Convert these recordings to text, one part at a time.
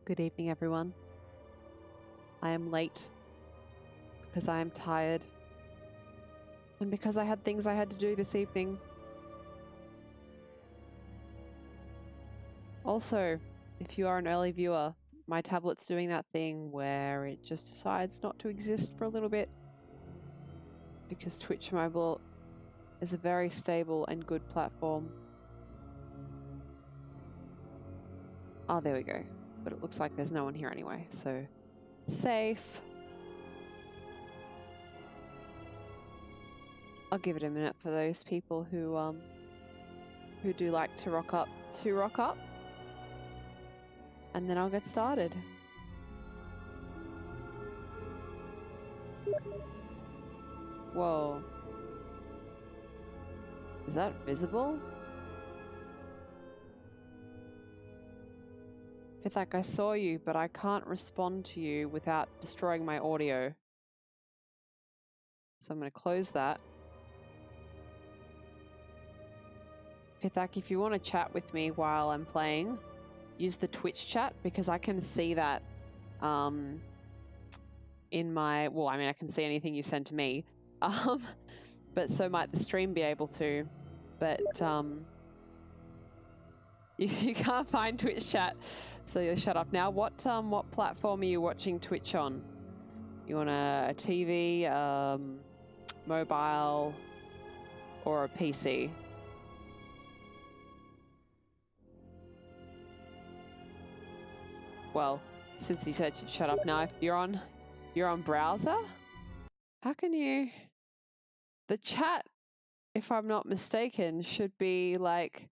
Good evening, everyone. I am late because I am tired and because I had things I had to do this evening. Also, if you are an early viewer, my tablet's doing that thing where it just decides not to exist for a little bit because Twitch Mobile is a very stable and good platform. Oh, there we go. But it looks like there's no one here anyway, so safe. I'll give it a minute for those people who do like to rock up, and then I'll get started. Whoa. Is that visible? Fithak, I saw you, but I can't respond to you without destroying my audio. So I'm going to close that. Fithak, if you want to chat with me while I'm playing, use the Twitch chat because I can see that in my... Well, I mean, I can see anything you send to me. But so might the stream be able to. But if you can't find Twitch chat, so you'll shut up now. What platform are you watching Twitch on? You want a TV, mobile, or a PC? Well, since you said you'd shut up now, if you're on browser, how can you? The chat, if I'm not mistaken, should be like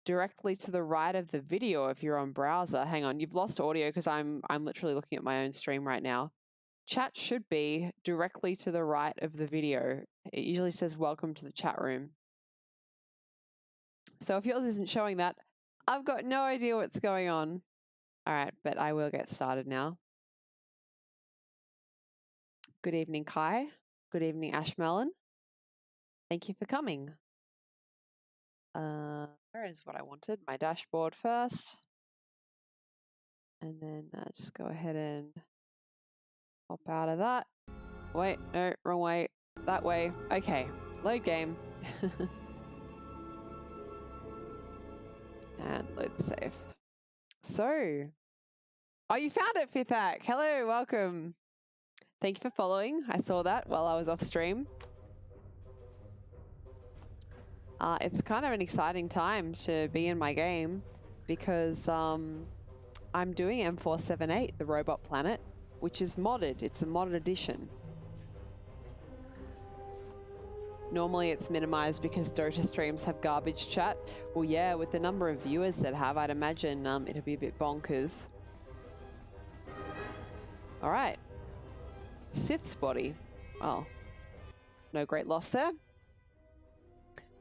directly to the right of the video if you're on browser. Hang on, you've lost audio because I'm literally looking at my own stream right now. Chat should be directly to the right of the video. It usually says welcome to the chat room. So if yours isn't showing that, I've got no idea what's going on. All right, but I will get started now. Good evening, Kai. Good evening, Ashmelon. Thank you for coming. Where is what I wanted? My dashboard first. And then just go ahead and pop out of that. Wait, no, wrong way. That way. Okay, load game. And load the save. So, oh, you found it, Fithak. Hello, welcome. Thank you for following. I saw that while I was off stream. It's kind of an exciting time to be in my game because I'm doing M478, the robot planet, which is modded. It's a modded edition. Normally it's minimized because Dota streams have garbage chat. Well, yeah, with the number of viewers that have, I'd imagine it'll be a bit bonkers. All right. Sith's body. Well, no great loss there.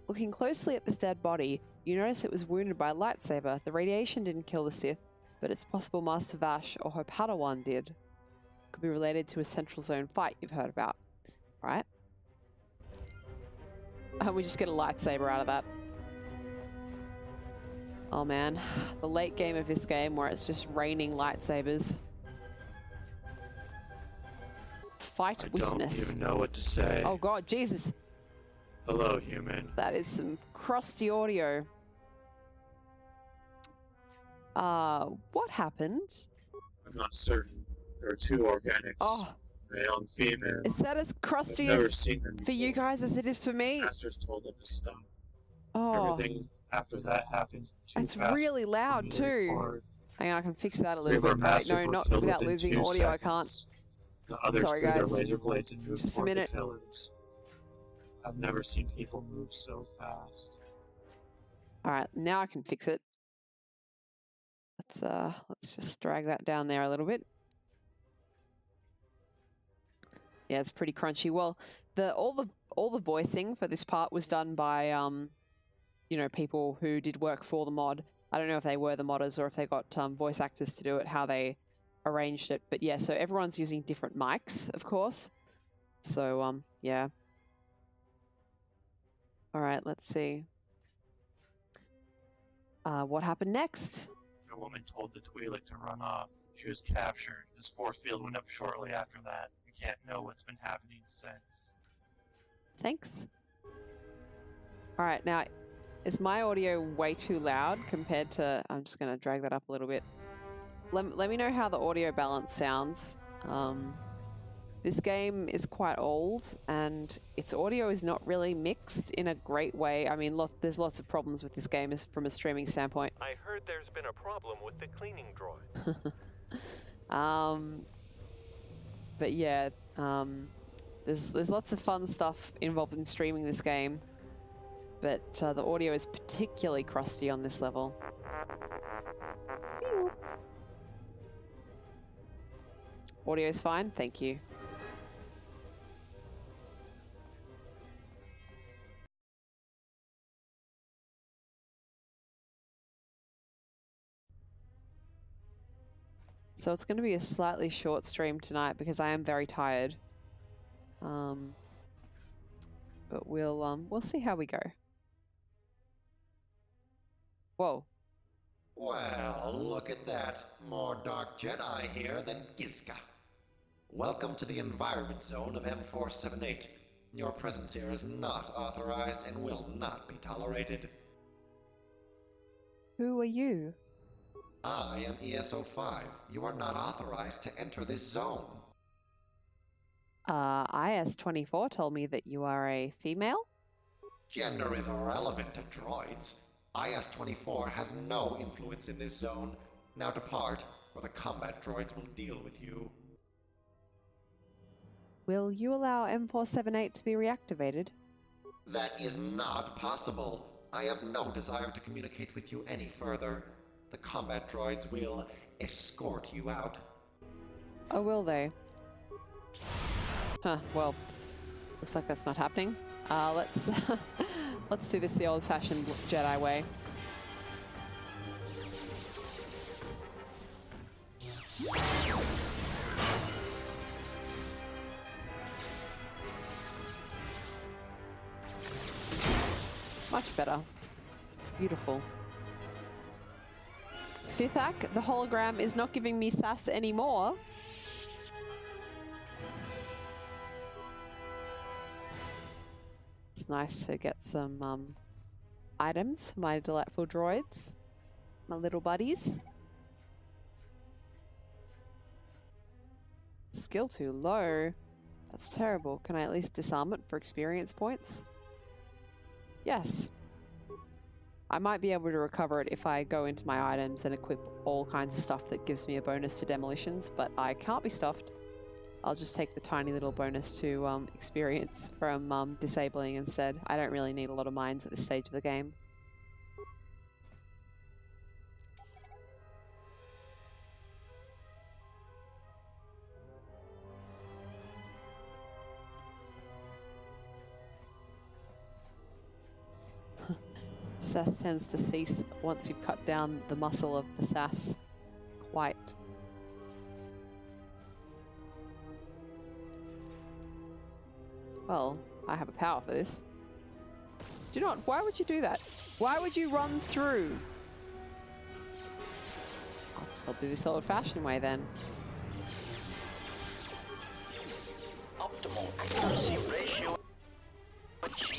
Looking closely at this dead body, you notice it was wounded by a lightsaber. The radiation didn't kill the Sith, but it's possible Master Vash or her Padawan did. Could be related to a Central Zone fight you've heard about. All right. We just get a lightsaber out of that. Oh man, the late game of this game where it's just raining lightsabers. Fight witness. I don't even know what to say. Oh god, Jesus. Hello, human. That is some crusty audio. What happened? I'm not certain. There are two organics. Oh. Male and female. Is that as crusty I've never as seen them for you guys as it is for me? Masters told them to stop. Oh. Everything after that happens too It's fast really loud for me to too. record. Hang on, I can fix that a little Three of bit. our Wait, masters no, were not killed without within losing 2 audio, seconds. I can't. The others Sorry, threw their guys. laser blades and moved Just a toward minute. the pillars. I've never seen people move so fast. Alright, now I can fix it. Let's just drag that down there a little bit. Yeah, it's pretty crunchy. Well, all the voicing for this part was done by you know, people who did work for the mod. I don't know if they were the modders or if they got voice actors to do it, how they arranged it. But yeah, so everyone's using different mics, of course. So yeah. All right, let's see. What happened next? A woman told the Twi'lek to run off. She was captured. His force field went up shortly after that. We can't know what's been happening since. Thanks. Alright, now, is my audio way too loud compared to... I'm just going to drag that up a little bit. Let me know how the audio balance sounds. This game is quite old, and its audio is not really mixed in a great way. I mean, there's lots of problems with this game from a streaming standpoint. I heard there's been a problem with the cleaning droid. But yeah, there's lots of fun stuff involved in streaming this game, but the audio is particularly crusty on this level. Audio's fine, thank you. So it's going to be a slightly short stream tonight because I am very tired. But we'll see how we go. Whoa. Well, look at that. More Dark Jedi here than Gizka. Welcome to the environment zone of M478. Your presence here is not authorized and will not be tolerated. Who are you? I am ESO5. You are not authorized to enter this zone. IS-24 told me that you are a female? Gender is irrelevant to droids. IS-24 has no influence in this zone. Now depart, or the combat droids will deal with you. Will you allow M478 to be reactivated? That is not possible. I have no desire to communicate with you any further. The combat droids will escort you out. Oh, will they? Huh, well, looks like that's not happening. Let's let's do this the old-fashioned Jedi way. Much better. Beautiful. Fifth act, the hologram is not giving me sass anymore. It's nice to get some items for my delightful droids, my little buddies. Skill too low. That's terrible. Can I at least disarm it for experience points? Yes. I might be able to recover it if I go into my items and equip all kinds of stuff that gives me a bonus to demolitions, but I can't be stuffed. I'll just take the tiny little bonus to experience from disabling instead. I don't really need a lot of mines at this stage of the game. Sass tends to cease once you've cut down the muscle of the sass. Quite. Well, I have a power for this. Do you not? Why would you do that? Why would you run through? I'll do this old-fashioned way then. Optimal accuracy ratio achieved.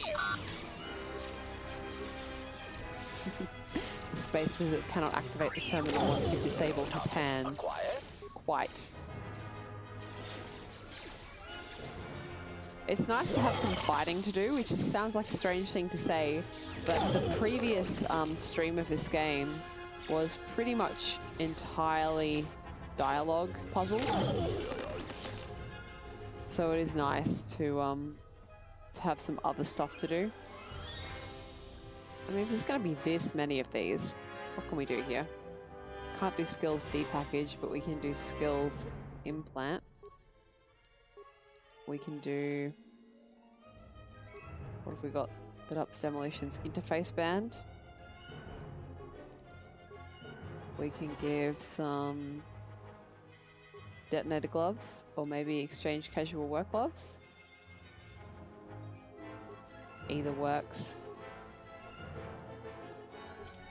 The Space Wizard cannot activate the terminal once you've disabled his hand. Quite. It's nice to have some fighting to do, which sounds like a strange thing to say, but the previous stream of this game was pretty much entirely dialogue puzzles. So it is nice to have some other stuff to do. I mean, if there's going to be this many of these, what can we do here? Can't do skills depackage, but we can do skills implant. We can do... What have we got that ups demolitions? Interface band. We can give some detonator gloves, or maybe exchange casual work gloves. Either works.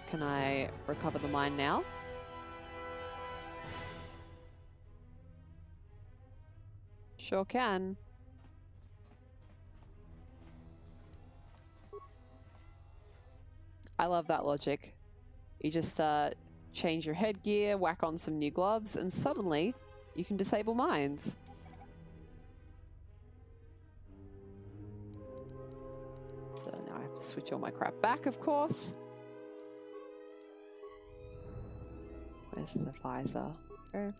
Can I recover the mine now? Sure can. I love that logic. You just change your headgear, whack on some new gloves, and suddenly you can disable mines. So now I have to switch all my crap back, of course. Where's the visor? Okay.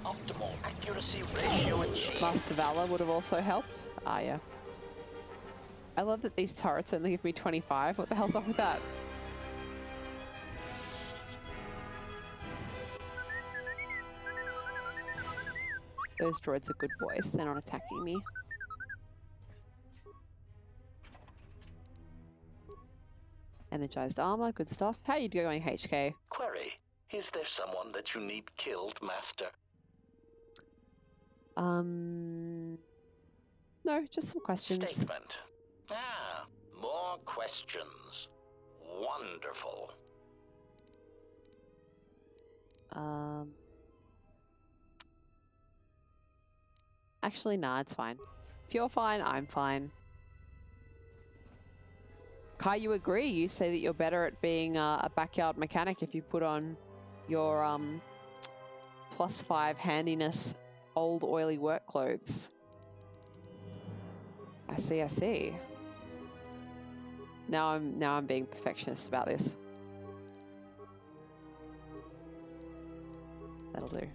Optimal accuracy ratio achieved. Master Valor would have also helped. Ah, yeah. I love that these turrets only give me 25. What the hell's up with that? Those droids are good boys. They're not attacking me. Energized armor, good stuff. How are you going, HK? Query: is there someone that you need killed, Master? No, just some questions. Statement. Ah, more questions. Wonderful. Actually, nah, it's fine. If you're fine, I'm fine. Kai, you agree? You say that you're better at being a backyard mechanic if you put on your +5 handiness old oily work clothes. I see, I see. Now I'm being perfectionist about this. That'll do.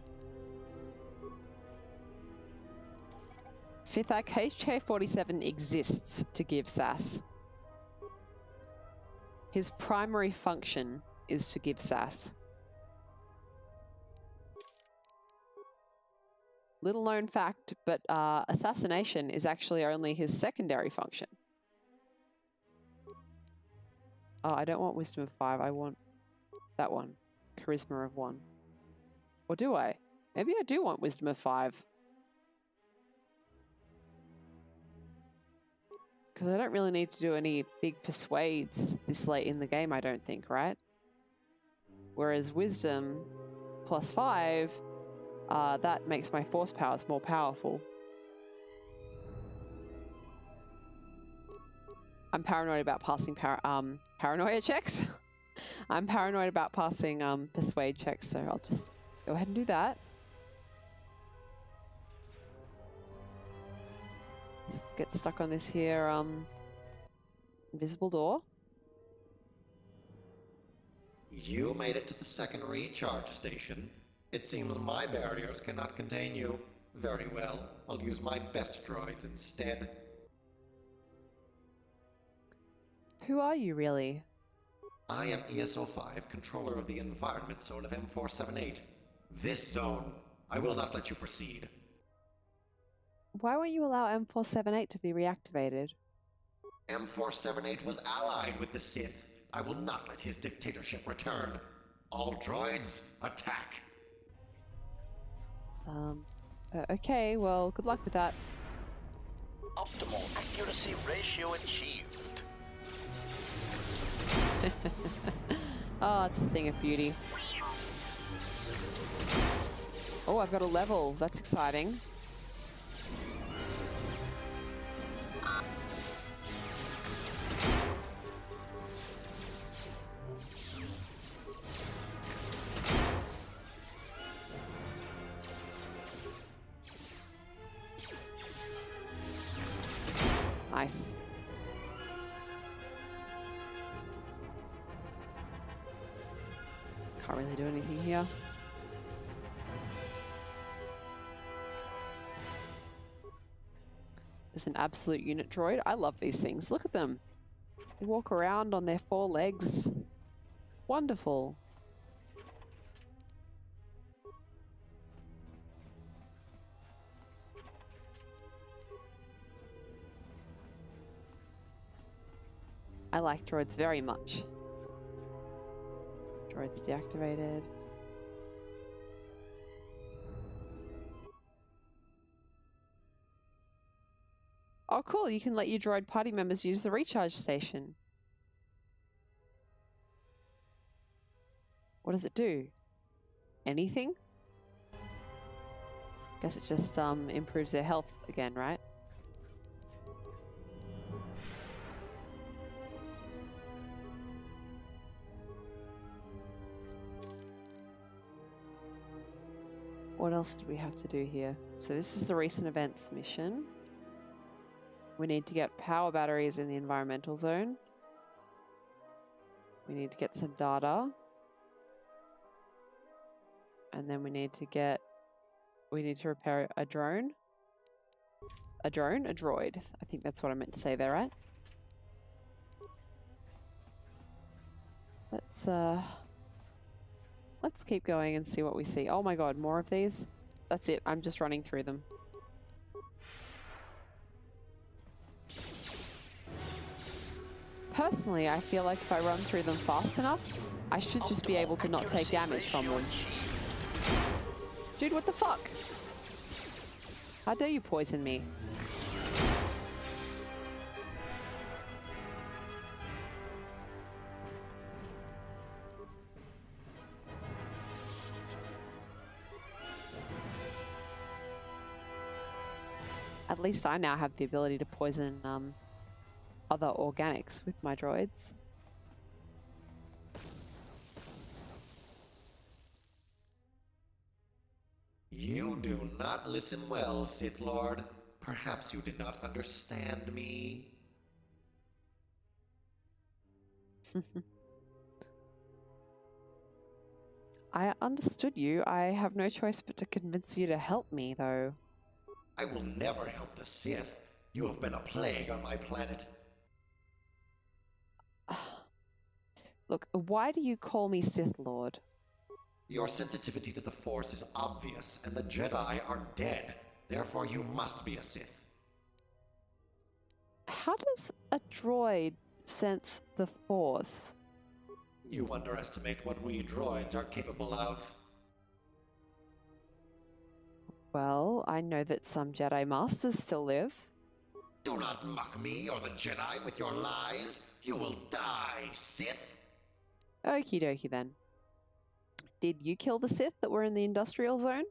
Fifth Act HK47 exists to give sass. His primary function is to give sass. Little known fact, but assassination is actually only his secondary function. Oh, I don't want Wisdom of 5. I want that one. Charisma of 1. Or do I? Maybe I do want Wisdom of 5. Because I don't really need to do any big persuades this late in the game, I don't think, right? Whereas Wisdom +5, that makes my force powers more powerful. I'm paranoid about passing paranoia checks. I'm paranoid about passing persuade checks, so I'll just go ahead and do that. Just get stuck on this here invisible door. You made it to the second recharge station. It seems my barriers cannot contain you. Very well, I'll use my best droids instead. Who are you, really? I am ESO5, controller of the environment zone of M478. This zone, I will not let you proceed. Why won't you allow M478 to be reactivated? M478 was allied with the Sith. I will not let his dictatorship return. All droids, attack! Okay, well, good luck with that. Optimal accuracy ratio achieved. Oh, it's a thing of beauty. Oh, I've got a level. That's exciting. Nice. Can't really do anything here. There's an absolute unit droid. I love these things. Look at them. They walk around on their 4 legs. Wonderful. I like droids very much. Droids deactivated. Oh, cool. You can let your droid party members use the recharge station. What does it do? Anything? Guess it just improves their health again, right? What else do we have to do here? So this is the recent events mission. We need to get power batteries in the environmental zone. We need to get some data. And then we need to repair a drone. A drone? A droid. I think that's what I meant to say there, right? Let's keep going and see what we see. Oh my god, more of these? That's it, I'm just running through them. Personally, I feel like if I run through them fast enough, I should just be able to not take damage from them. Dude, what the fuck? How dare you poison me? At least I now have the ability to poison other organics with my droids. You do not listen well, Sith Lord. Perhaps you did not understand me. I understood you. I have no choice but to convince you to help me, though. I will never help the Sith. You have been a plague on my planet. Look, why do you call me Sith Lord? Your sensitivity to the Force is obvious, and the Jedi are dead. Therefore, you must be a Sith. How does a droid sense the Force? You underestimate what we droids are capable of. Well, I know that some Jedi Masters still live. Do not mock me or the Jedi with your lies. You will die, Sith. Okie dokie then. Did you kill the Sith that were in the industrial zone?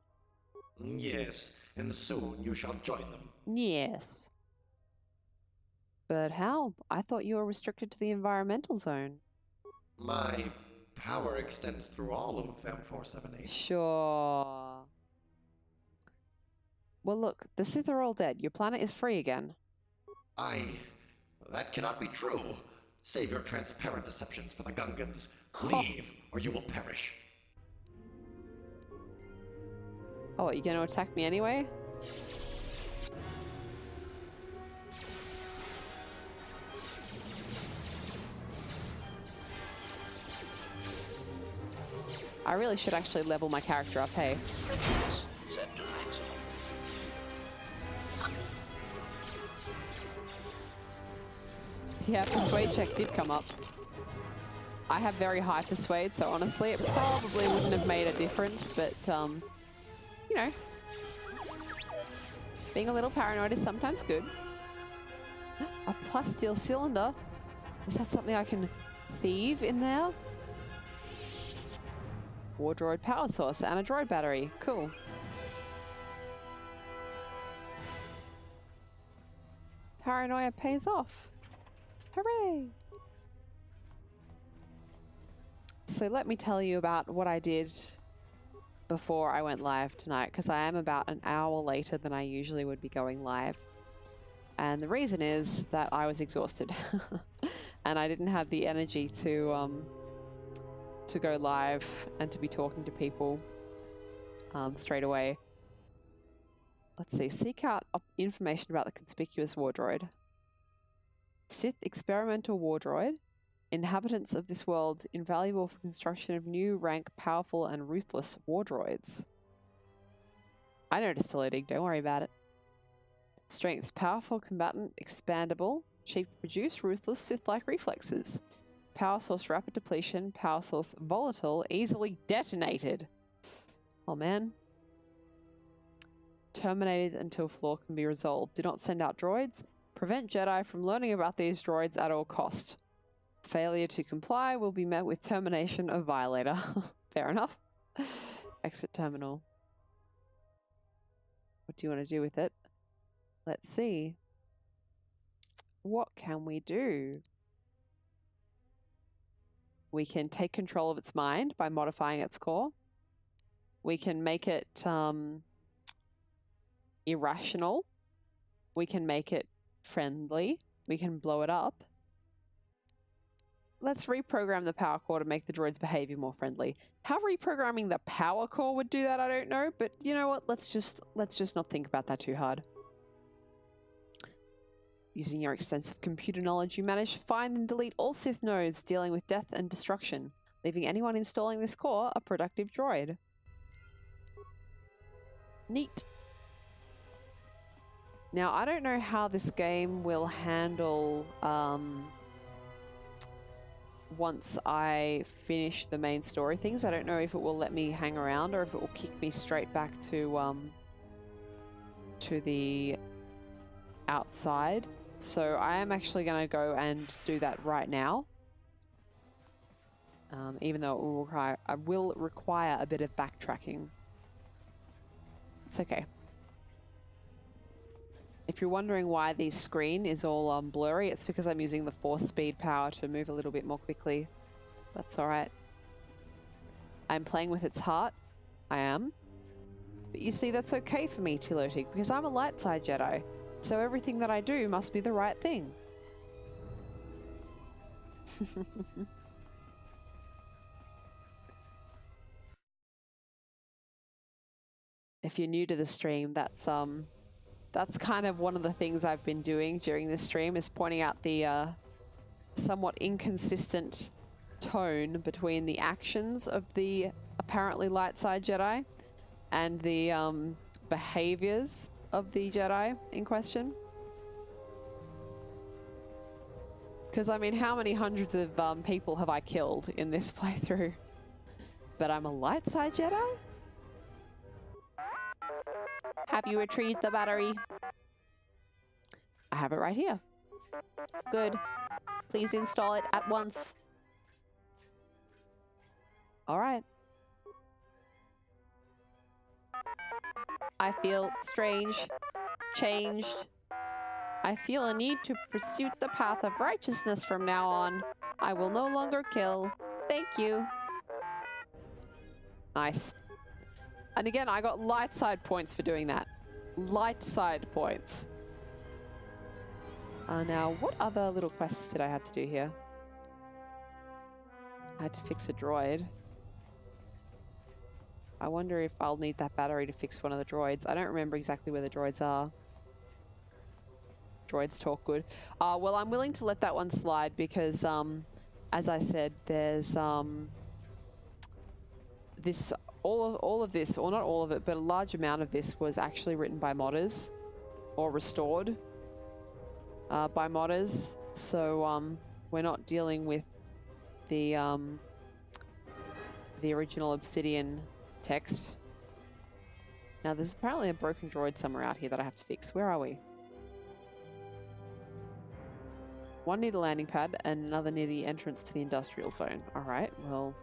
Yes, and soon you shall join them. Yes. But how? I thought you were restricted to the environmental zone. My power extends through all of M478. Sure. Well, look, the Sith are all dead. Your planet is free again. That cannot be true. Save your transparent deceptions for the Gungans. Leave, or you will perish. Oh, what, you going to attack me anyway? I really should actually level my character up, hey? Yeah, persuade check did come up. I have very high persuade, so honestly it probably wouldn't have made a difference, but you know, being a little paranoid is sometimes good. A plus steel cylinder? Is that something I can thieve in there? War droid power source and a droid battery. Cool. Paranoia pays off. Hooray! So let me tell you about what I did before I went live tonight, because I am about an hour later than I usually would be going live. And the reason is that I was exhausted and I didn't have the energy to go live and to be talking to people straight away. Let's see. Seek out information about the conspicuous war droid. Sith experimental war droid. Inhabitants of this world invaluable for construction of new, rank, powerful, and ruthless war droids. I noticed the loading, don't worry about it. Strengths: powerful, combatant, expandable, cheap to produce, ruthless, Sith-like reflexes. Power source: rapid depletion, power source: volatile, easily detonated. Oh man. Terminated until flaw can be resolved. Do not send out droids. Prevent Jedi from learning about these droids at all cost. Failure to comply will be met with termination of violator. Fair enough. Exit terminal. What do you want to do with it? Let's see. What can we do? We can take control of its mind by modifying its core. We can make it irrational. We can make it friendly. We can blow it up. Let's reprogram the power core to make the droid's behavior more friendly. How reprogramming the power core would do that, I don't know, but you know what? Let's just not think about that too hard. Using your extensive computer knowledge, you manage to find and delete all Sith nodes dealing with death and destruction, leaving anyone installing this core a productive droid. Neat. Now, I don't know how this game will handle once I finish the main story things. I don't know if it will let me hang around or if it will kick me straight back to the outside. So I am actually going to go and do that right now. Even though it will require a bit of backtracking. It's okay. If you're wondering why the screen is all blurry, it's because I'm using the force speed power to move a little bit more quickly. That's alright. I'm playing with its heart. I am. But you see, that's okay for me, Tilotic, because I'm a light side Jedi. So everything that I do must be the right thing. If you're new to the stream, that's kind of one of the things I've been doing during this stream, is pointing out the somewhat inconsistent tone between the actions of the apparently light side Jedi and the behaviors of the Jedi in question. Because, I mean, how many hundreds of people have I killed in this playthrough? But I'm a light side Jedi? Have you retrieved the battery? I have it right here. Good. Please install it at once. All right. I feel strange, changed. I feel a need to pursue the path of righteousness from now on. I will no longer kill. Thank you. Nice. And again, I got light side points for doing that. Light side points. Now, what other little quests did I have to do here? I had to fix a droid. I wonder if I'll need that battery to fix one of the droids. I don't remember exactly where the droids are. Droids talk good. Well, I'm willing to let that one slide because, as I said, there's this all of this, or not all of it, but a large amount of this was actually written by modders or restored by modders. So we're not dealing with the original Obsidian text. Now, there's apparently a broken droid somewhere out here that I have to fix. Where are we? One near the landing pad and another near the entrance to the industrial zone. All right, well.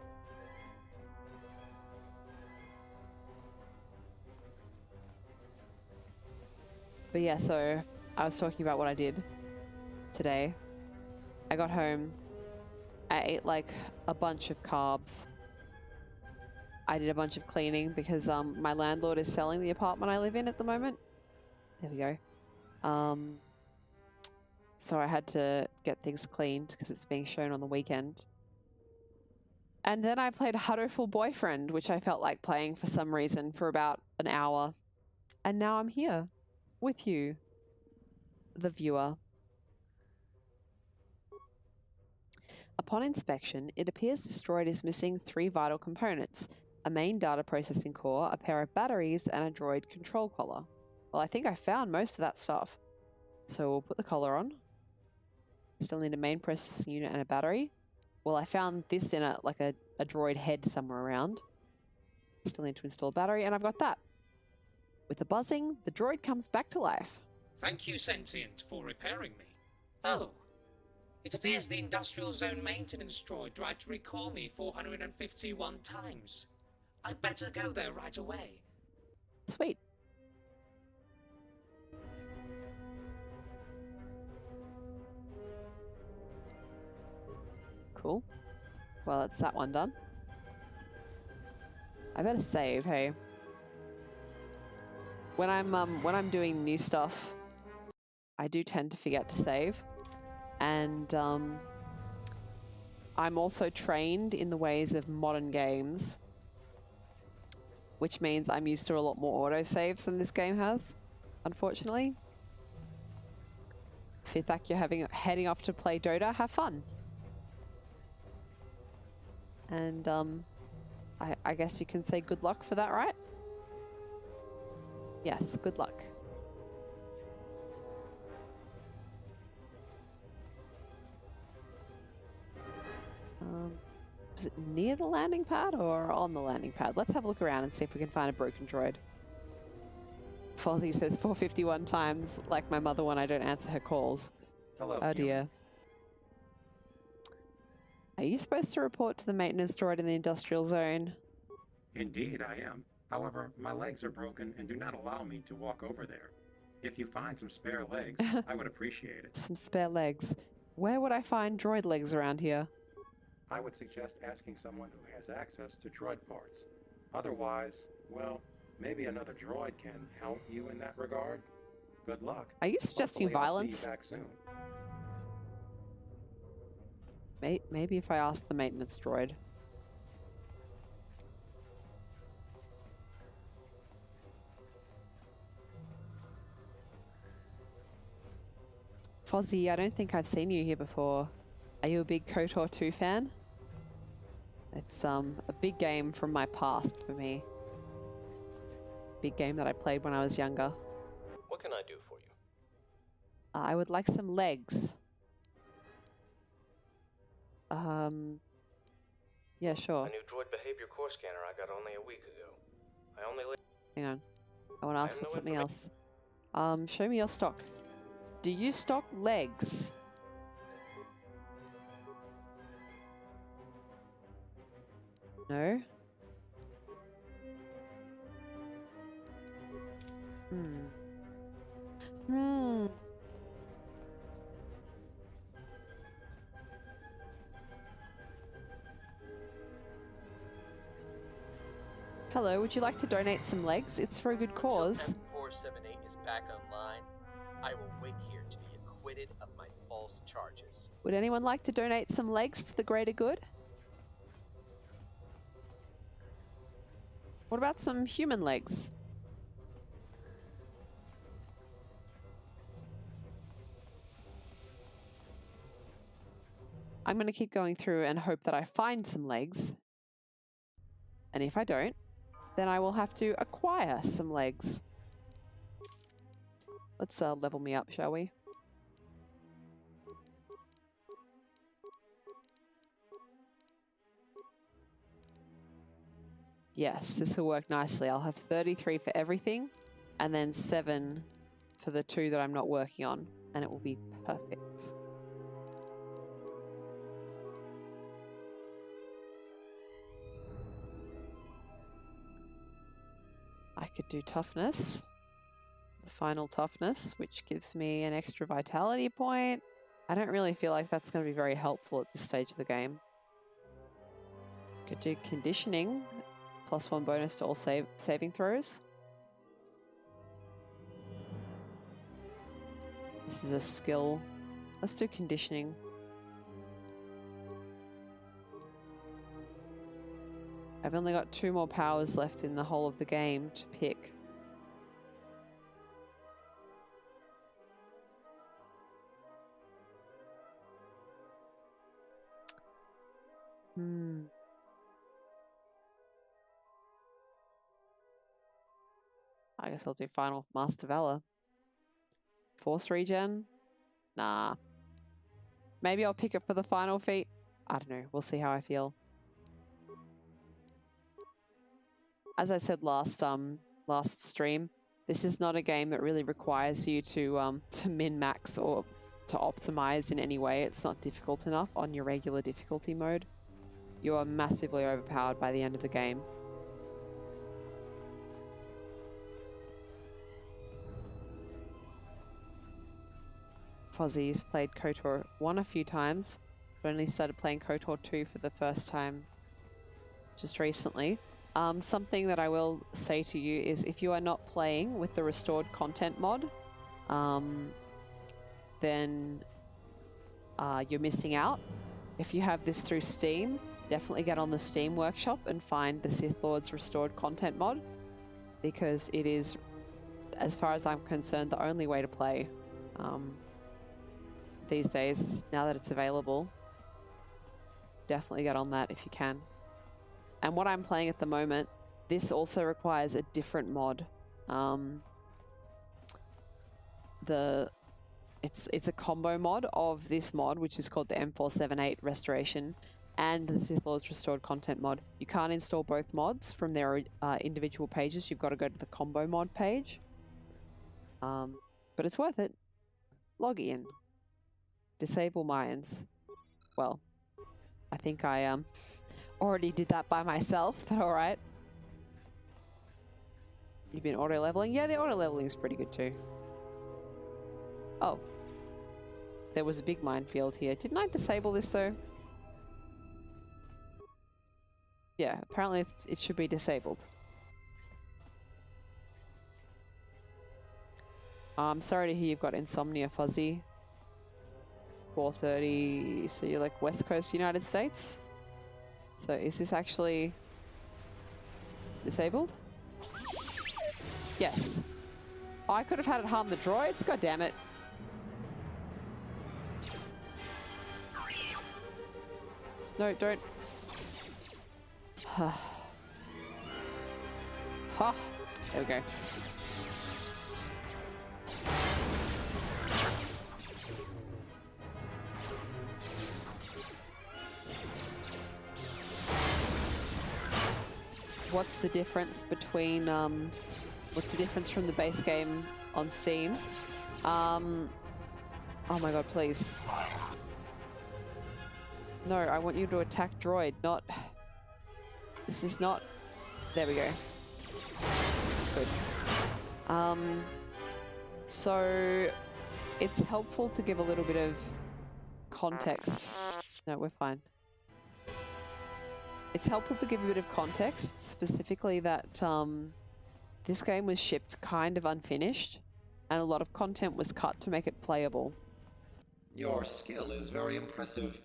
But yeah, so I was talking about what I did today. I got home. I ate like a bunch of carbs. I did a bunch of cleaning because my landlord is selling the apartment I live in at the moment. There we go. So I had to get things cleaned because it's being shown on the weekend. And then I played Huddleful Boyfriend, which I felt like playing for some reason for about an hour. And now I'm here with you, the viewer. Upon inspection, it appears this droid is missing 3 vital components: a main data processing core, a pair of batteries, and a droid control collar. Well, I think I found most of that stuff. So we'll put the collar on. Still need a main processing unit and a battery. Well, I found this in a droid head somewhere around. Still need to install a battery, and I've got that. With a buzzing, the droid comes back to life. Thank you, Sentient, for repairing me. Oh. It appears the Industrial Zone maintenance droid tried to recall me 451 times. I'd better go there right away. Sweet. Cool. Well, that's that one done. I better save, hey. When I'm doing new stuff, I do tend to forget to save. And I'm also trained in the ways of modern games, which means I'm used to a lot more autosaves than this game has, unfortunately. Fithak, you're heading off to play Dota. Have fun. And I guess you can say good luck for that, right? Yes, good luck. Is it near the landing pad or on the landing pad? Let's have a look around and see if we can find a broken droid. Fozzie says 451 times, like my mother when I don't answer her calls. Hello, oh dear. Are you supposed to report to the maintenance droid in the industrial zone? Indeed, I am. However, my legs are broken and do not allow me to walk over there. If you find some spare legs, I would appreciate it. Some spare legs. Where would I find droid legs around here? I would suggest asking someone who has access to droid parts. Otherwise, well, maybe another droid can help you in that regard. Good luck. Are you suggesting Hopefully violence? I'll see you back soon. Maybe if I ask the maintenance droid. Fozzie, I don't think I've seen you here before. Are you a big KOTOR 2 fan? It's a big game from my past for me. Big game that I played when I was younger. What can I do for you? I would like some legs. Yeah, sure. A new droid behavior core scanner I got only a week ago. I only Hang on. I want to ask for something else. Show me your stock. Do you stock legs? No? Hello, would you like to donate some legs? It's for a good cause. 478 is back online. I will wait here to be acquitted of my false charges. Would anyone like to donate some legs to the greater good? What about some human legs? I'm going to keep going through and hope that I find some legs. And if I don't, then I will have to acquire some legs. Let's level me up, shall we? Yes, this will work nicely. I'll have 33 for everything, and then 7 for the 2 that I'm not working on, and it will be perfect. I could do toughness, the final toughness, which gives me an extra vitality point. I don't really feel like that's going to be very helpful at this stage of the game. Could do conditioning, +1 bonus to all saving throws. This is a skill. Let's do conditioning. I've only got 2 more powers left in the whole of the game to pick. I guess I'll do Final Master Valor. Force regen? Nah. Maybe I'll pick it for the final feat. I don't know. We'll see how I feel. As I said last stream, This is not a game that really requires you to min-max or to optimize in any way. It's not difficult enough on your regular difficulty mode. You are massively overpowered by the end of the game. Fozzie's played KOTOR 1 a few times, but only started playing KOTOR 2 for the first time just recently. Something that I will say to you is if you are not playing with the restored content mod, then you're missing out. If you have this through Steam, definitely get on the Steam workshop and find the Sith Lord's restored content mod, because it is, as far as I'm concerned, the only way to play these days, now that it's available. Definitely get on that if you can. And what I'm playing at the moment, this also requires a different mod. It's a combo mod of this mod, which is called the M478 Restoration, and the Sith Lord's Restored Content mod. You can't install both mods from their individual pages. You've got to go to the combo mod page. But it's worth it. Log in. Disable mines. Well, I think I already did that by myself, but alright. You've been auto leveling? Yeah, the auto leveling is pretty good too. Oh. There was a big minefield here. Didn't I disable this though? Yeah, apparently it should be disabled. I'm sorry to hear you've got insomnia, Fuzzy. 4:30, so you're like West Coast United States? So is this actually disabled? Yes. Oh, I could have had it harm the droids? God damn it. No, don't. Ha. There we go. What's the difference between, what's the difference from the base game on Steam? Oh my god, please. No, I want you to attack droid, not... This is not... There we go. Good. So... It's helpful to give a little bit of context. No, we're fine. It's helpful to give a bit of context, specifically that this game was shipped kind of unfinished, and a lot of content was cut to make it playable. Your skill is very impressive.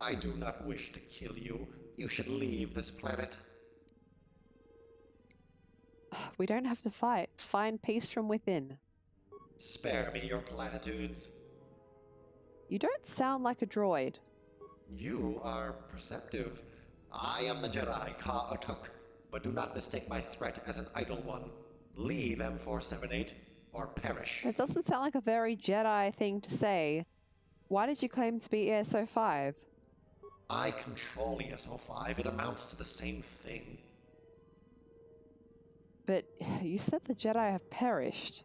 I do not wish to kill you. You should leave this planet. We don't have to fight. Find peace from within. Spare me your platitudes. You don't sound like a droid. You are perceptive. I am the Jedi KOTOR, but do not mistake my threat as an idle one. Leave M478 or perish. That doesn't sound like a very Jedi thing to say. Why did you claim to be ESO5? I control ESO5. It amounts to the same thing. But you said the Jedi have perished.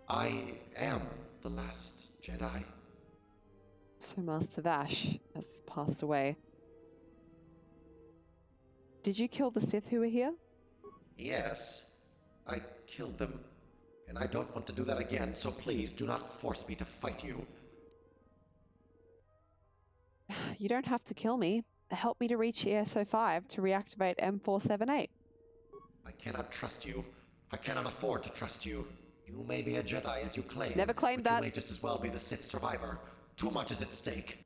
I am the last Jedi. So Master Vash has passed away. Did you kill the Sith who were here? Yes, I killed them. And I don't want to do that again, so please do not force me to fight you. You don't have to kill me. Help me to reach ESO5 to reactivate M478. I cannot trust you. I cannot afford to trust you. You may be a Jedi as you claim. Never claimed but that. You may just as well be the Sith survivor. Too much is at stake.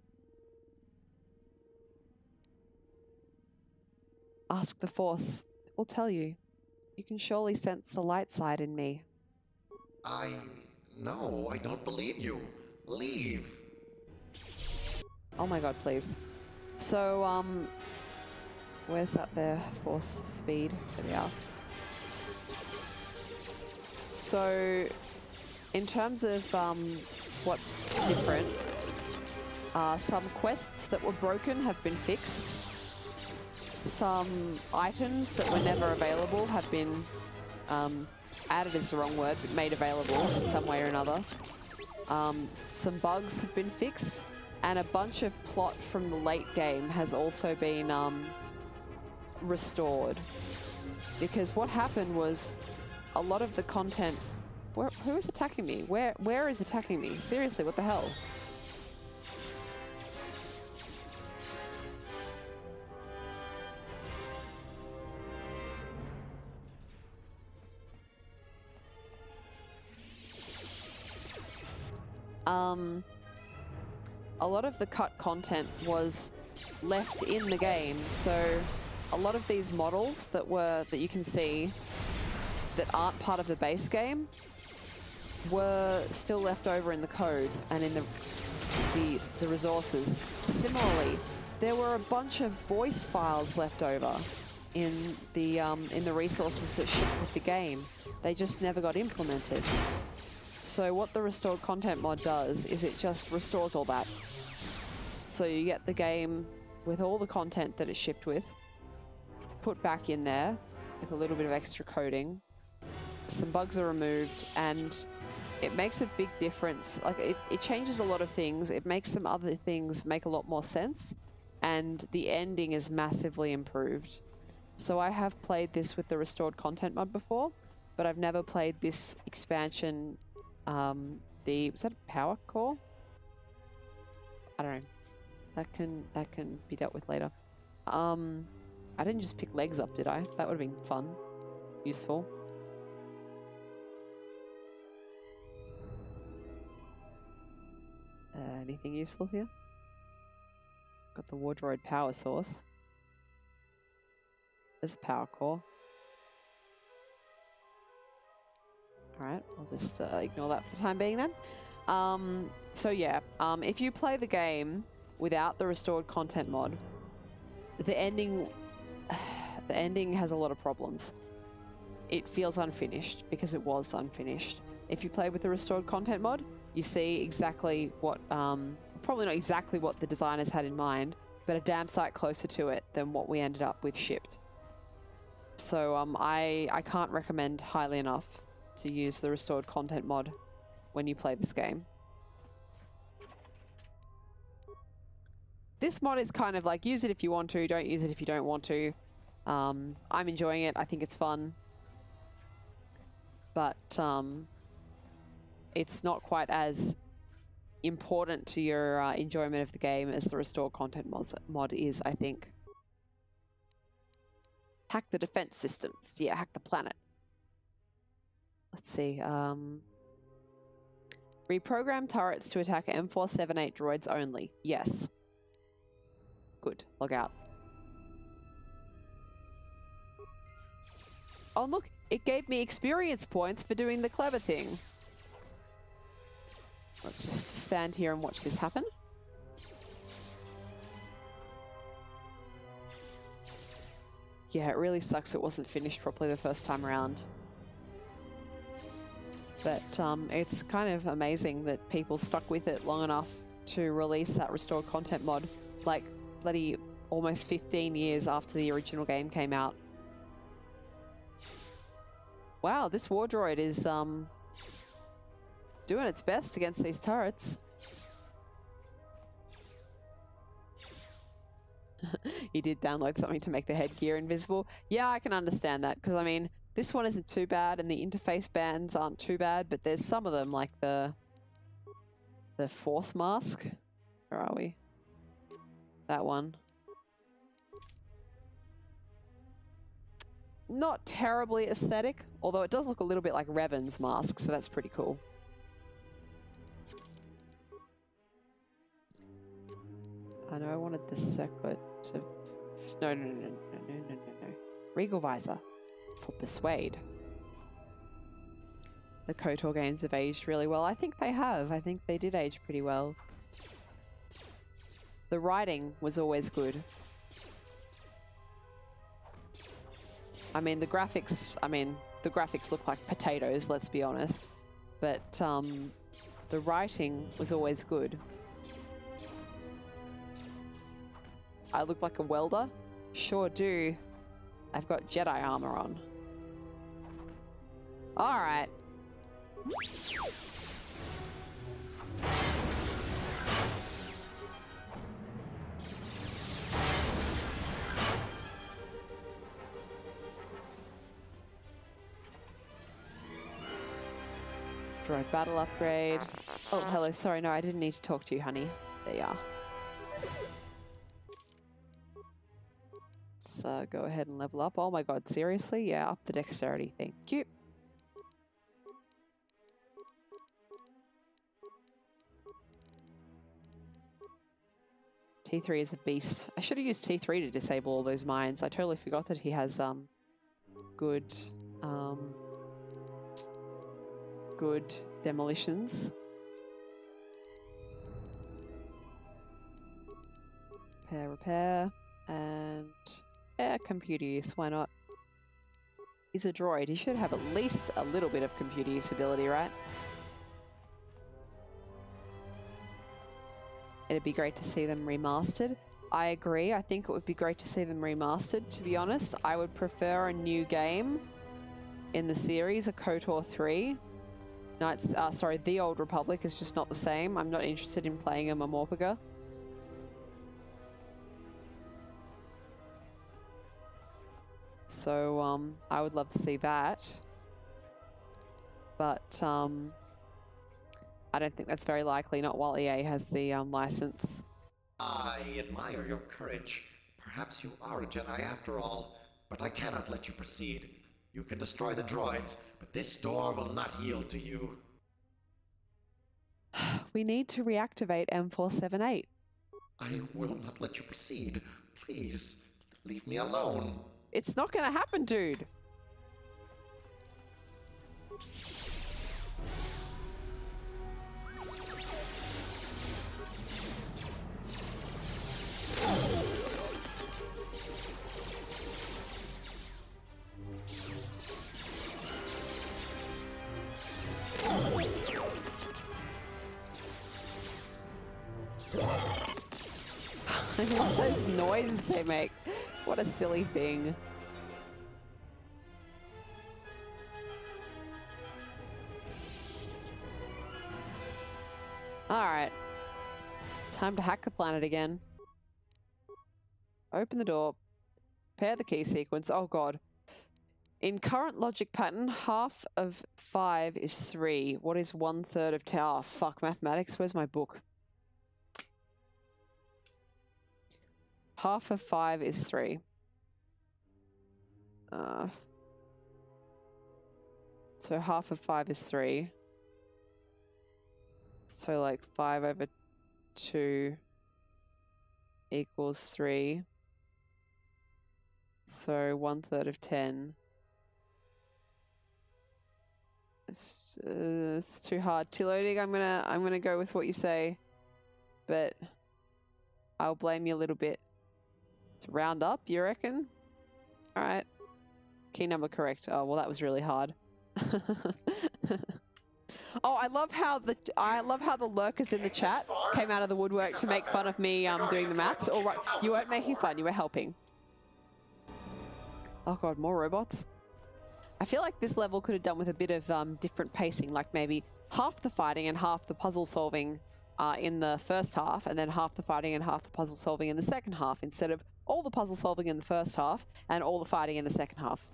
Ask the Force. It will tell you. You can surely sense the light side in me. No, I don't believe you. Leave. Oh my god, please. So, where's that there? Force speed. There we are. So, in terms of what's different, some quests that were broken have been fixed. Some items that were never available have been added is the wrong word, but made available in some way or another. Some bugs have been fixed, and a bunch of plot from the late game has also been restored. Because what happened was a lot of the content... Who is attacking me? Where is attacking me? Seriously, what the hell? A lot of the cut content was left in the game, so a lot of these models that you can see that aren't part of the base game were still left over in the code and in the resources. Similarly, there were a bunch of voice files left over in the resources that shipped with the game. They just never got implemented. So what the restored content mod does is it just restores all that. So you get the game with all the content that it shipped with, put back in there with a little bit of extra coding. Some bugs are removed, and it makes a big difference. Like it changes a lot of things. It makes some other things make a lot more sense, and the ending is massively improved. So I have played this with the restored content mod before, but I've never played this expansion. Was that a power core? I don't know. That can be dealt with later. I didn't just pick legs up, did I? That would have been fun. Useful. Anything useful here? Got the Wardroid power source. There's a power core. Alright, I'll just ignore that for the time being then. So yeah, if you play the game without the restored content mod, the ending has a lot of problems. It feels unfinished because it was unfinished. If you play with the restored content mod, you see exactly what, probably not exactly what the designers had in mind, but a damn sight closer to it than what we ended up with shipped. So I can't recommend highly enough to use the restored content mod when you play this game. This mod is kind of like, use it if you want to, don't use it if you don't want to. I'm enjoying it. I think it's fun. But it's not quite as important to your enjoyment of the game as the restored content mod is, I think. Hack the defense systems. Yeah, hack the planet. Let's see. Reprogram turrets to attack M478 droids only. Yes. Good. Log out. Oh, look. It gave me experience points for doing the clever thing. Let's just stand here and watch this happen. Yeah, it really sucks it wasn't finished properly the first time around. But it's kind of amazing that people stuck with it long enough to release that restored content mod, like bloody almost 15 years after the original game came out. Wow, this war droid is doing its best against these turrets. You did download something to make the headgear invisible. Yeah, I can understand that, because I mean, this one isn't too bad, and the interface bands aren't too bad, but there's some of them, like the force mask. Where are we? That one. Not terribly aesthetic, although it does look a little bit like Revan's mask, so that's pretty cool. I know I wanted the circlet to... No. Regal Visor. For Persuade. The KOTOR games have aged really well. I think they have. I think they did age pretty well. The writing was always good. I mean, the graphics look like potatoes, let's be honest. But the writing was always good. I look like a welder? Sure do. I've got Jedi armor on. All right. Droid battle upgrade. Oh, hello. Sorry, no, I didn't need to talk to you, honey. There you are. Let's go ahead and level up. Oh my god, seriously? Yeah, up the dexterity. Thank you. T3 is a beast. I should have used T3 to disable all those mines. I totally forgot that he has good good demolitions. Repair, and yeah, computer use, why not? He's a droid, he should have at least a little bit of computer use ability, right? It'd be great to see them remastered. I agree, I think it would be great to see them remastered, to be honest. I would prefer a new game in the series, a KOTOR 3. Sorry, The Old Republic is just not the same. I'm not interested in playing a Mamorpaga. So, I would love to see that. But, I don't think that's very likely, not while EA has the license. I admire your courage. Perhaps you are a Jedi after all, but I cannot let you proceed. You can destroy the droids, but this door will not yield to you. We need to reactivate M478. I will not let you proceed. Please, leave me alone. It's not gonna happen, dude. I love those noises they make. What a silly thing. Alright. Time to hack the planet again. Open the door. Pair the key sequence. Oh god. In current logic pattern, half of 5 is 3. What is 1/3 of 10? Oh, fuck, mathematics. Where's my book? Half of 5 is 3. So half of 5 is 3. So like 5 over 2 equals 3. So 1/3 of 10. It's too hard. Tilodic, I'm gonna go with what you say, but I'll blame you a little bit. To round up, you reckon? All right. Key number correct. Oh well, that was really hard. Oh, I love how the lurkers in the chat came out of the woodwork to make fun of me doing the maths. All right, you weren't making fun. You were helping. Oh god, more robots. I feel like this level could have done with a bit of different pacing, like maybe half the fighting and half the puzzle solving in the first half, and then half the fighting and half the puzzle solving in the second half, instead of all the puzzle solving in the first half and all the fighting in the second half.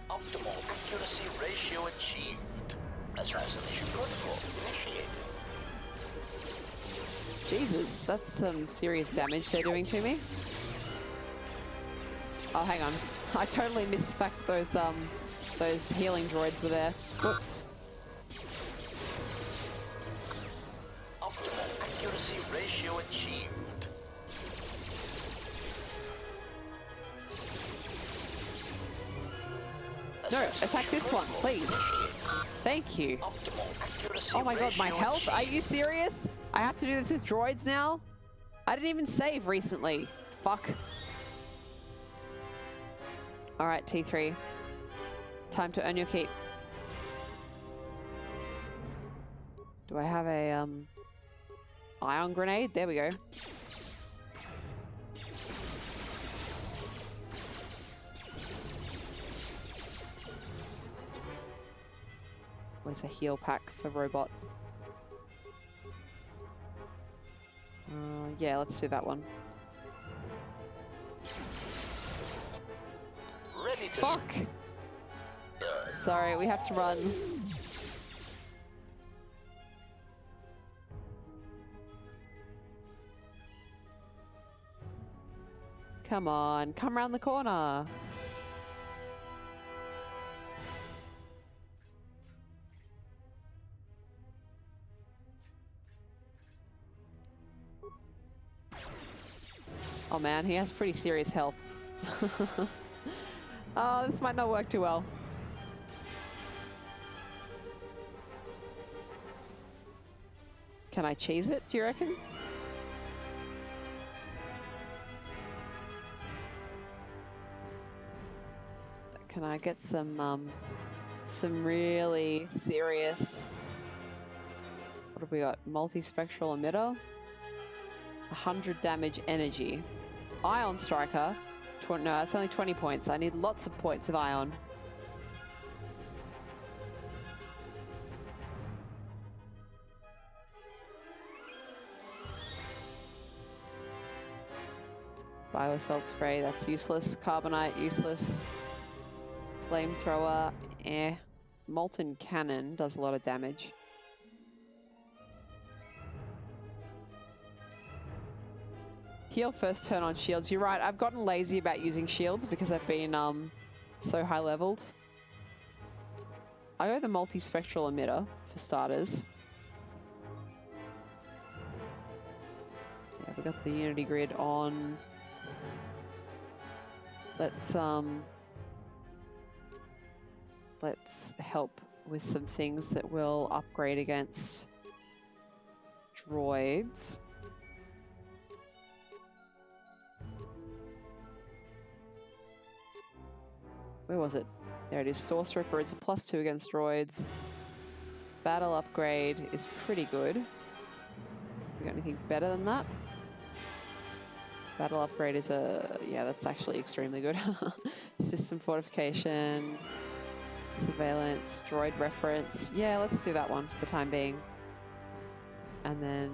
Optimal accuracy ratio achieved. Assassination protocol initiated. Jesus, that's some serious damage they're doing to me. Oh, hang on. I totally missed the fact that those healing droids were there. Whoops. Optimal accuracy ratio achieved. No, attack this one, please. Thank you. Optimal accuracy Oh my god, my ratio health? Are achieved. you serious? I have to do this with droids now? I didn't even save recently. Fuck. Alright, T3. Time to earn your keep. Do I have a, ion grenade? There we go. Where's a heal pack for robot? Yeah, let's do that one. Ready to Fuck! Sorry, we have to run. Come on, come around the corner. Oh man, he has pretty serious health. Oh, this might not work too well. Can I cheese it, do you reckon? Can I get some really serious... What have we got? Multispectral emitter? 100 damage energy. Ion striker. No, that's only 20 points. I need lots of points of ion. Bio-assault spray, that's useless. Carbonite, useless. Flamethrower, eh. Molten cannon does a lot of damage. Heal first turn on shields. You're right, I've gotten lazy about using shields because I've been so high leveled. I go the multispectral emitter for starters. Yeah, we got the unity grid on. Let's help with some things that will upgrade against droids. Where was it? There it is. Source Ripper is a +2 against droids. Battle upgrade is pretty good. We got anything better than that? Battle upgrade is yeah, that's actually extremely good. System fortification, surveillance, droid reference. Yeah, let's do that one for the time being. And then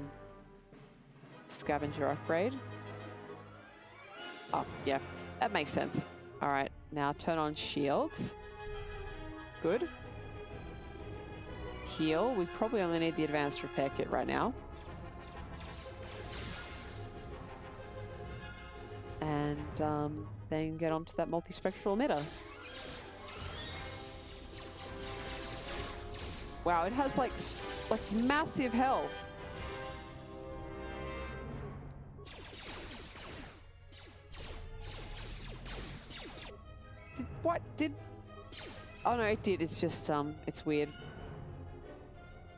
scavenger upgrade. Oh, yeah, that makes sense. All right, now turn on shields. Good. Heal. We probably only need the advanced repair kit right now. And then get onto that multispectral emitter. Wow, it has like massive health. What did? Oh no, it did. It's just it's weird.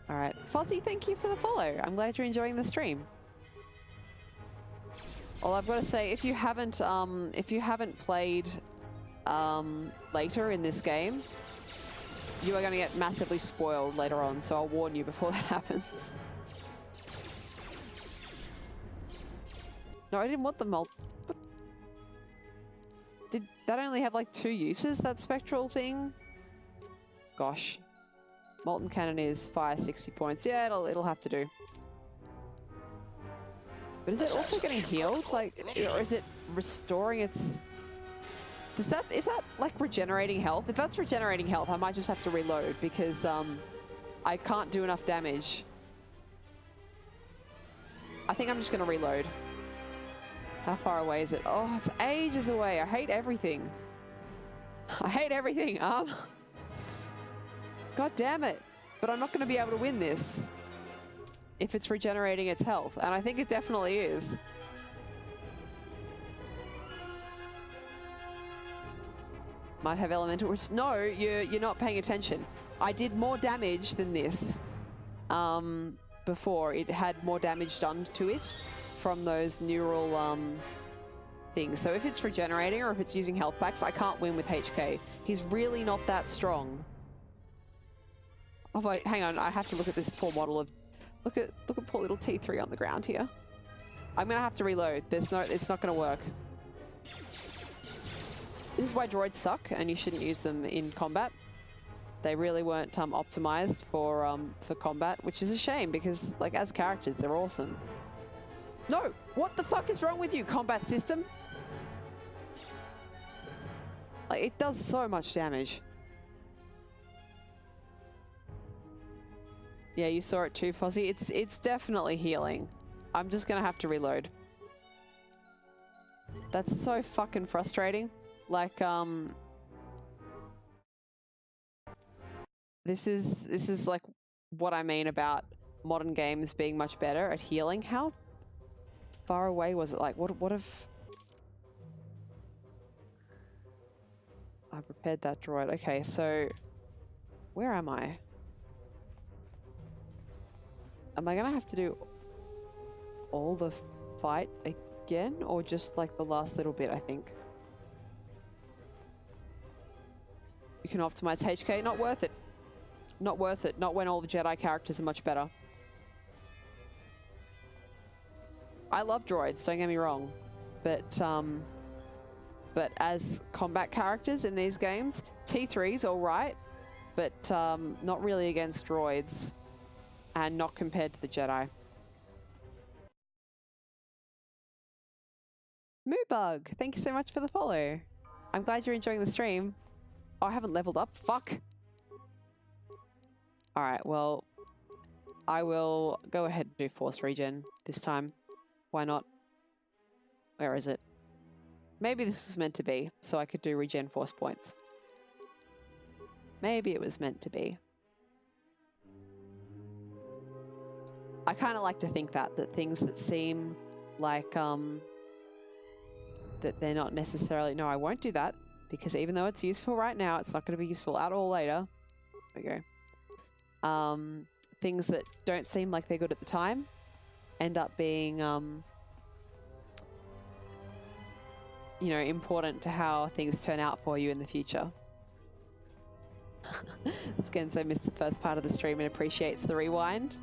All right, Fozzie, thank you for the follow. I'm glad you're enjoying the stream. Well, I've got to say, if you haven't played later in this game, you are going to get massively spoiled later on. So I'll warn you before that happens. No, I didn't want the Did that only have like 2 uses, that spectral thing? Gosh. Molten cannon is fire 60 points. Yeah, it'll have to do. But is it also getting healed? Like, or is it restoring its... is that like regenerating health? If that's regenerating health, I might just have to reload because I can't do enough damage. I think I'm just gonna reload. How far away is it? Oh, it's ages away. I hate everything. I hate everything. God damn it. But I'm not going to be able to win this if it's regenerating its health. And I think it definitely is. Might have elemental... No, you're not paying attention. I did more damage than this before. It had more damage done to it from those neural things. So if it's regenerating or if it's using health packs, I can't win with HK. He's really not that strong. Oh wait, hang on. I have to look at this poor model of... Look at poor little T3 on the ground here. I'm gonna have to reload. It's not gonna work. This is why droids suck and you shouldn't use them in combat. They really weren't optimized for combat, which is a shame because, like, as characters, they're awesome. No! What the fuck is wrong with you, combat system? Like, it does so much damage. Yeah, you saw it too, Fozzie. It's definitely healing. I'm just gonna have to reload. That's so fucking frustrating. Like, this is like what I mean about modern games being much better at healing. How far away was it? Like, what if I repaired that droid? Okay, so where am I? Am I gonna have to do all the fight again, or just like the last little bit? I think you can optimize HK. Not worth it. Not worth it. Not when all the Jedi characters are much better. I love droids, don't get me wrong, but as combat characters in these games, T3's all right, but not really against droids, and not compared to the Jedi. Moobug, thank you so much for the follow. I'm glad you're enjoying the stream. Oh, I haven't leveled up. Fuck. All right, well, I will go ahead and do force regen this time. Why not? Where is it? Maybe this was meant to be, so I could do regen force points. Maybe it was meant to be. I kind of like to think that things that seem like, that they're not necessarily... No, I won't do that, because even though it's useful right now, it's not going to be useful at all later. There we go. Things that don't seem like they're good at the time end up being, you know, important to how things turn out for you in the future. Skenzo missed the first part of the stream and appreciates the rewind.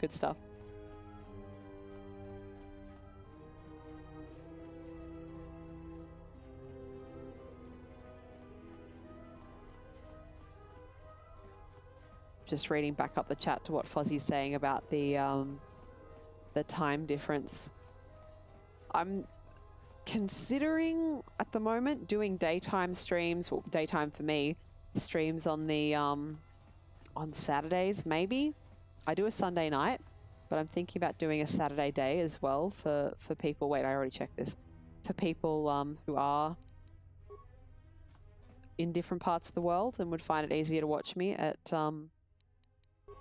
Good stuff. Just reading back up the chat to what Fozzie's saying about the time difference. I'm considering at the moment doing daytime streams, well, daytime for me, streams on the on Saturdays maybe. I do a Sunday night, but I'm thinking about doing a Saturday day as well for people. Wait, I already checked this. For people who are in different parts of the world and would find it easier to watch me at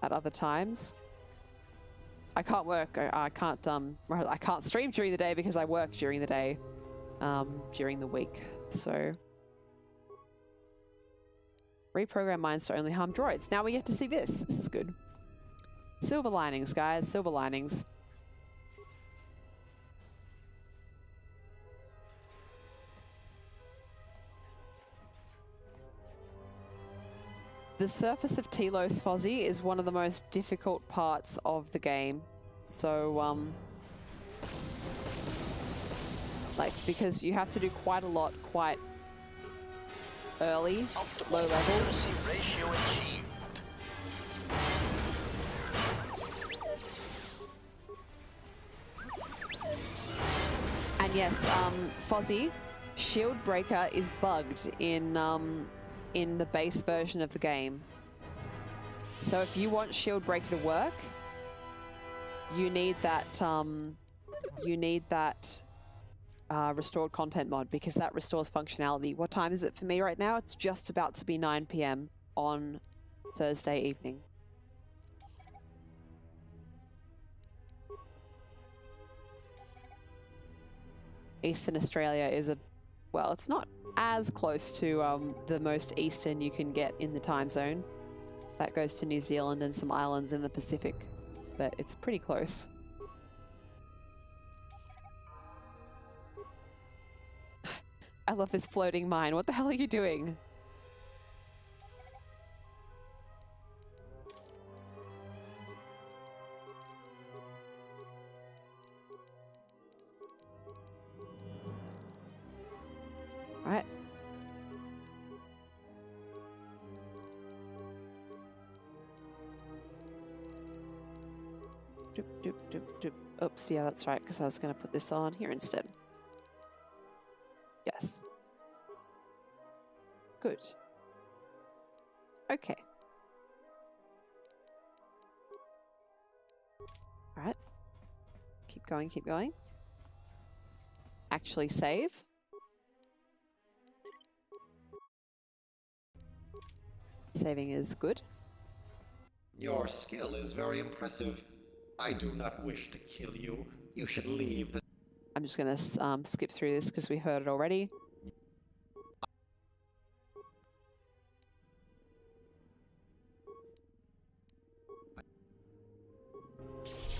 other times. I can't work. I can't stream during the day because I work during the day, during the week. So reprogram minds to only harm droids. Now we get to see this. This is good. Silver linings, guys. Silver linings. The surface of Telos, Fozzie, is one of the most difficult parts of the game. So, like, because you have to do quite a lot, quite early, low levels. And yes, Fozzie, Shield Breaker is bugged in the base version of the game. So if you want Shield Breaker to work, you need that restored content mod, because that restores functionality. What time is it for me right now? It's just about to be 9 PM on Thursday evening. Eastern Australia is well, it's not as close to the most eastern you can get in the time zone. That goes to New Zealand and some islands in the Pacific, but it's pretty close. I love this floating mine. What the hell are you doing? Right. Doop, doop, doop, doop. Oops, yeah, that's right, because I was going to put this on here instead. Yes. Good. Okay. Alright. Keep going, keep going. Actually save. Saving is good. Your skill is very impressive. I do not wish to kill you. You should leave the... I'm just going to skip through this because we heard it already.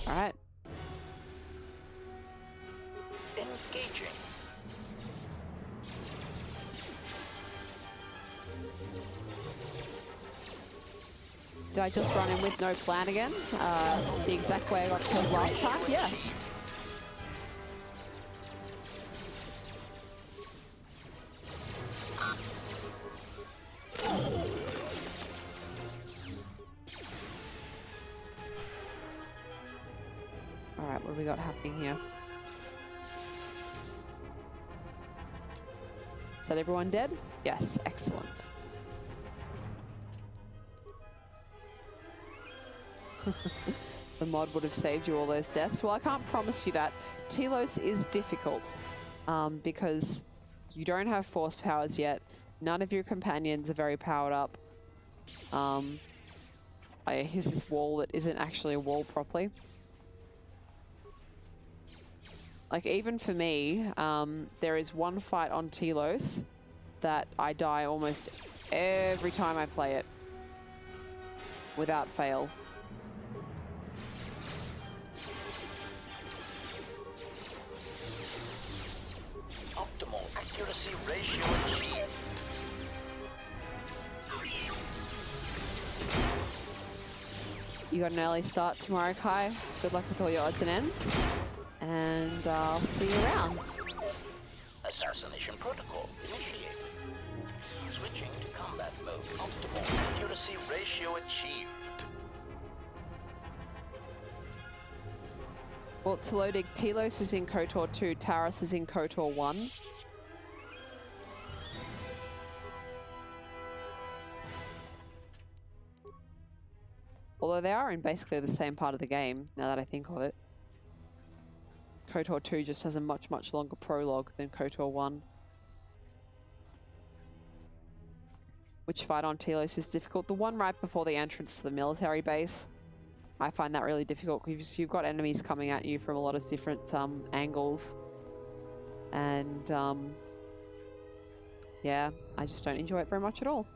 Alright. Engaging. Did I just run in with no plan again? The exact way I got killed last time? Yes. Alright, what have we got happening here? Is that everyone dead? Yes, excellent. The mod would have saved you all those deaths. Well, I can't promise you that. Telos is difficult because you don't have force powers yet. None of your companions are very powered up. Here's this wall that isn't actually a wall properly. Like, even for me, there is one fight on Telos that I die almost every time I play it. Without fail. Optimal accuracy ratio achieved. You got an early start tomorrow, Kai. Good luck with all your odds and ends. And I'll see you around. Assassination protocol initiated. Switching to combat mode. Optimal accuracy ratio achieved. Well, to loading, Telos is in KOTOR 2, Taris is in KOTOR 1. Although they are in basically the same part of the game, now that I think of it. KOTOR 2 just has a much, much longer prologue than KOTOR 1. Which fight on Telos is difficult? The one right before the entrance to the military base. I find that really difficult because you've got enemies coming at you from a lot of different angles. And, yeah, I just don't enjoy it very much at all.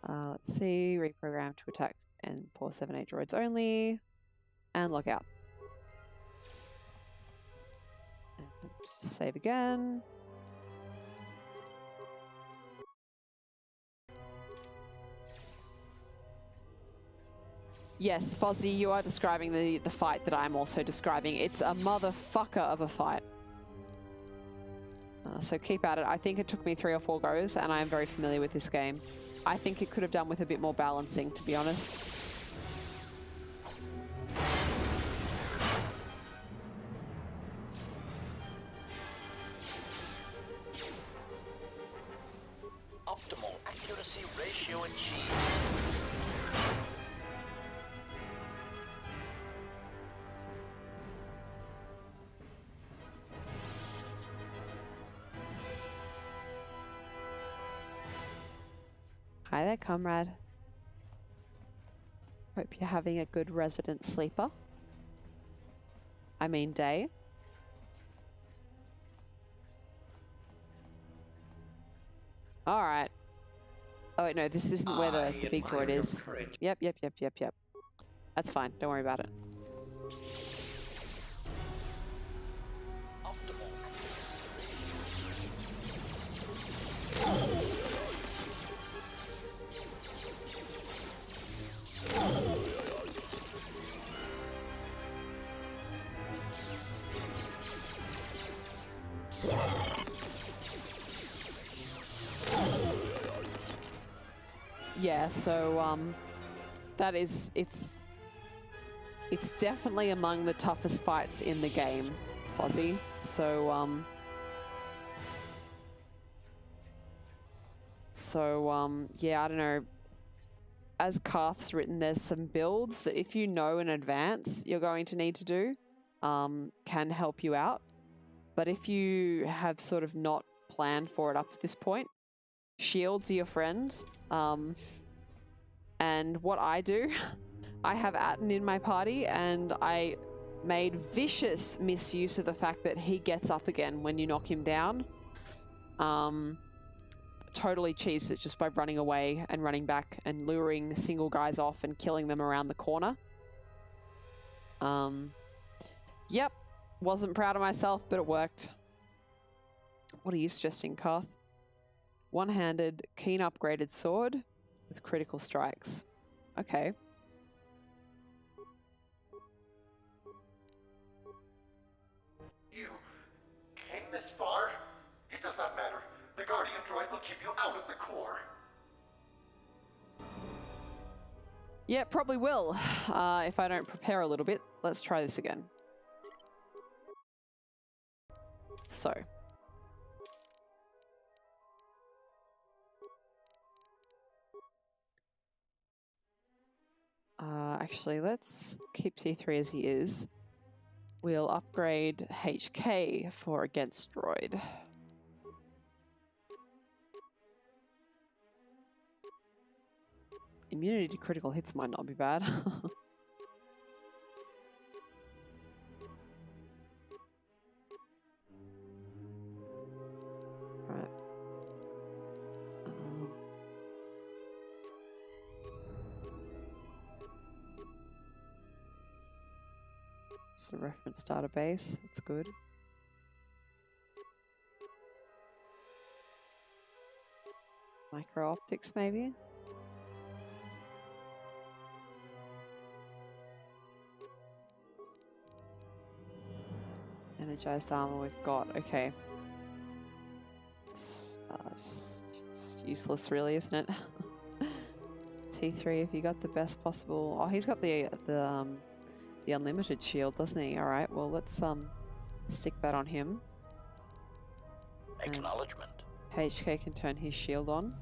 Let's see, reprogram to attack and pour 7-8 droids only. And log out. And just save again. Yes, Fozzie, you are describing the fight that I'm also describing. It's a motherfucker of a fight. So keep at it. I think it took me 3 or 4 goes, and I am very familiar with this game. I think it could have done with a bit more balancing, to be honest. Optimal accuracy ratio achieved. Hi there, comrade. Hope you're having a good resident sleeper. I mean day. Alright. Oh wait, no, this isn't where the big droid is. Yep. That's fine, don't worry about it. Optimal Yeah, so, that is, it's it's definitely among the toughest fights in the game, Fozzie. So, yeah, I don't know. As Karth's written, there's some builds that if you know in advance you're going to need to do, can help you out. But if you have sort of not planned for it up to this point, shields are your friend. And what I do, I have Atten in my party, and I made vicious misuse of the fact that he gets up again when you knock him down. Totally cheesed it just by running away and running back and luring single guys off and killing them around the corner. Yep, wasn't proud of myself, but it worked. What are you suggesting, Karth? One-handed, keen upgraded sword with critical strikes. Okay. You came this far? It does not matter. The Guardian droid will keep you out of the core. Yeah, probably will. If I don't prepare a little bit. Let's try this again. So. Actually, let's keep T3 as he is. We'll upgrade HK for against droid. Immunity to critical hits might not be bad. Right. It's a reference database. That's good. Micro optics, maybe. Energized armor we've got. Okay. It's useless, really, isn't it? T3, have you got the best possible? Oh, he's got the unlimited shield, doesn't he? All right. Well, let's stick that on him. Acknowledgement. And HK can turn his shield on.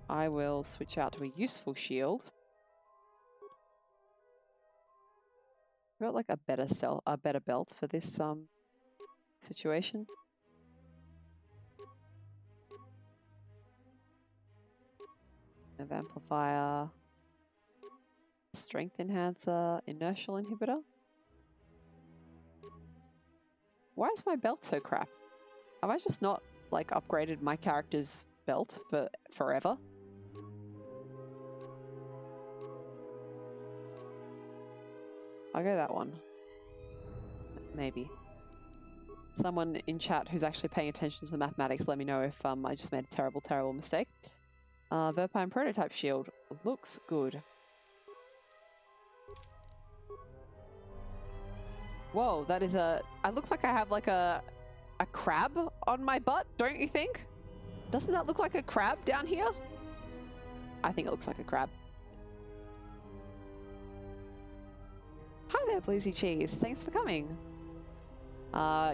I will switch out to a useful shield. Got like a better belt for this situation. Of amplifier, strength enhancer, inertial inhibitor. Why is my belt so crap? Have I just not like upgraded my character's belt for forever? I'll go that one. Maybe. Someone in chat who's actually paying attention to the mathematics, let me know if I just made a terrible, terrible mistake. Verpine prototype shield. Looks good. Whoa, that is a... It looks like I have like a crab on my butt, don't you think? Doesn't that look like a crab down here? I think it looks like a crab. Hi there, Bleezy Cheese. Thanks for coming.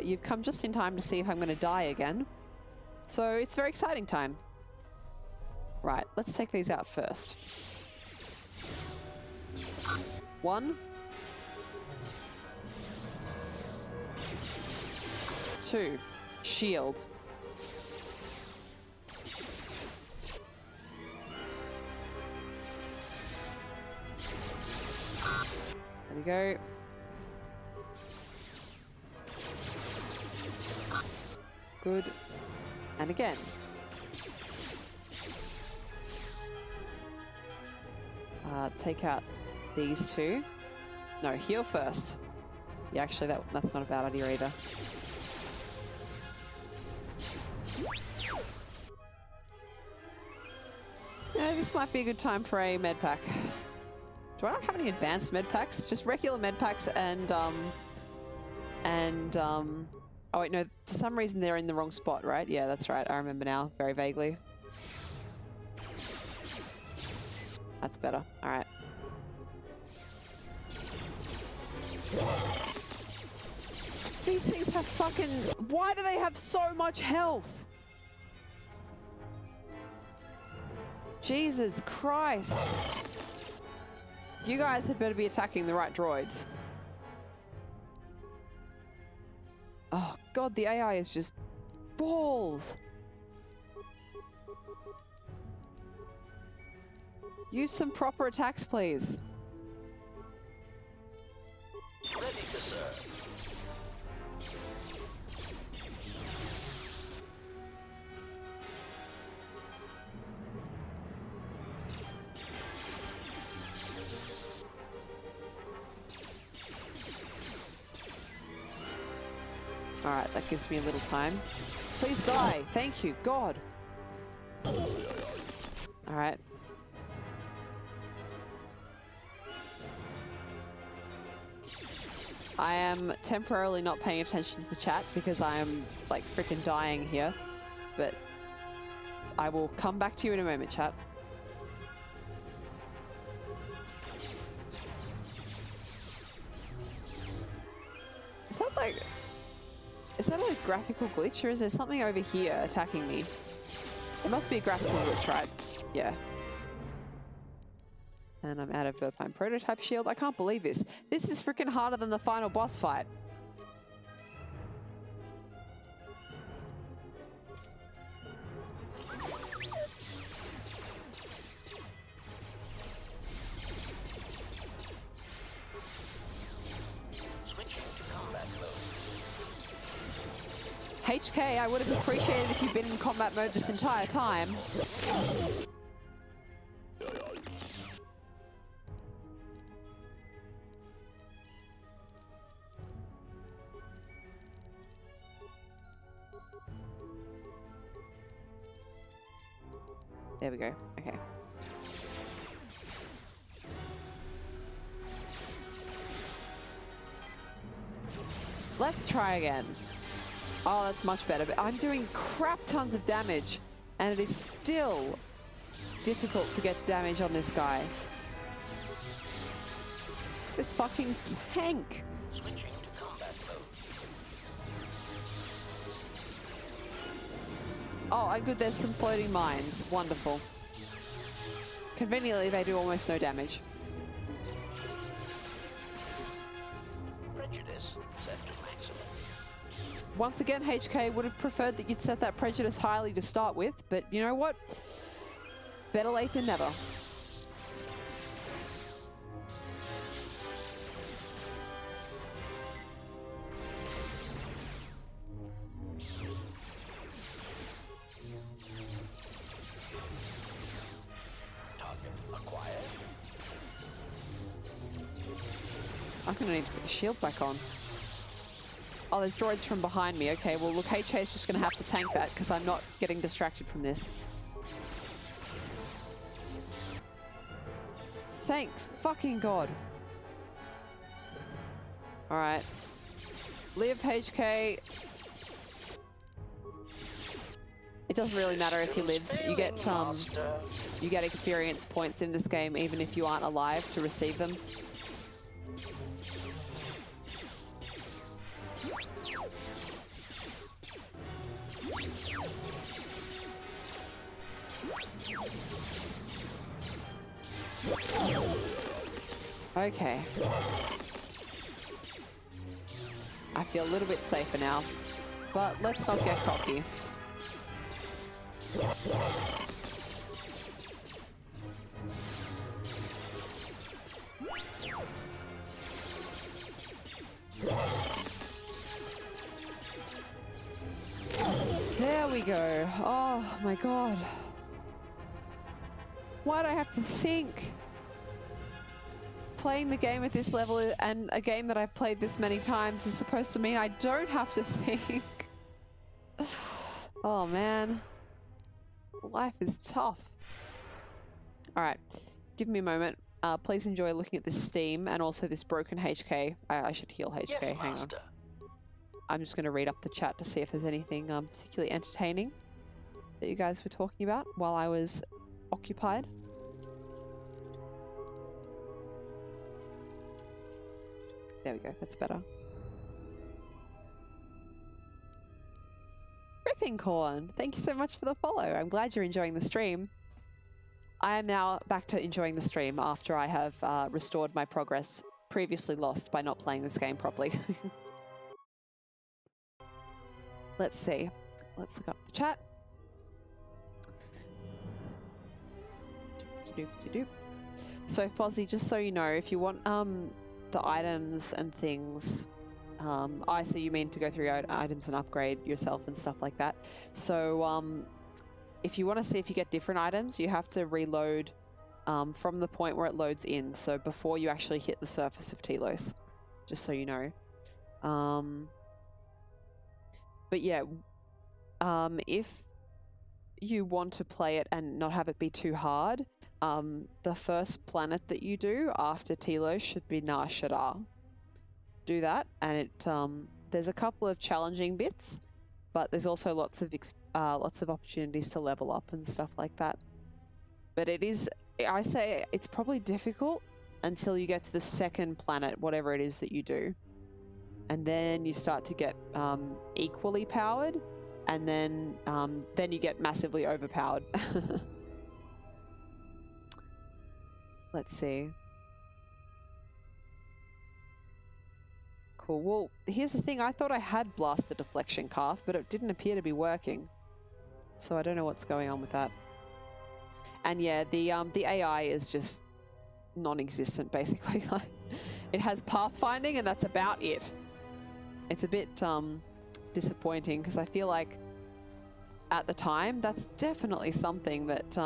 You've come just in time to see if I'm going to die again. So it's very exciting time. Right, let's take these out first. 1. 2. Shield. There we go. Good. And again. Take out these two. No, heal first. Yeah, actually, that's not a bad idea either. Yeah, this might be a good time for a med pack. Do I not have any advanced med packs? Just regular med packs and oh wait, no, for some reason they're in the wrong spot, right? Yeah, that's right. I remember now, very vaguely. That's better. All right. These things have fucking... Why do they have so much health? Jesus Christ. You guys had better be attacking the right droids. Oh god, the AI is just balls. Use some proper attacks, please. Ready to serve. Alright, that gives me a little time. Please die! Thank you, God! Alright. I am temporarily not paying attention to the chat because I am, like, freaking dying here. But I will come back to you in a moment, chat. Is that like... Is that a graphical glitch or is there something over here attacking me? It must be a graphical glitch, right? Yeah. And I'm out of Verpine prototype shield. I can't believe this. This is freaking harder than the final boss fight. HK, I would have appreciated if you'd been in combat mode this entire time. There we go. Okay. Let's try again. Oh, that's much better. But I'm doing crap tons of damage, and it is still difficult to get damage on this guy. This fucking tank. Switching to combat mode. Oh, and good, there's some floating mines. Wonderful. Conveniently, they do almost no damage. Prejudice set to maximum. Once again, HK would have preferred that you'd set that prejudice highly to start with, but you know what? Better late than never. Target acquired. I'm gonna need to put the shield back on. Oh, there's droids from behind me. Okay, well look, HK's just gonna have to tank that because I'm not getting distracted from this. Thank fucking God. Alright. Live, HK. It doesn't really matter if he lives. You get experience points in this game even if you aren't alive to receive them. Okay. I feel a little bit safer now, but let's not get cocky. There we go. Oh my God. Why'd I have to think? Playing the game at this level and a game that I've played this many times is supposed to mean I don't have to think. Oh man. Life is tough. Alright, give me a moment. Please enjoy looking at this Steam and also this broken HK. I should heal HK, Yes, hang on. master. I'm just going to read up the chat to see if there's anything particularly entertaining that you guys were talking about while I was occupied. There we go. That's better. Ripping Corn, thank you so much for the follow. I'm glad you're enjoying the stream. I am now back to enjoying the stream after I have restored my progress previously lost by not playing this game properly. Let's see. Let's look up the chat. So Fozzie, just so you know, if you want the items and things, so you mean to go through your items and upgrade yourself and stuff like that. So if you want to see if you get different items, you have to reload from the point where it loads in. So before you actually hit the surface of Telos, just so you know. But yeah, if you want to play it and not have it be too hard, the first planet that you do after Telos should be Nar Shaddaa. Do that, and it there's a couple of challenging bits, but there's also lots of opportunities to level up and stuff like that. But it is, I say, it's probably difficult until you get to the second planet, whatever it is that you do, and then you start to get equally powered, and then you get massively overpowered. Let's see. Cool. Well, here's the thing. I thought I had Blaster Deflection Cast, but it didn't appear to be working. So I don't know what's going on with that. And yeah, the AI is just non-existent, basically. It has pathfinding, and that's about it. It's a bit disappointing, because I feel like at the time, that's definitely something that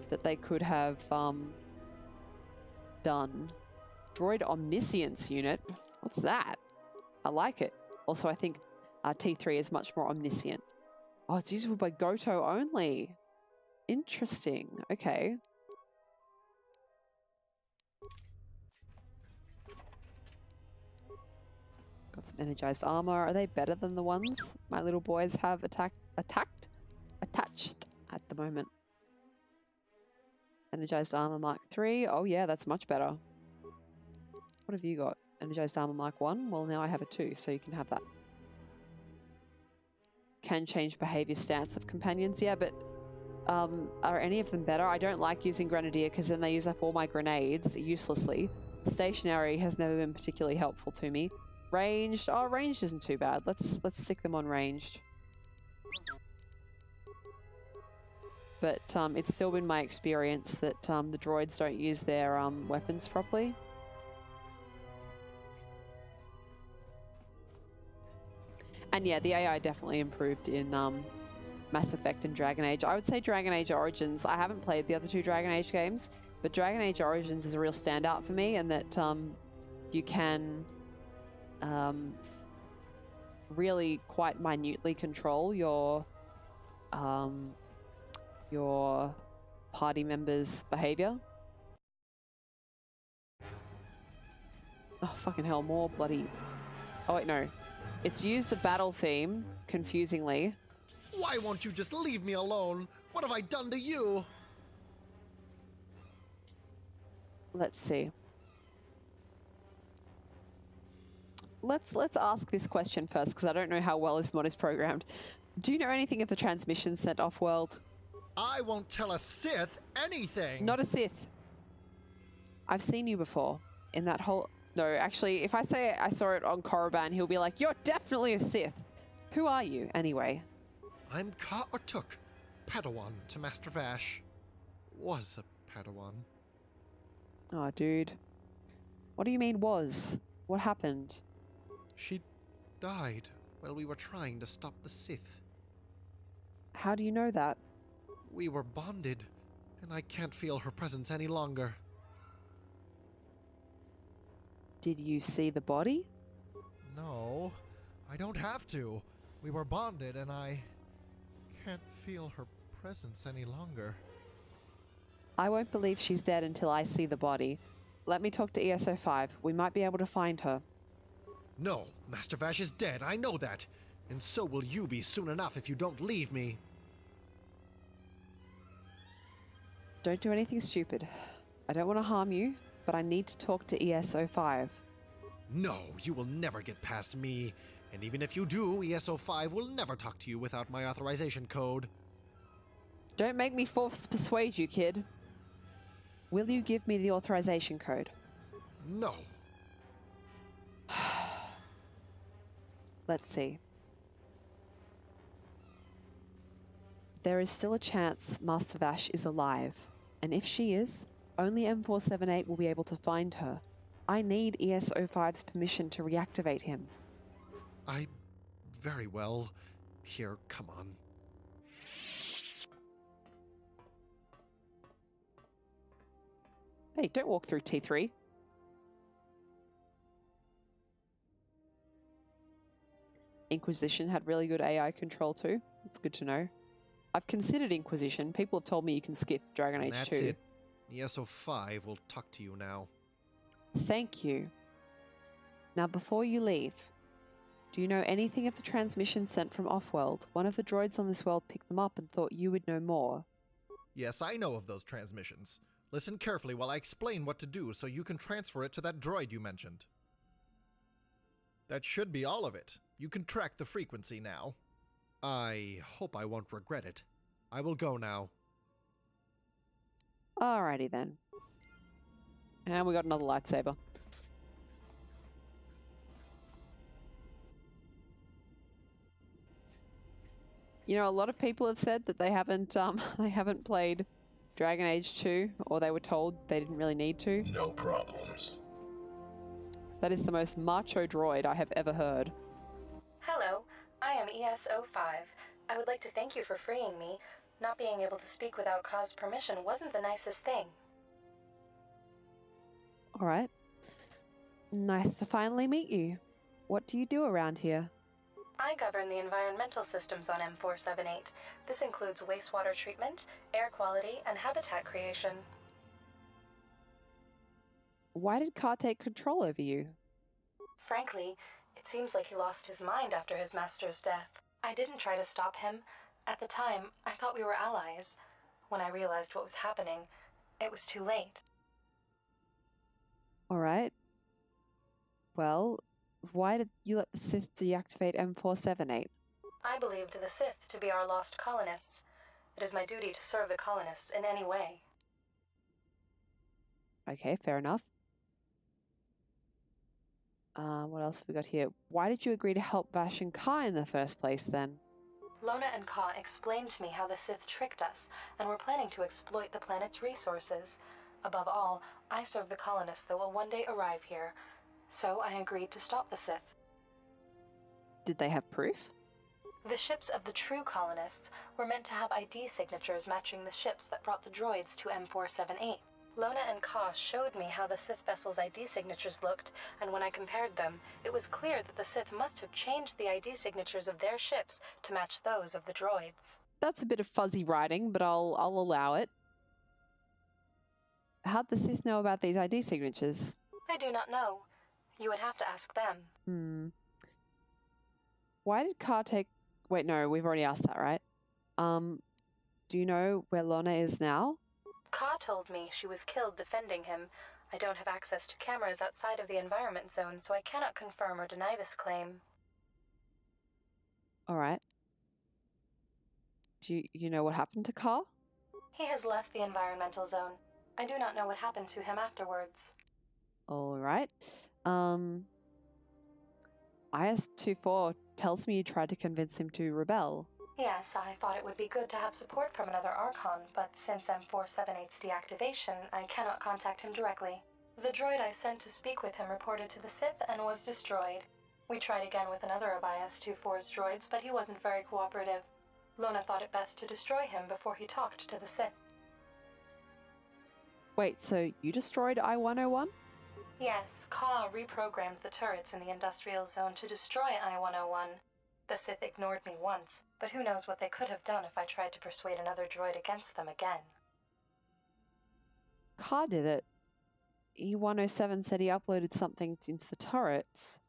that they could have done. Droid Omniscience Unit. What's that? I like it. Also, I think T3 is much more omniscient. Oh, it's usable by Goto only. Interesting. Okay. Got some energized armor. Are they better than the ones my little boys have attached at the moment? Energized armor Mark 3. Oh yeah, that's much better. What have you got? Energized armor Mark 1? Well, now I have a 2, so you can have that. Can change behavior stance of companions. Yeah, but are any of them better? I don't like using Grenadier because then they use up all my grenades uselessly. Stationary has never been particularly helpful to me. Ranged? Oh, ranged isn't too bad. Let's stick them on ranged. But it's still been my experience that the droids don't use their weapons properly. And yeah, the AI definitely improved in Mass Effect and Dragon Age. I would say Dragon Age Origins. I haven't played the other two Dragon Age games, but Dragon Age Origins is a real standout for me, and that you can really quite minutely control your party members' behavior. Oh, fucking hell, more bloody... Oh, wait, no. It's used a battle theme, confusingly. Why won't you just leave me alone? What have I done to you? Let's see. Let's ask this question first, because I don't know how well this mod is programmed. Do you know anything of the transmission sent off-world? I won't tell a Sith anything! Not a Sith. I've seen you before in that whole... No, actually, if I say I saw it on Korriban, he'll be like, you're definitely a Sith. Who are you, anyway? I'm KOTOR, Padawan to Master Vash. Was a Padawan. Oh, dude. What do you mean was? What happened? She died while we were trying to stop the Sith. How do you know that? We were bonded, and I can't feel her presence any longer. Did you see the body? No, I don't have to. We were bonded, and I can't feel her presence any longer. I won't believe she's dead until I see the body. Let me talk to ESO5. We might be able to find her. No, Master Vash is dead, I know that. And so will you be soon enough if you don't leave me. Don't do anything stupid. I don't want to harm you, but I need to talk to ESO5. No, you will never get past me. And even if you do, ESO5 will never talk to you without my authorization code. Don't make me force persuade you, kid. Will you give me the authorization code? No. Let's see. There is still a chance Master Vash is alive. And if she is, only M478 will be able to find her. I need ESO5's permission to reactivate him. Very well. Here, come on. Hey, don't walk through T3. Inquisition had really good AI control too. It's good to know. I've considered Inquisition. People have told me you can skip Dragon Age 2. That's it. ESO5 will talk to you now. Thank you. Now, before you leave, do you know anything of the transmission sent from Offworld? One of the droids on this world picked them up and thought you would know more. Yes, I know of those transmissions. Listen carefully while I explain what to do so you can transfer it to that droid you mentioned. That should be all of it. You can track the frequency now. I hope I won't regret it. I will go now. Alrighty then. And we got another lightsaber. You know, a lot of people have said that they haven't played Dragon Age 2, or they were told they didn't really need to. No problems. That is the most macho droid I have ever heard. Hello, I am ESO5. I would like to thank you for freeing me. Not being able to speak without Ka's permission wasn't the nicest thing. Alright. Nice to finally meet you. What do you do around here? I govern the environmental systems on M478. This includes wastewater treatment, air quality, and habitat creation. Why did Ka take control over you? Frankly, it seems like he lost his mind after his master's death. I didn't try to stop him. At the time, I thought we were allies. When I realized what was happening, it was too late. Alright. Well, why did you let the Sith deactivate M478? I believed the Sith to be our lost colonists. It is my duty to serve the colonists in any way. Okay, fair enough. What else have we got here? Why did you agree to help Vash and Ka in the first place, then? Lona and Ka explained to me how the Sith tricked us, and were planning to exploit the planet's resources. Above all, I serve the colonists that will one day arrive here, so I agreed to stop the Sith. Did they have proof? The ships of the true colonists were meant to have ID signatures matching the ships that brought the droids to M478. Lona and Ka showed me how the Sith vessel's ID signatures looked, and when I compared them, it was clear that the Sith must have changed the ID signatures of their ships to match those of the droids. That's a bit of fuzzy writing, but I'll allow it. How'd the Sith know about these ID signatures? I do not know. You would have to ask them. Why did Ka take... Wait, no, we've already asked that, right? Do you know where Lona is now? Ka told me she was killed defending him. I don't have access to cameras outside of the environment zone, so I cannot confirm or deny this claim. Alright. Do you know what happened to Ka? He has left the environmental zone. I do not know what happened to him afterwards. Alright. IS-24 tells me you tried to convince him to rebel. Yes, I thought it would be good to have support from another Archon, but since M478's deactivation, I cannot contact him directly. The droid I sent to speak with him reported to the Sith and was destroyed. We tried again with another of IS-24's droids, but he wasn't very cooperative. Lona thought it best to destroy him before he talked to the Sith. Wait, so you destroyed I-101? Yes, Ka reprogrammed the turrets in the industrial zone to destroy I-101. The Sith ignored me once, but who knows what they could have done if I tried to persuade another droid against them again. Ka did it. E-107 said he uploaded something into the turrets.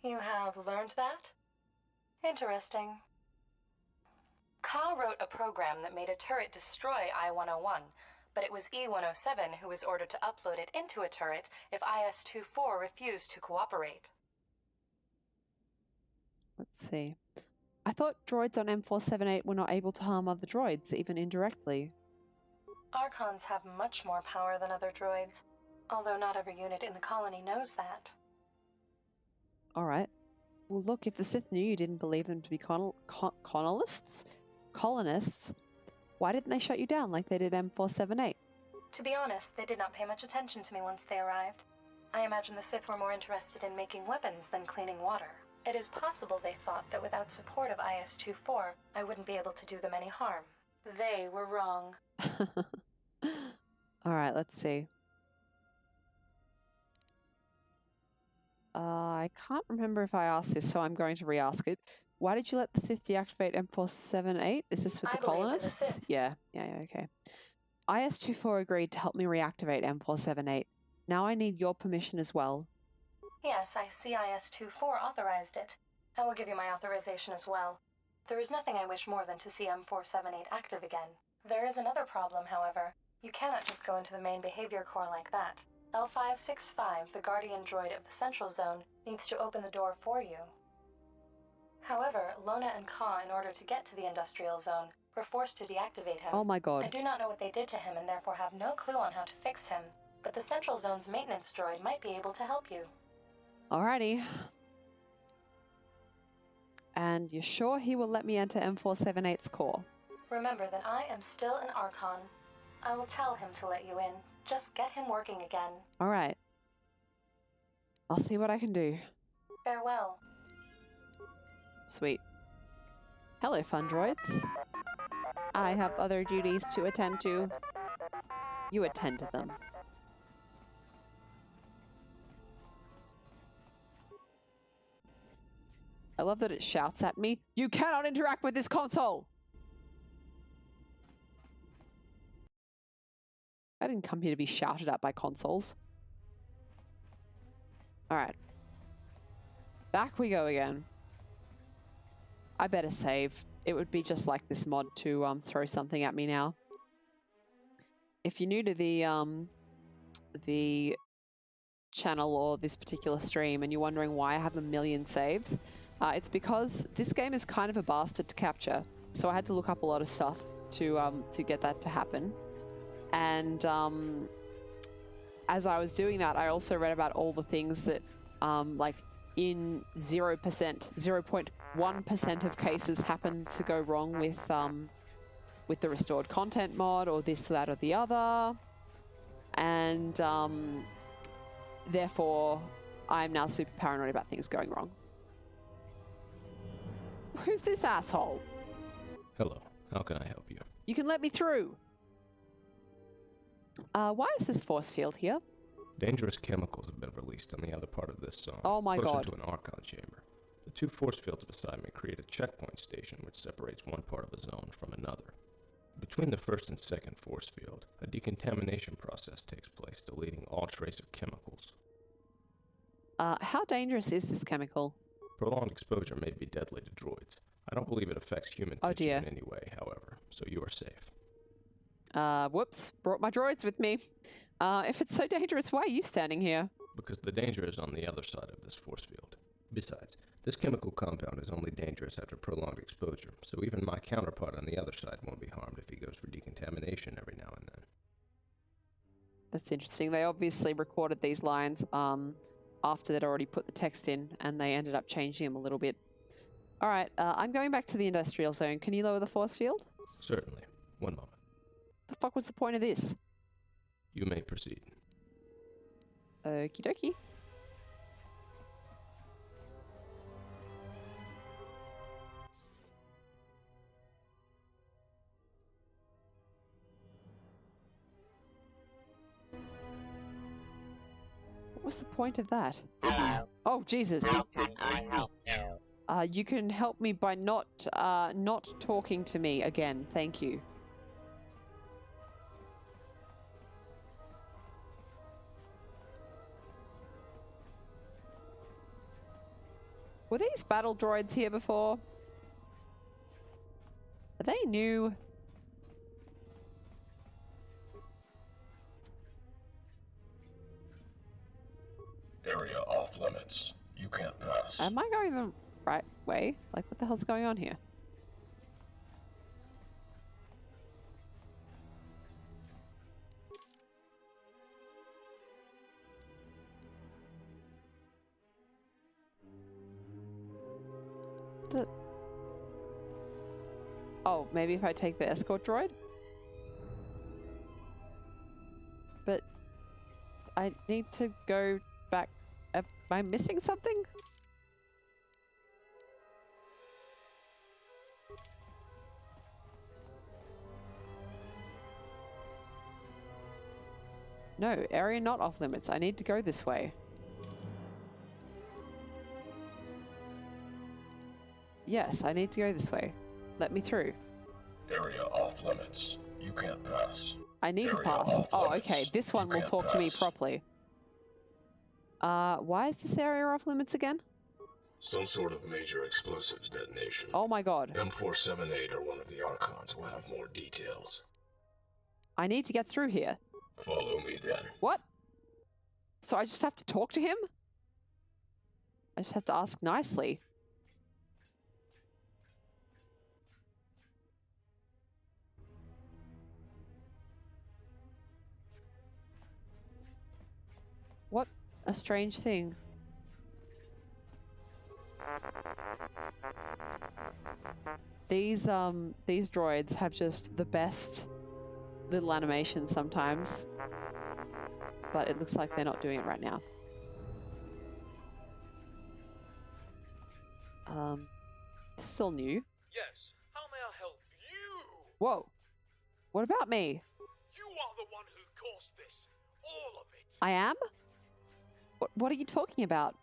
You have learned that? Interesting. Ka wrote a program that made a turret destroy I-101, but it was E-107 who was ordered to upload it into a turret if IS-24 refused to cooperate. Let's see. I thought droids on M478 were not able to harm other droids, even indirectly. Archons have much more power than other droids, although not every unit in the colony knows that. Alright. Well, look, if the Sith knew you didn't believe them to be colonists, why didn't they shut you down like they did M478? To be honest, they did not pay much attention to me once they arrived. I imagine the Sith were more interested in making weapons than cleaning water. It is possible they thought that without support of IS-24, I wouldn't be able to do them any harm. They were wrong. Alright, let's see. I can't remember if I asked this, so I'm going to re-ask it. Why did you let the Sith deactivate M478? Is this with the colonists? Yeah, okay. IS-24 agreed to help me reactivate M478. Now I need your permission as well. Yes, I see IS-24 authorized it. I will give you my authorization as well. There is nothing I wish more than to see M478 active again. There is another problem, however. You cannot just go into the main behavior core like that. L565, the guardian droid of the Central Zone, needs to open the door for you. However, Lona and Ka, in order to get to the Industrial Zone, were forced to deactivate him. Oh my god. I do not know what they did to him and therefore have no clue on how to fix him. But the Central Zone's maintenance droid might be able to help you. Alrighty. And you're sure he will let me enter M478's core? Remember that I am still an Archon. I will tell him to let you in. Just get him working again. Alright. I'll see what I can do. Farewell. Sweet. Hello, fun droids. I have other duties to attend to. You attend to them. I love that it shouts at me, "You cannot interact with this console!" I didn't come here to be shouted at by consoles. Alright. Back we go again. I better save. It would be just like this mod to throw something at me now. If you're new to the channel or this particular stream and you're wondering why I have a million saves, it's because this game is kind of a bastard to capture. So I had to look up a lot of stuff to get that to happen. And as I was doing that, I also read about all the things that like in 0.1% of cases happen to go wrong with the restored content mod or this, that, or the other. And therefore, I'm now super paranoid about things going wrong. Who's this asshole? Hello, how can I help you? You can let me through. Why is this force field here? Dangerous chemicals have been released on the other part of this zone. Oh my god. Closer to an Archon chamber. The two force fields beside me create a checkpoint station which separates one part of a zone from another. Between the first and second force field, a decontamination process takes place, deleting all trace of chemicals. How dangerous is this chemical? Prolonged exposure may be deadly to droids. I don't believe it affects human tissue in any way, however, so you are safe. Whoops. Brought my droids with me. If it's so dangerous, why are you standing here? Because the danger is on the other side of this force field. Besides, this chemical compound is only dangerous after prolonged exposure, so even my counterpart on the other side won't be harmed if he goes for decontamination every now and then. That's interesting. They obviously recorded these lines after they'd already put the text in, and they ended up changing them a little bit. Alright, I'm going back to the industrial zone. Can you lower the force field? Certainly. One moment. The fuck was the point of this? You may proceed. Okie dokie. What was the point of that? Hello. Oh, Jesus. How can I help you? You can help me by not talking to me again. Thank you. Were these battle droids here before? Are they new? Area off limits. You can't pass. Am I going the right way? Like, what the hell's going on here? Oh, maybe if I take the escort droid? But I need to go back. Am I missing something? No, area not off limits. I need to go this way. Yes, I need to go this way. Let me through. Area off limits. You can't pass. I need to pass. Oh, okay. This one will talk to me properly. Why is this area off limits again? Some sort of major explosives detonation. Oh my god. M478 or one of the Archons will have more details. I need to get through here. Follow me then. What? So I just have to talk to him? I just have to ask nicely. What a strange thing. These droids have just the best little animations sometimes. But it looks like they're not doing it right now. Still new. Yes, how may I help you? Whoa. What about me? You are the one who caused this. All of it. I am? What are you talking about?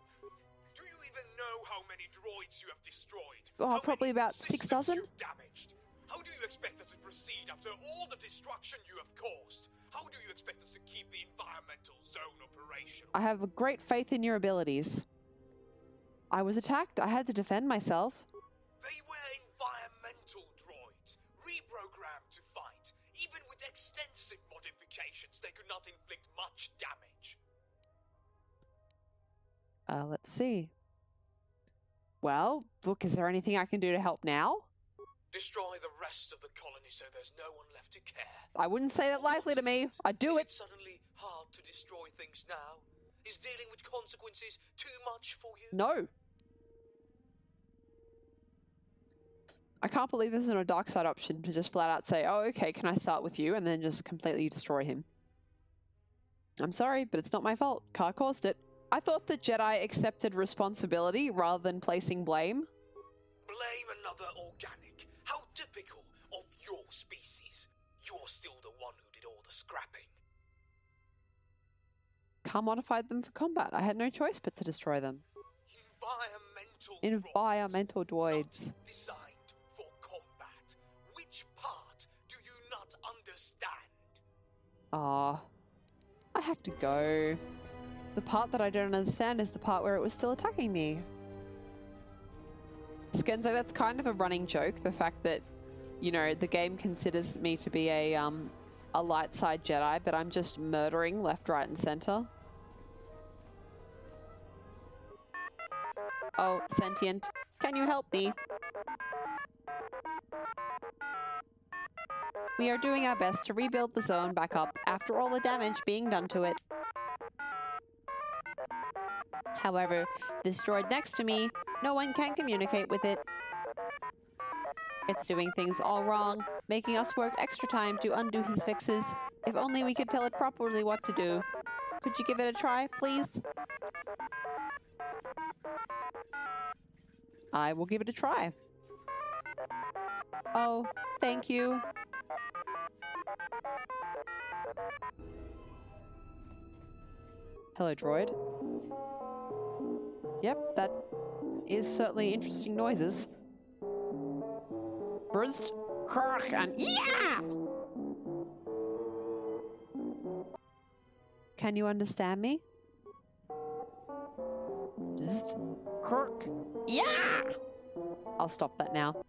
Do you even know how many droids you have destroyed? Oh, probably about 6 dozen? You've damaged? How do you expect us to proceed after all the destruction you have caused? How do you expect us to keep the environmental zone operational? I have a great faith in your abilities. I was attacked. I had to defend myself. They were environmental droids, reprogrammed to fight. Even with extensive modifications, they could not inflict much damage. Let's see. Well, look, is there anything I can do to help now? Destroy the rest of the colony so there's no one left to care. I wouldn't say that lightly to me. I'd do it. Is it suddenly hard to destroy things now? Is dealing with consequences too much for you? No. I can't believe there's no dark side option to just flat out say, oh, okay, can I start with you? And then just completely destroy him. I'm sorry, but it's not my fault. Car caused it. I thought the Jedi accepted responsibility rather than placing blame. Blame another organic. How typical of your species. You're still the one who did all the scrapping. Car modified them for combat. I had no choice but to destroy them. Environmental droids. Designed for combat. Which part do you not understand? I have to go. The part that I don't understand is the part where it was still attacking me. Skenzo, that's kind of a running joke, the fact that, you know, the game considers me to be a light side Jedi, but I'm just murdering left, right, and center. Oh, sentient. Can you help me? We are doing our best to rebuild the zone back up after all the damage being done to it. However, this droid next to me, no one can communicate with it. It's doing things all wrong, making us work extra time to undo his fixes. If only we could tell it properly what to do. Could you give it a try, please? I will give it a try. Oh, thank you. Hello, droid. Yep, that is certainly interesting noises. Brust, krach, and yeah! Can you understand me? Bzzt, krach, yeah! I'll stop that now.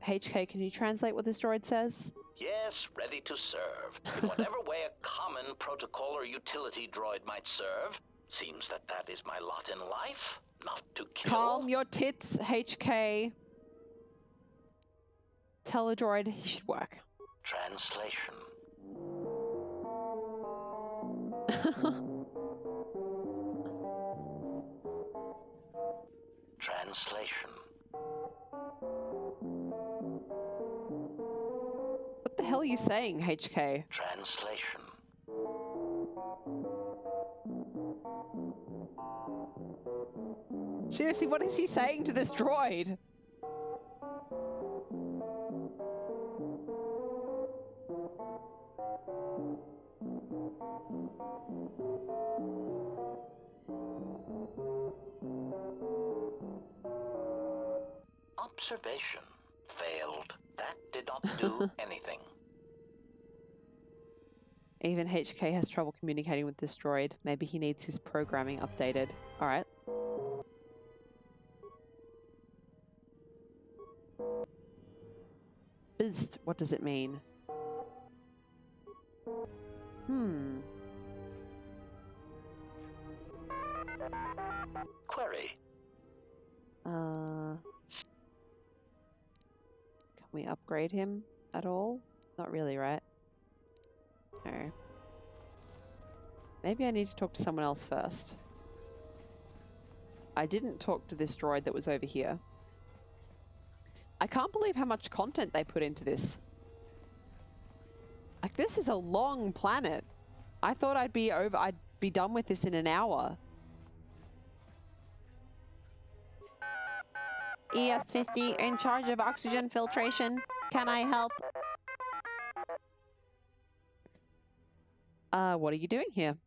HK, can you translate what this droid says? Yes, ready to serve. In whatever way a common protocol or utility droid might serve. Seems that is my lot in life, not to kill. Calm your tits, HK. Tell the droid he should work. Translation. Translation. What the hell are you saying, HK? Translation. Seriously, what is he saying to this droid? Observation. Failed. That did not do anything. Even HK has trouble communicating with this droid. Maybe he needs his programming updated. Alright. Bizd, what does it mean? Query. Can we upgrade him at all? Not really, right? No. Maybe I need to talk to someone else first. I didn't talk to this droid that was over here. I can't believe how much content they put into this. Like, this is a long planet. I thought I'd be done with this in an hour. ES-50 in charge of oxygen filtration. Can I help? What are you doing here?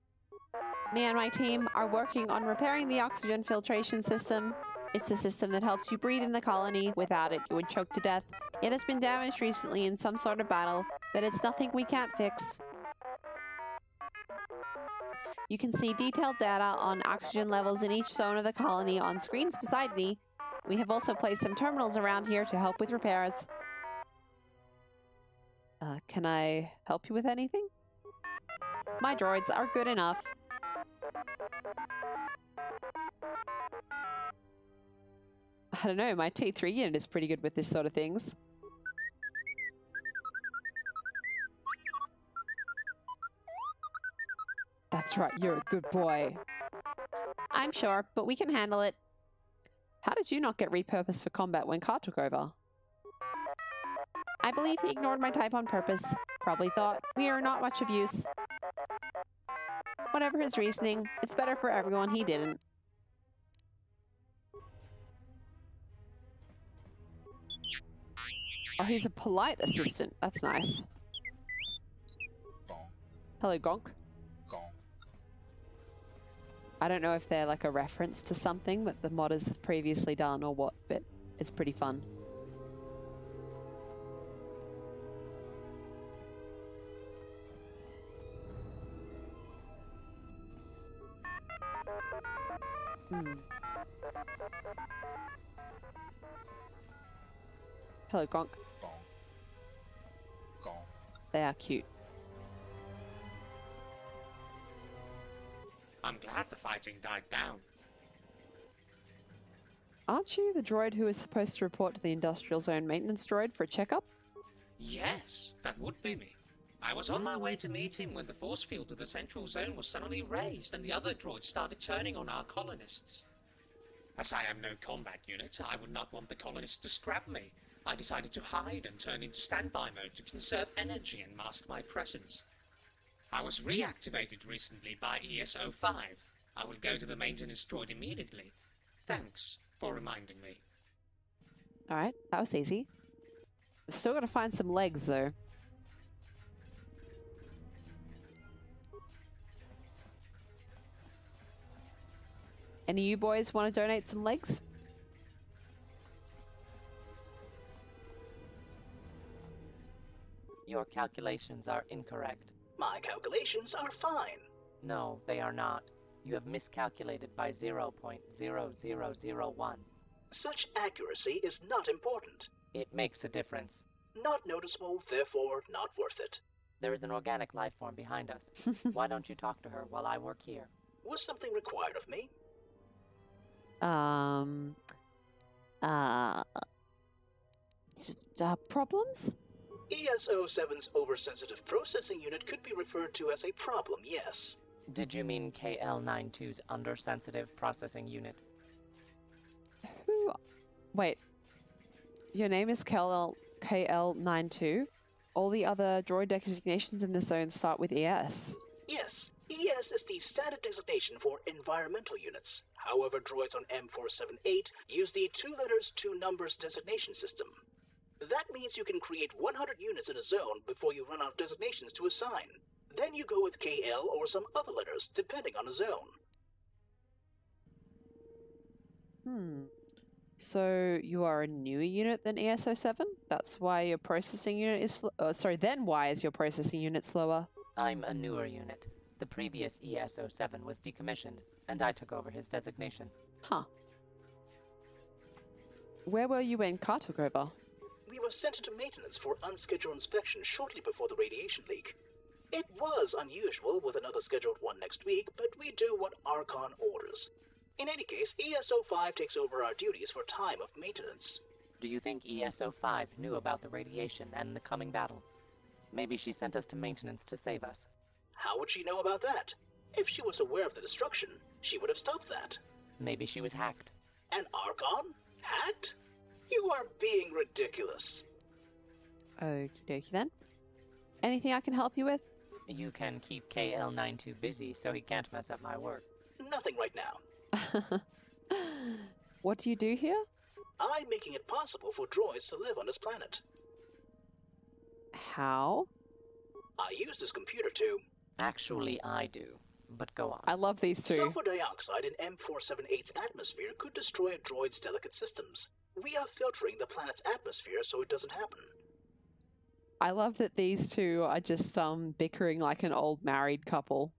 Me and my team are working on repairing the oxygen filtration system. It's the system that helps you breathe in the colony. Without it, you would choke to death. It has been damaged recently in some sort of battle, but it's nothing we can't fix. You can see detailed data on oxygen levels in each zone of the colony on screens beside me. We have also placed some terminals around here to help with repairs. Can I help you with anything? My droids are good enough. I don't know, my T3 unit is pretty good with this sort of things. That's right, you're a good boy. I'm sure, but we can handle it. How did you not get repurposed for combat when Car took over? I believe he ignored my type on purpose. Probably thought we are not much of use. Whatever his reasoning, it's better for everyone he didn't. Oh, he's a polite assistant. That's nice. Hello, Gonk. I don't know if they're like a reference to something that the modders have previously done or what, but it's pretty fun. Hello, Gonk. They are cute. I'm glad the fighting died down. Aren't you the droid who is supposed to report to the Industrial Zone maintenance droid for a checkup? Yes, that would be me. I was on my way to meet him when the force field of the Central Zone was suddenly raised and the other droids started turning on our colonists. As I am no combat unit, I would not want the colonists to scrap me. I decided to hide and turn into standby mode to conserve energy and mask my presence. I was reactivated recently by ES-05. I will go to the maintenance droid immediately. Thanks for reminding me. Alright, that was easy. We've still got to find some legs, though. Any of you boys want to donate some legs? Your calculations are incorrect. My calculations are fine. No, they are not. You have miscalculated by 0.0001. Such accuracy is not important. It makes a difference. Not noticeable, therefore not worth it. There is an organic life form behind us. Why don't you talk to her while I work here? Was something required of me? Problems? ESO-7's oversensitive processing unit could be referred to as a problem, yes. Did you mean KL-92's undersensitive processing unit? Who? Wait. Your name is KL92? All the other droid designations in the zone start with ES. Yes, ES is the standard designation for environmental units. However, droids on M478 use the 2 letters, 2 numbers designation system. That means you can create 100 units in a zone before you run out of designations to assign. Then you go with KL or some other letters, depending on the zone. So you are a newer unit than ESO7? That's why your processing unit is then why is your processing unit slower? I'm a newer unit. The previous ESO7 was decommissioned, and I took over his designation. Huh. Where were you when Car took over? We were sent into maintenance for unscheduled inspection shortly before the radiation leak. It was unusual with another scheduled one next week, but we do what Archon orders. In any case, ESO5 takes over our duties for time of maintenance. Do you think ESO5 knew about the radiation and the coming battle? Maybe she sent us to maintenance to save us. How would she know about that? If she was aware of the destruction, she would have stopped that. Maybe she was hacked. An Archon? Hacked? You are being ridiculous. Okie dokie then. Anything I can help you with? You can keep KL92 busy so he can't mess up my work. Nothing right now. What do you do here? I'm making it possible for droids to live on this planet. How? I use this computer to... Actually, I do. But go on. I love these two. Sulfur dioxide in M478's atmosphere could destroy a droid's delicate systems. We are filtering the planet's atmosphere so it doesn't happen. I love that these two are just bickering like an old married couple.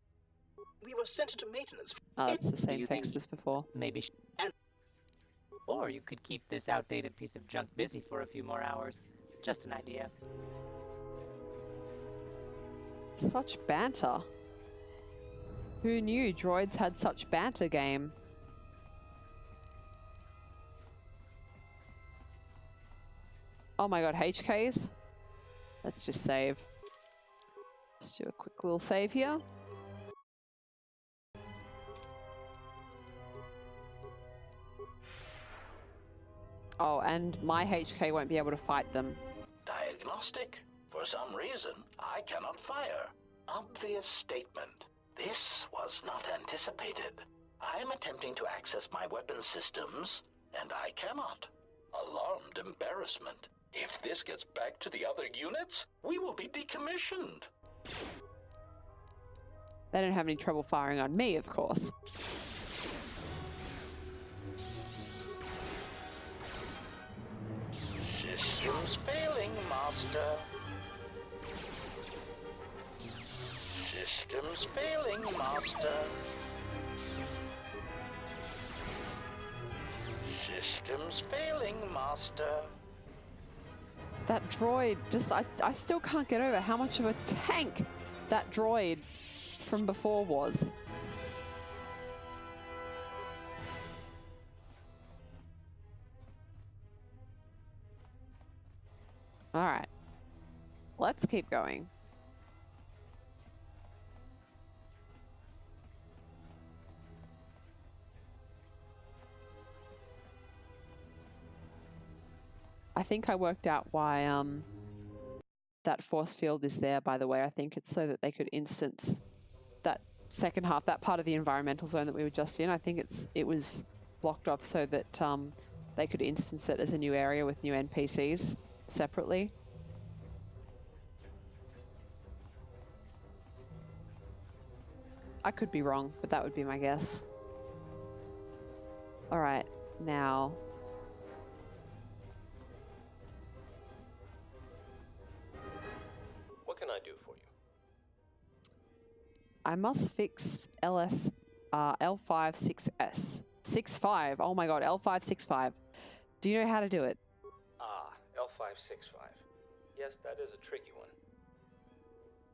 We were sent into maintenance. Oh, it's the same text as before. Maybe or you could keep this outdated piece of junk busy for a few more hours. Just an idea. Such banter. Who knew droids had such banter game? Oh my god, HKs? Let's just save. Let's do a quick little save here. Oh, and my HK won't be able to fight them. Diagnostic. For some reason, I cannot fire. Obvious statement. This was not anticipated. I am attempting to access my weapon systems, and I cannot. Alarmed embarrassment. If this gets back to the other units, we will be decommissioned. They don't have any trouble firing on me, of course. Systems failing, Master. Systems failing, Master. Systems failing, Master. That droid, I still can't get over how much of a tank that droid from before was. Alright. Let's keep going. I think I worked out why that force field is there, by the way. I think it's so that they could instance that second half, that part of the environmental zone that we were just in. I think it was blocked off so that they could instance it as a new area with new NPCs separately. I could be wrong, but that would be my guess. All right, now... What can I do for you? I must fix L56S. 65. Oh my god, L565. Do you know how to do it? Ah, L565. Yes, that is a tricky one.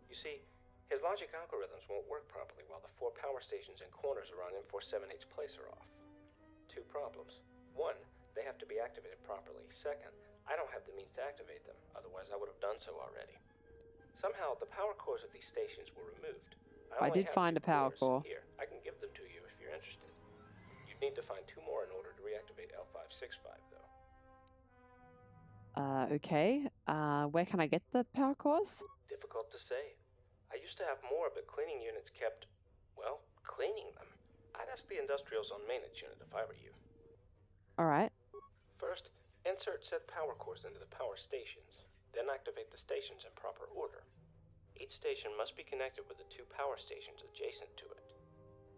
You see, his logic algorithms won't work properly while the 4 power stations and corners around M478's place are off. 2 problems. 1, they have to be activated properly. 2nd, I don't have the means to activate them, otherwise I would have done so already. Somehow, the power cores of these stations were removed. I did find a power core. Here, I can give them to you if you're interested. You'd need to find 2 more in order to reactivate L565, though. Okay. Where can I get the power cores? Difficult to say. I used to have more, but cleaning units kept, well, cleaning them. I'd ask the Industrial Zone Maintenance Unit if I were you. Alright. First, insert said power cores into the power stations, then activate the stations in proper order. Each station must be connected with the 2 power stations adjacent to it.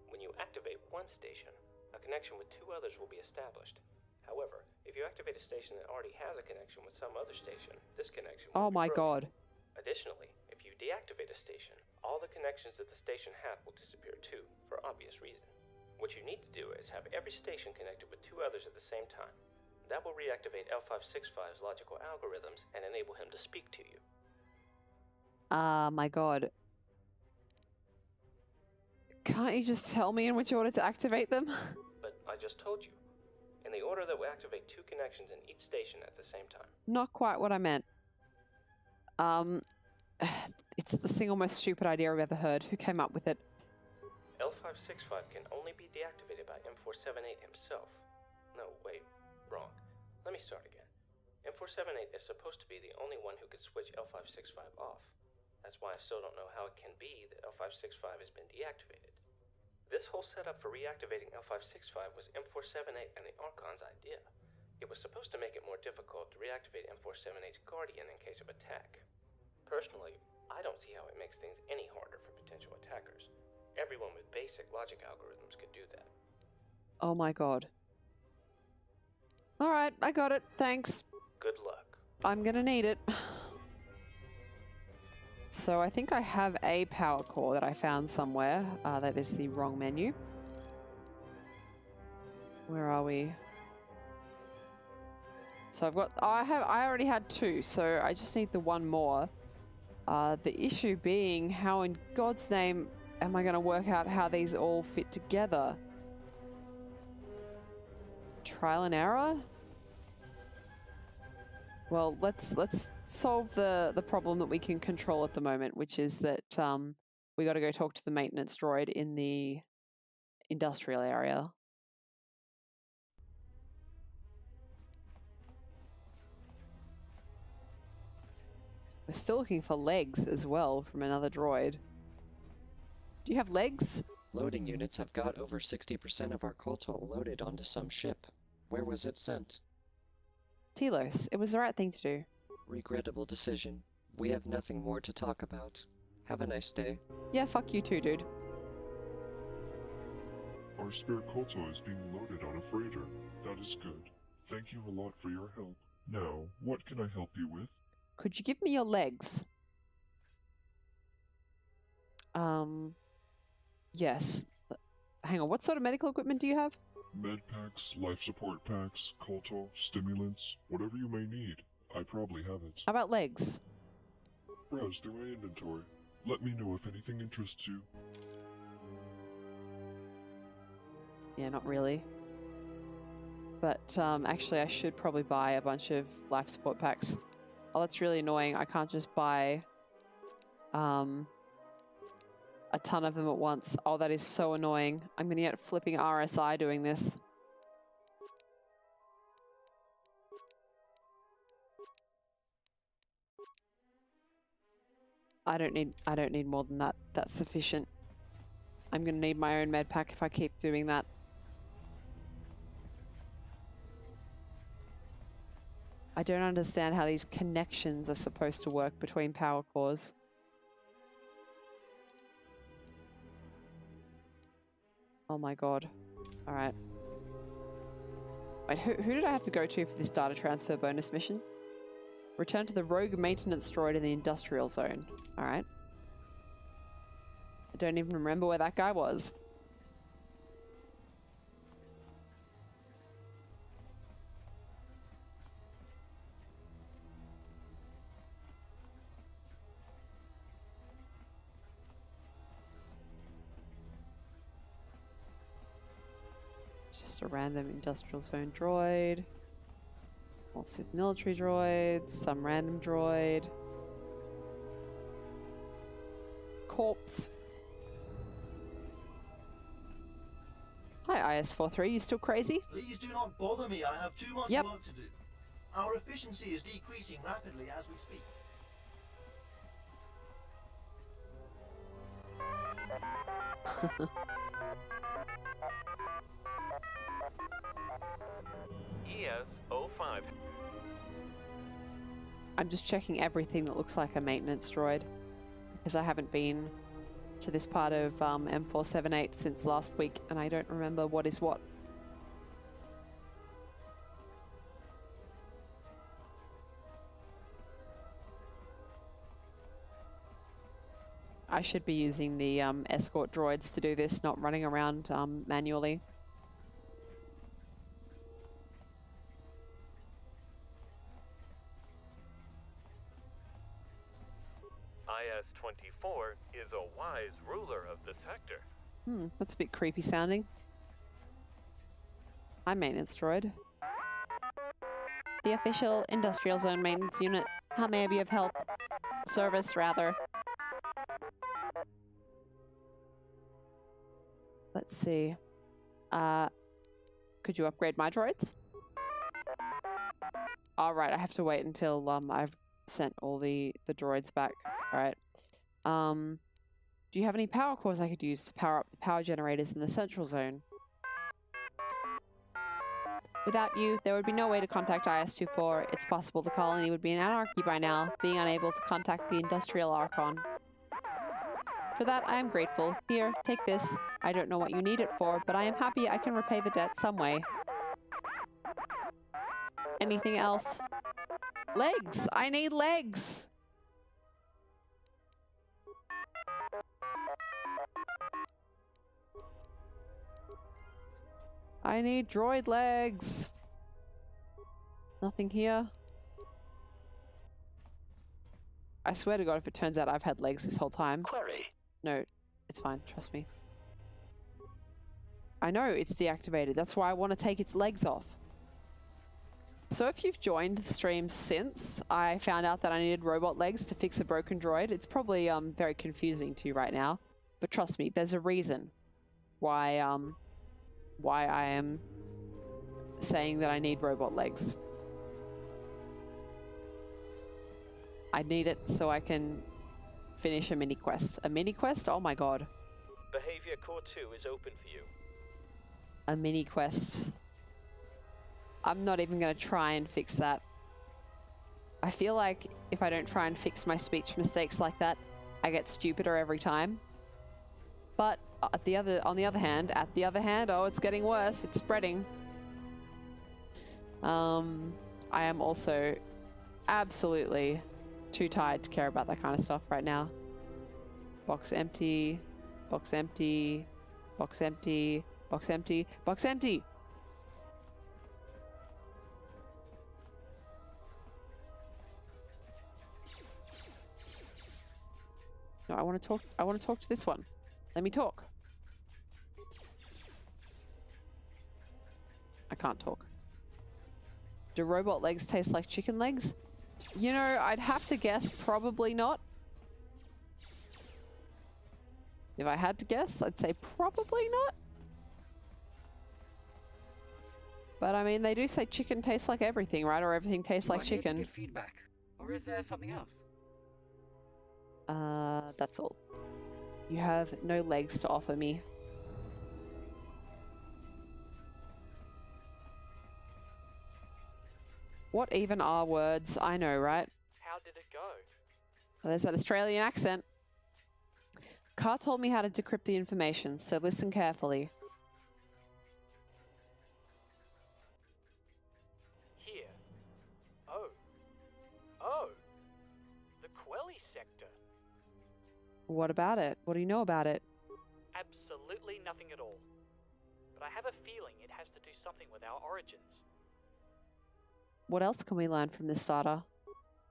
When you activate one station, a connection with 2 others will be established. However, if you activate a station that already has a connection with some other station, this connection will be broken. God. Additionally, if you deactivate a station, all the connections that the station had will disappear too, for obvious reason. What you need to do is have every station connected with 2 others at the same time. That will reactivate L565's logical algorithms and enable him to speak to you. My god. Can't you just tell me in which order to activate them? But I just told you. In the order that will activate 2 connections in each station at the same time. Not quite what I meant. It's the single most stupid idea I've ever heard. Who came up with it? L565 can only be deactivated by M478 himself. No, wait, wrong. Let me start again. M478 is supposed to be the only one who could switch L565 off. That's why I still don't know how it can be that L565 has been deactivated. This whole setup for reactivating L565 was M478 and the Archon's idea. It was supposed to make it more difficult to reactivate M478's Guardian in case of attack. Personally, I don't see how it makes things any harder for potential attackers. Everyone with basic logic algorithms could do that. Oh my god. Alright, I got it. Thanks. Good luck. I'm gonna need it. So I think I have a power core that I found somewhere. That is the wrong menu. Where are we? So I've got, I already had 2, so I just need the 1 more. The issue being, how in God's name am I going to work out how these all fit together? Trial and error? Well, let's solve the problem that we can control at the moment, which is that we got to go talk to the maintenance droid in the industrial area. We're still looking for legs as well from another droid. Do you have legs? Loading units have got over 60% of our KOTOR loaded onto some ship. Where was it sent? Telos. It was the right thing to do. Regrettable decision. We have nothing more to talk about. Have a nice day. Yeah, fuck you too, dude. Our spare KOTOR is being loaded on a freighter. That is good. Thank you a lot for your help. Now, what can I help you with? Could you give me your legs? Yes. Hang on, what sort of medical equipment do you have? Med packs, life support packs, KOTOR, stimulants, whatever you may need. I probably have it. How about legs? Browse through my inventory. Let me know if anything interests you. Yeah, not really. But actually I should probably buy a bunch of life support packs. Oh, that's really annoying. I can't just buy a ton of them at once. Oh, that is so annoying. I'm gonna get flipping RSI doing this. I don't need more than that. That's sufficient. I'm gonna need my own med pack if I keep doing that. I don't understand how these connections are supposed to work between power cores. Oh my god. Alright. Wait, who did I have to go to for this data transfer bonus mission? Return to the rogue maintenance droid in the industrial zone. Alright. I don't even remember where that guy was. Just a random industrial zone droid. More Sith military droids. Some random droid. Corpse. Hi, IS-43. You still crazy? Please do not bother me. I have too much Yep. work to do. Our efficiency is decreasing rapidly as we speak. ES-05. I'm just checking everything that looks like a maintenance droid because I haven't been to this part of M478 since last week and I don't remember what is what. I should be using the escort droids to do this, not running around manually. IS-24 is a wise ruler of the sector. That's a bit creepy sounding. Hi, maintenance droid. The official industrial zone maintenance unit. How may I be of help? Service, rather. Let's see. Could you upgrade my droids? Alright, I have to wait until I've sent all the droids back. Alright. Do you have any power cores I could use to power up the power generators in the central zone? Without you, there would be no way to contact IS-24. It's possible the colony would be in anarchy by now, being unable to contact the Industrial Archon. For that, I am grateful. Here, take this. I don't know what you need it for, but I am happy I can repay the debt some way. Anything else? Legs! I need legs! I need droid legs! Nothing here. I swear to God, if it turns out I've had legs this whole time. Query. No, it's fine. Trust me. I know it's deactivated. That's why I want to take its legs off. So if you've joined the stream since I found out that I needed robot legs to fix a broken droid, it's probably very confusing to you right now. But trust me, there's a reason why I am saying that I need robot legs. I need it so I can finish a mini quest. A mini quest? Oh my god. Behavior Core 2 is open for you. A mini quest. I'm not even going to try and fix that. I feel like if I don't try and fix my speech mistakes like that, I get stupider every time. But on the other hand, oh, it's getting worse. It's spreading. I am also absolutely too tired to care about that kind of stuff right now. Box empty. Box empty. Box empty. Box empty. Box empty! No, I want to talk to this one. Let me talk. I can't talk. Do robot legs taste like chicken legs? You know, I'd have to guess probably not. If I had to guess, I'd say probably not. But I mean, they do say chicken tastes like everything, right? Or everything tastes like chicken. Give feedback, or is there something else? That's all. You have no legs to offer me. What even are words? I know, right? How did it go? Well, there's that Australian accent. Carr told me how to decrypt the information, so listen carefully. Here. Oh. The Quelly sector. What about it? What do you know about it? Absolutely nothing at all. But I have a feeling it has to do something with our origins. What else can we learn from this data?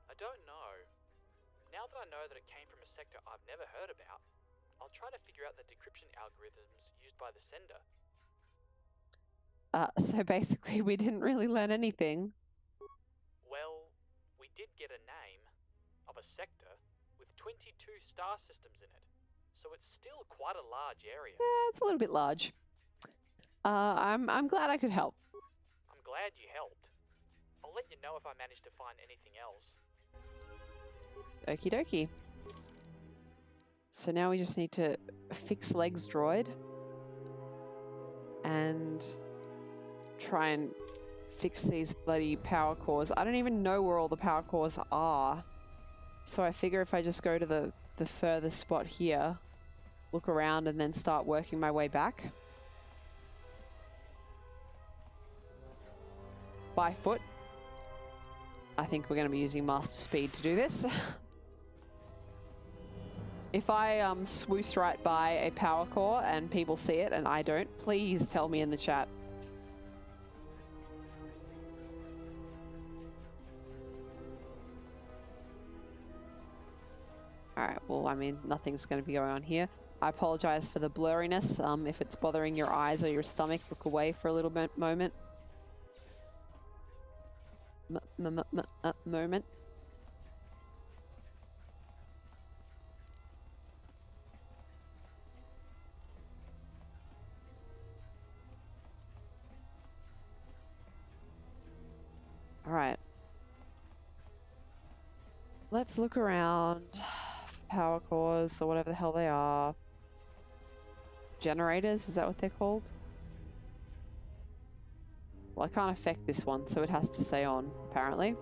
I don't know. Now that I know that it came from a sector I've never heard about, I'll try to figure out the decryption algorithms used by the sender. So basically we didn't really learn anything. Well, we did get a name of a sector with 22 star systems in it, so it's still quite a large area. Yeah, it's a little bit large. I'm glad I could help. I'm glad you helped. I'll let you know if I manage to find anything else. Okie dokie. So now we just need to fix Legs Droid and try and fix these bloody power cores. I don't even know where all the power cores are. So I figure if I just go to the furthest spot here, look around and then start working my way back. By foot. I think we're going to be using Master Speed to do this. If I swoosh right by a power core and people see it and I don't, please tell me in the chat. Alright, well, I mean, nothing's going to be going on here. I apologize for the blurriness. If it's bothering your eyes or your stomach, look away for a little moment. Moment. Alright. Let's look around for power cores or whatever the hell they are. Generators, is that what they're called? Well, I can't affect this one, so it has to stay on, apparently.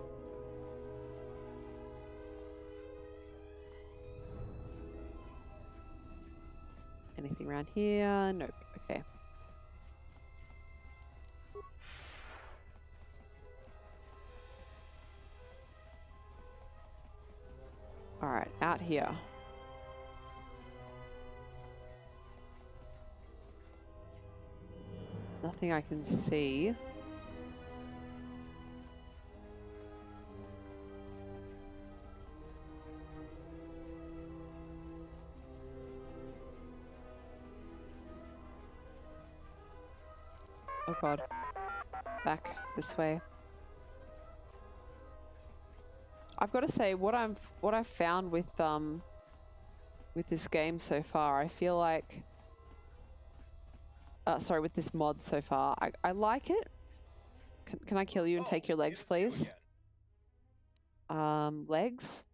Anything around here? Nope. Okay. Alright, out here. Nothing I can see. Oh god. Back this way. I've got to say, what I've found with this game so far, I feel like sorry, with this mod so far, I like it. Can I kill you and take your legs, please? Legs?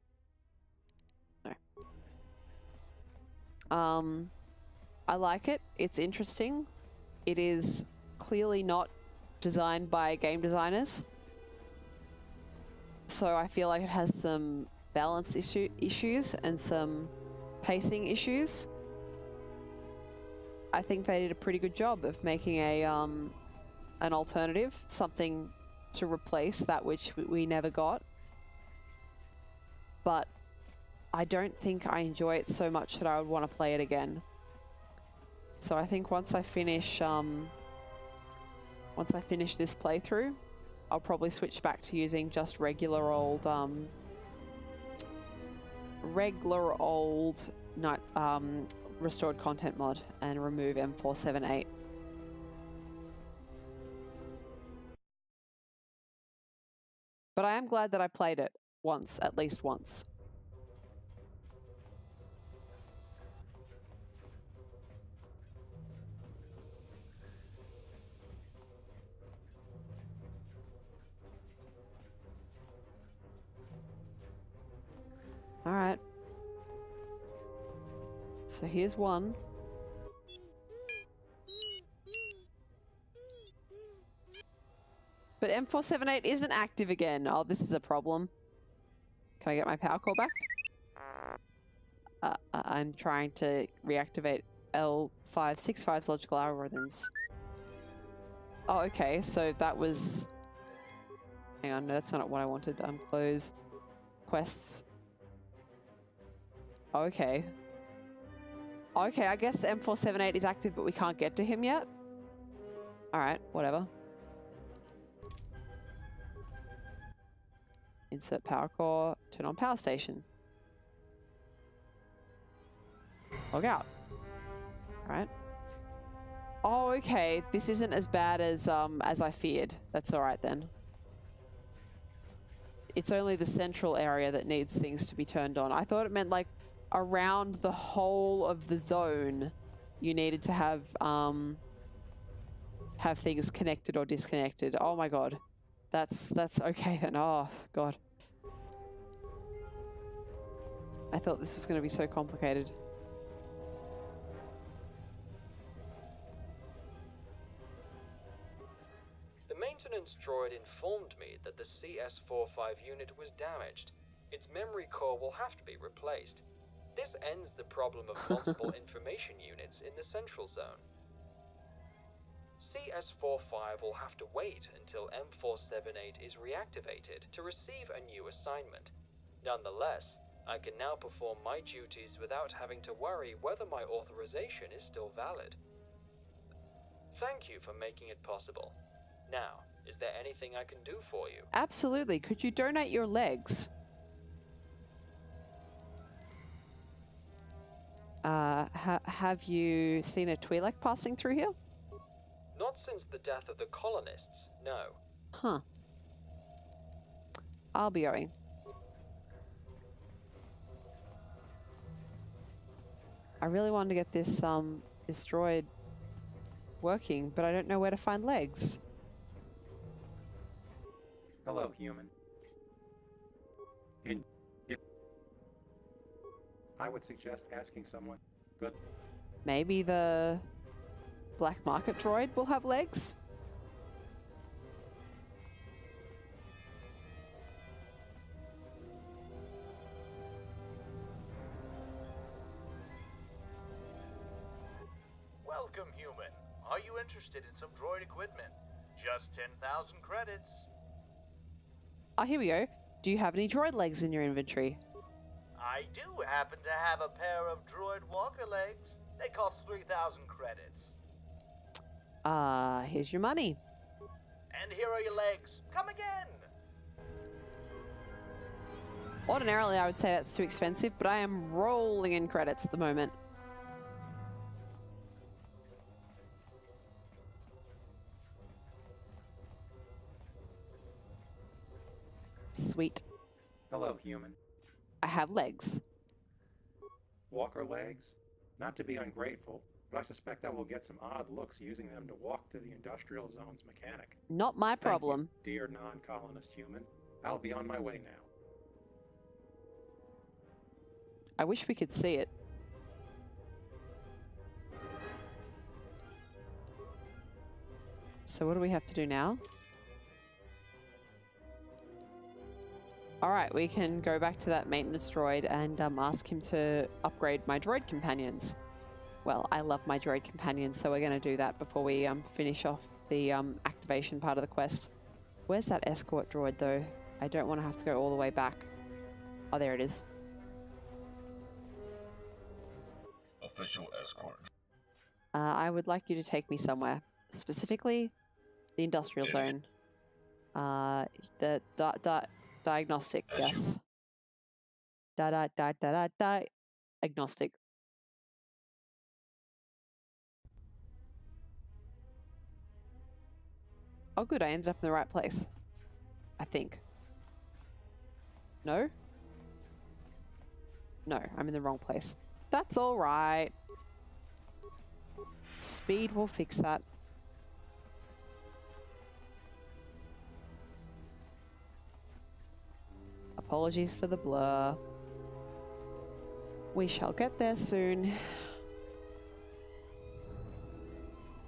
No. I like it. It's interesting. It is clearly not designed by game designers. So I feel like it has some balance issues and some pacing issues. I think they did a pretty good job of making a an alternative, something to replace that which we never got. But I don't think I enjoy it so much that I would want to play it again. So I think once I finish this playthrough, I'll probably switch back to using just regular old restored content mod and remove M478. But I am glad that I played it once, at least once. Alright. So here's one. But M478 isn't active again. Oh, this is a problem. Can I get my power core back? I'm trying to reactivate L565's logical algorithms. Oh, okay. So that was... Hang on. No, that's not what I wanted. Close. Quests. Okay. Okay, I guess M478 is active, but we can't get to him yet? Alright, whatever. Insert power core, turn on power station. Log out. Alright. Oh, okay. This isn't as bad as I feared. That's all right then. It's only the central area that needs things to be turned on. I thought it meant like around the whole of the zone, you needed to have things connected or disconnected. Oh my god. That's okay then. Oh god. I thought this was going to be so complicated. The maintenance droid informed me that the CS-45 unit was damaged. Its memory core will have to be replaced. This ends the problem of multiple information units in the central zone. CS-45 will have to wait until M478 is reactivated to receive a new assignment. Nonetheless, I can now perform my duties without having to worry whether my authorization is still valid. Thank you for making it possible. Now, is there anything I can do for you? Absolutely. Could you donate your legs? Have you seen a Twi'lek passing through here? Not since the death of the colonists, no. Huh. I'll be going. I really wanted to get this this droid working, but I don't know where to find legs. Hello, human. I would suggest asking someone. Good. Maybe the black market droid will have legs? Welcome, human. Are you interested in some droid equipment? Just 10,000 credits. Oh, here we go. Do you have any droid legs in your inventory? I do happen to have a pair of droid walker legs. They cost 3,000 credits. Here's your money. And here are your legs. Come again. Ordinarily, I would say that's too expensive, but I am rolling in credits at the moment. Sweet. Hello, human. I have legs. Walker legs? Not to be ungrateful, but I suspect I will get some odd looks using them to walk to the industrial zone's mechanic. Not my problem. Thank you, dear non-colonist human. I'll be on my way now. I wish we could see it. So what do we have to do now? Alright, we can go back to that maintenance droid and ask him to upgrade my droid companions. Well, I love my droid companions, so we're going to do that before we finish off the activation part of the quest. Where's that escort droid, though? I don't want to have to go all the way back. Oh, there it is. Official escort. I would like you to take me somewhere. Specifically, the industrial zone. The diagnostic, yes. Agnostic. Oh good, I ended up in the right place. I think. No? No, I'm in the wrong place. That's alright. Speed will fix that. Apologies for the blur. We shall get there soon.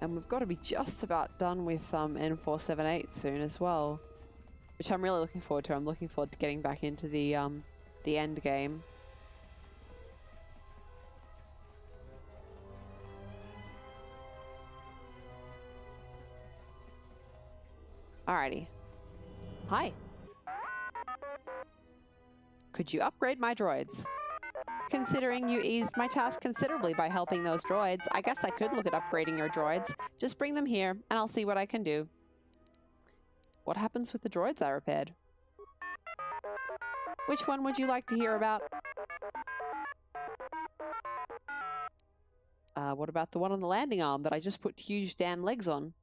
And we've got to be just about done with N478 soon as well. Which I'm really looking forward to. I'm looking forward to getting back into the end game. Alrighty. Hi. Could you upgrade my droids? Considering you eased my task considerably by helping those droids, I guess I could look at upgrading your droids. Just bring them here, and I'll see what I can do. What happens with the droids I repaired? Which one would you like to hear about? What about the one on the landing arm that I just put huge damn legs on?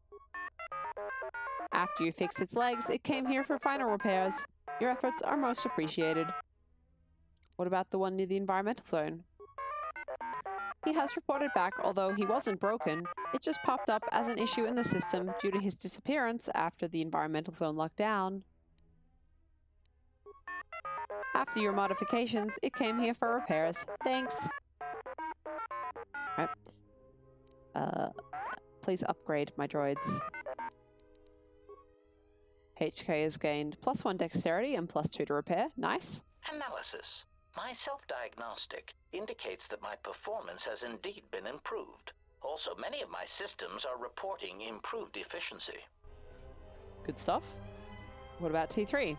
After you fix its legs, it came here for final repairs. Your efforts are most appreciated. What about the one near the environmental zone? He has reported back, although he wasn't broken. It just popped up as an issue in the system due to his disappearance after the environmental zone lockdown. After your modifications, it came here for repairs. Thanks. Alright. Please upgrade my droids. HK has gained +1 dexterity and +2 to repair. Nice. Analysis. My self-diagnostic indicates that my performance has indeed been improved. Also, many of my systems are reporting improved efficiency. Good stuff. What about T3?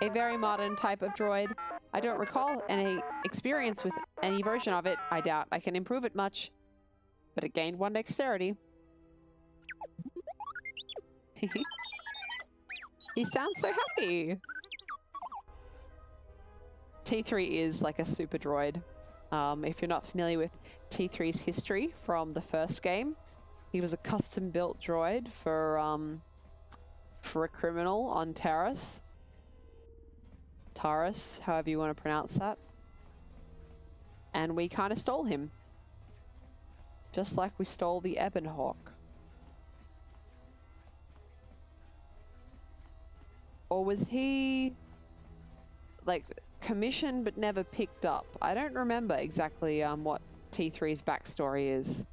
A very modern type of droid. I don't recall any experience with any version of it. I doubt I can improve it much. But it gained 1 dexterity. He sounds so happy. T3 is like a super droid. If you're not familiar with T3's history from the first game, he was a custom-built droid for a criminal on Taris. Taris, however you want to pronounce that. And we kind of stole him. Just like we stole the Ebon Hawk. Or was he like commissioned but never picked up? I don't remember exactly what T3's backstory is,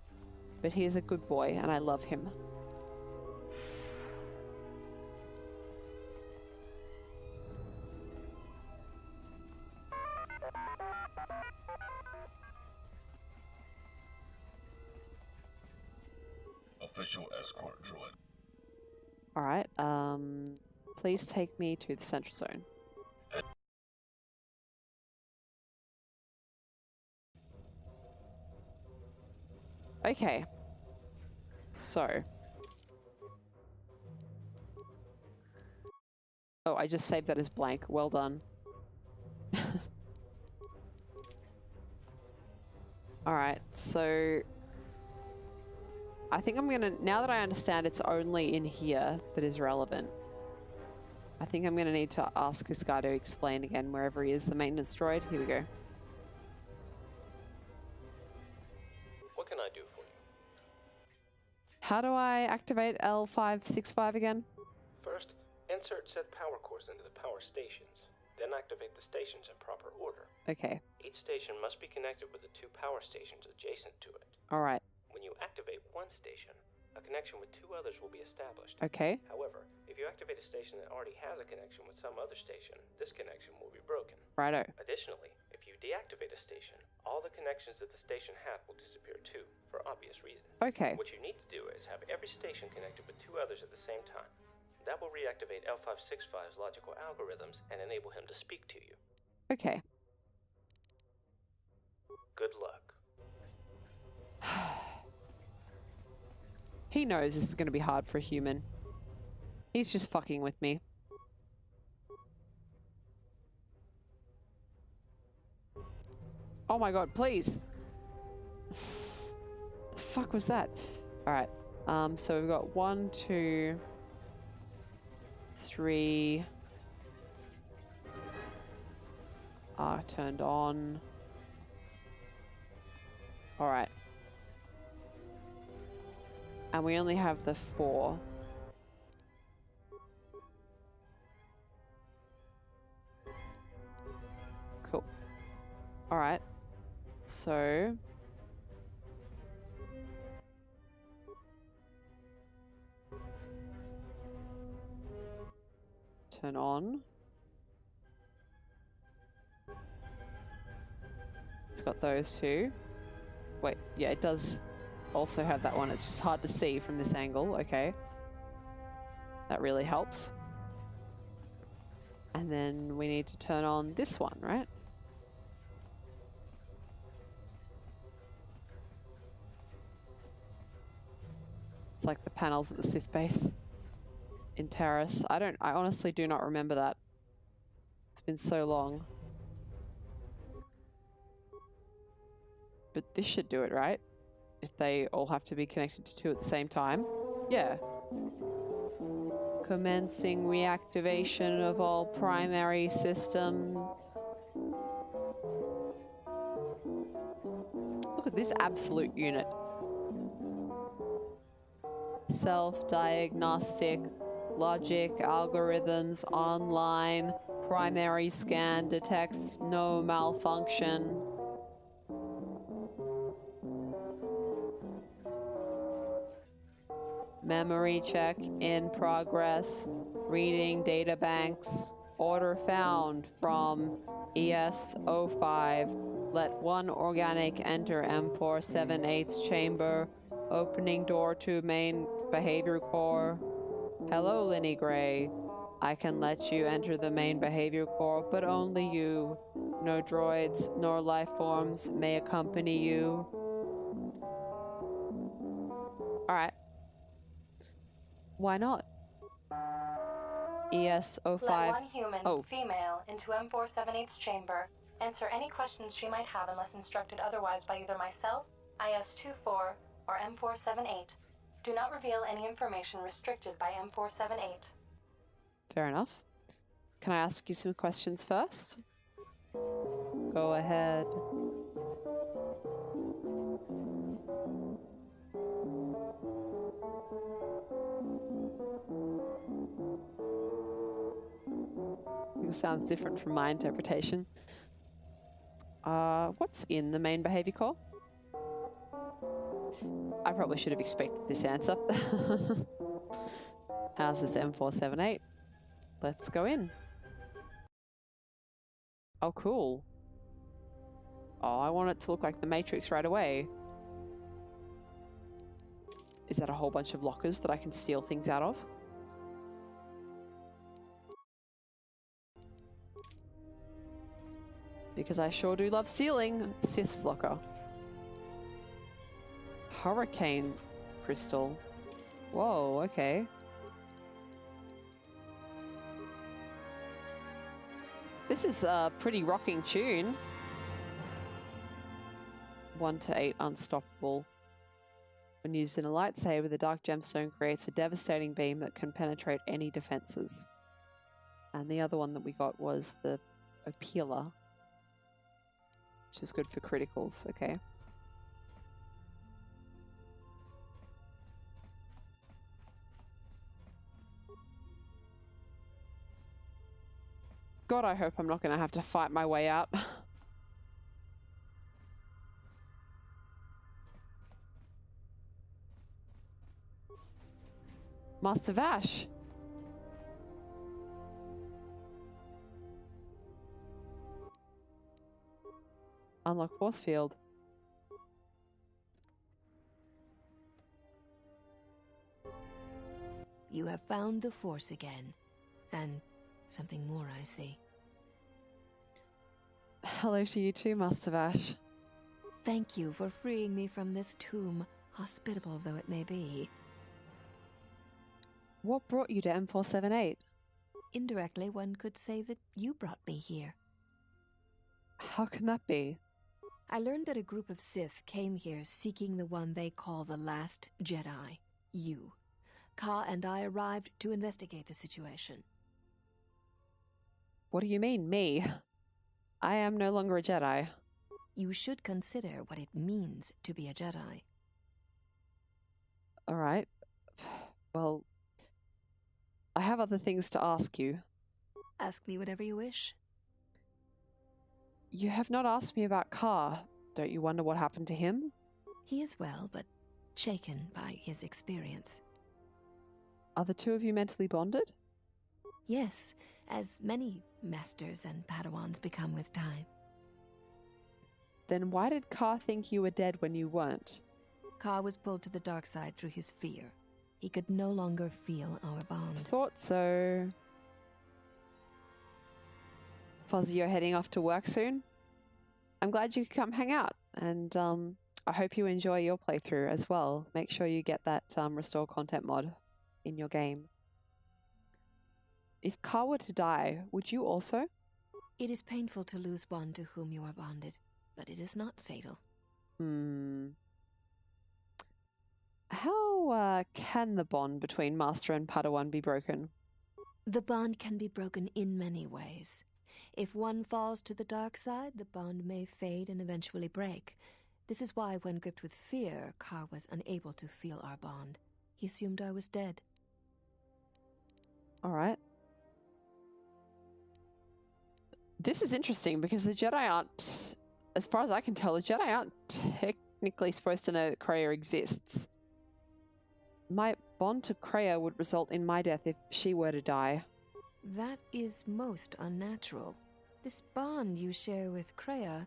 but he is a good boy and I love him. Official escort droid. Alright, please take me to the central zone. Okay. So. Oh, I just saved that as blank. Well done. Alright, so I think I'm gonna, now that I understand it's only in here that is relevant, I think I'm gonna need to ask this guy to explain again wherever he is, the maintenance droid. Here we go. What can I do for you? How do I activate L565 again? First, insert said power course into the power stations. Then activate the stations in proper order. Okay. Each station must be connected with the 2 power stations adjacent to it. Alright. When you activate one station, a connection with 2 others will be established. Okay. However, if you activate a station that already has a connection with some other station, this connection will be broken. Righto. Additionally, if you deactivate a station, all the connections that the station had will disappear too, for obvious reasons. Okay. What you need to do is have every station connected with 2 others at the same time. That will reactivate L565's logical algorithms and enable him to speak to you. Okay. Good luck. He knows this is going to be hard for a human. He's just fucking with me. Oh my god, please! The fuck was that? Alright, so we've got 1, 2, 3... turned on. Alright. And we only have the 4. Cool. Alright. So... turn on. It's got those 2. Wait, yeah, it does also have that one. It's just hard to see from this angle. Okay. That really helps. And then we need to turn on this one, right? It's like the panels at the Sith base in Taris. I honestly do not remember that. It's been so long. but this should do it, right? If they all have to be connected to 2 at the same time. Yeah. Commencing reactivation of all primary systems. Look at this absolute unit. Self-diagnostic, logic, algorithms, online, primary scan detects no malfunction. Memory check in progress. Reading data banks. Order found from ES-05. Let 1 organic enter M478's chamber. Opening door to main behavior core. Hello, LinnieGrey. I can let you enter the main behavior core, but only you. No droids nor life forms may accompany you. Alright. Why not? ES-05. Let 1 human, female, into M478's chamber. Answer any questions she might have unless instructed otherwise by either myself, IS-24, or M478. Do not reveal any information restricted by M478. Fair enough. Can I ask you some questions first? Go ahead. It sounds different from my interpretation. What's in the main behavior core? I probably should have expected this answer. Ours is M478. Let's go in. Oh, cool. Oh, I want it to look like the Matrix right away. Is that a whole bunch of lockers that I can steal things out of? Because I sure do love stealing. Sith's locker. Hurricane crystal. Whoa, okay. This is a pretty rocking tune. 1 to 8 unstoppable. When used in a lightsaber, the dark gemstone creates a devastating beam that can penetrate any defenses. And the other one that we got was the Opila, which is good for criticals, okay. God, I hope I'm not going to have to fight my way out. Master Vash. Unlock force field. You have found the Force again. And something more, I see. Hello to you too, Master Vash. Thank you for freeing me from this tomb, hospitable though it may be. What brought you to M478? Indirectly, one could say that you brought me here. How can that be? I learned that a group of Sith came here seeking the one they call the Last Jedi, you. Ka and I arrived to investigate the situation. What do you mean, me? I am no longer a Jedi. You should consider what it means to be a Jedi. Alright. Well, I have other things to ask you. Ask me whatever you wish. You have not asked me about Ka. Don't you wonder what happened to him? He is well, but shaken by his experience. Are the two of you mentally bonded? Yes, as many masters and Padawans become with time. Then why did Ka think you were dead when you weren't? Ka was pulled to the dark side through his fear. He could no longer feel our bond. Thought so. Fozzie, you're heading off to work soon? I'm glad you could come hang out, and I hope you enjoy your playthrough as well. Make sure you get that restore content mod in your game. If Ka were to die, would you also? It is painful to lose one to whom you are bonded, but it is not fatal. How can the bond between Master and Padawan be broken? The bond can be broken in many ways. If one falls to the dark side, the bond may fade and eventually break. This is why, when gripped with fear, Ka was unable to feel our bond. He assumed I was dead. All right. This is interesting because the Jedi aren't, as far as I can tell, the Jedi aren't technically supposed to know that Kreia exists. My bond to Kreia would result in my death if she were to die. That is most unnatural. This bond you share with Kreia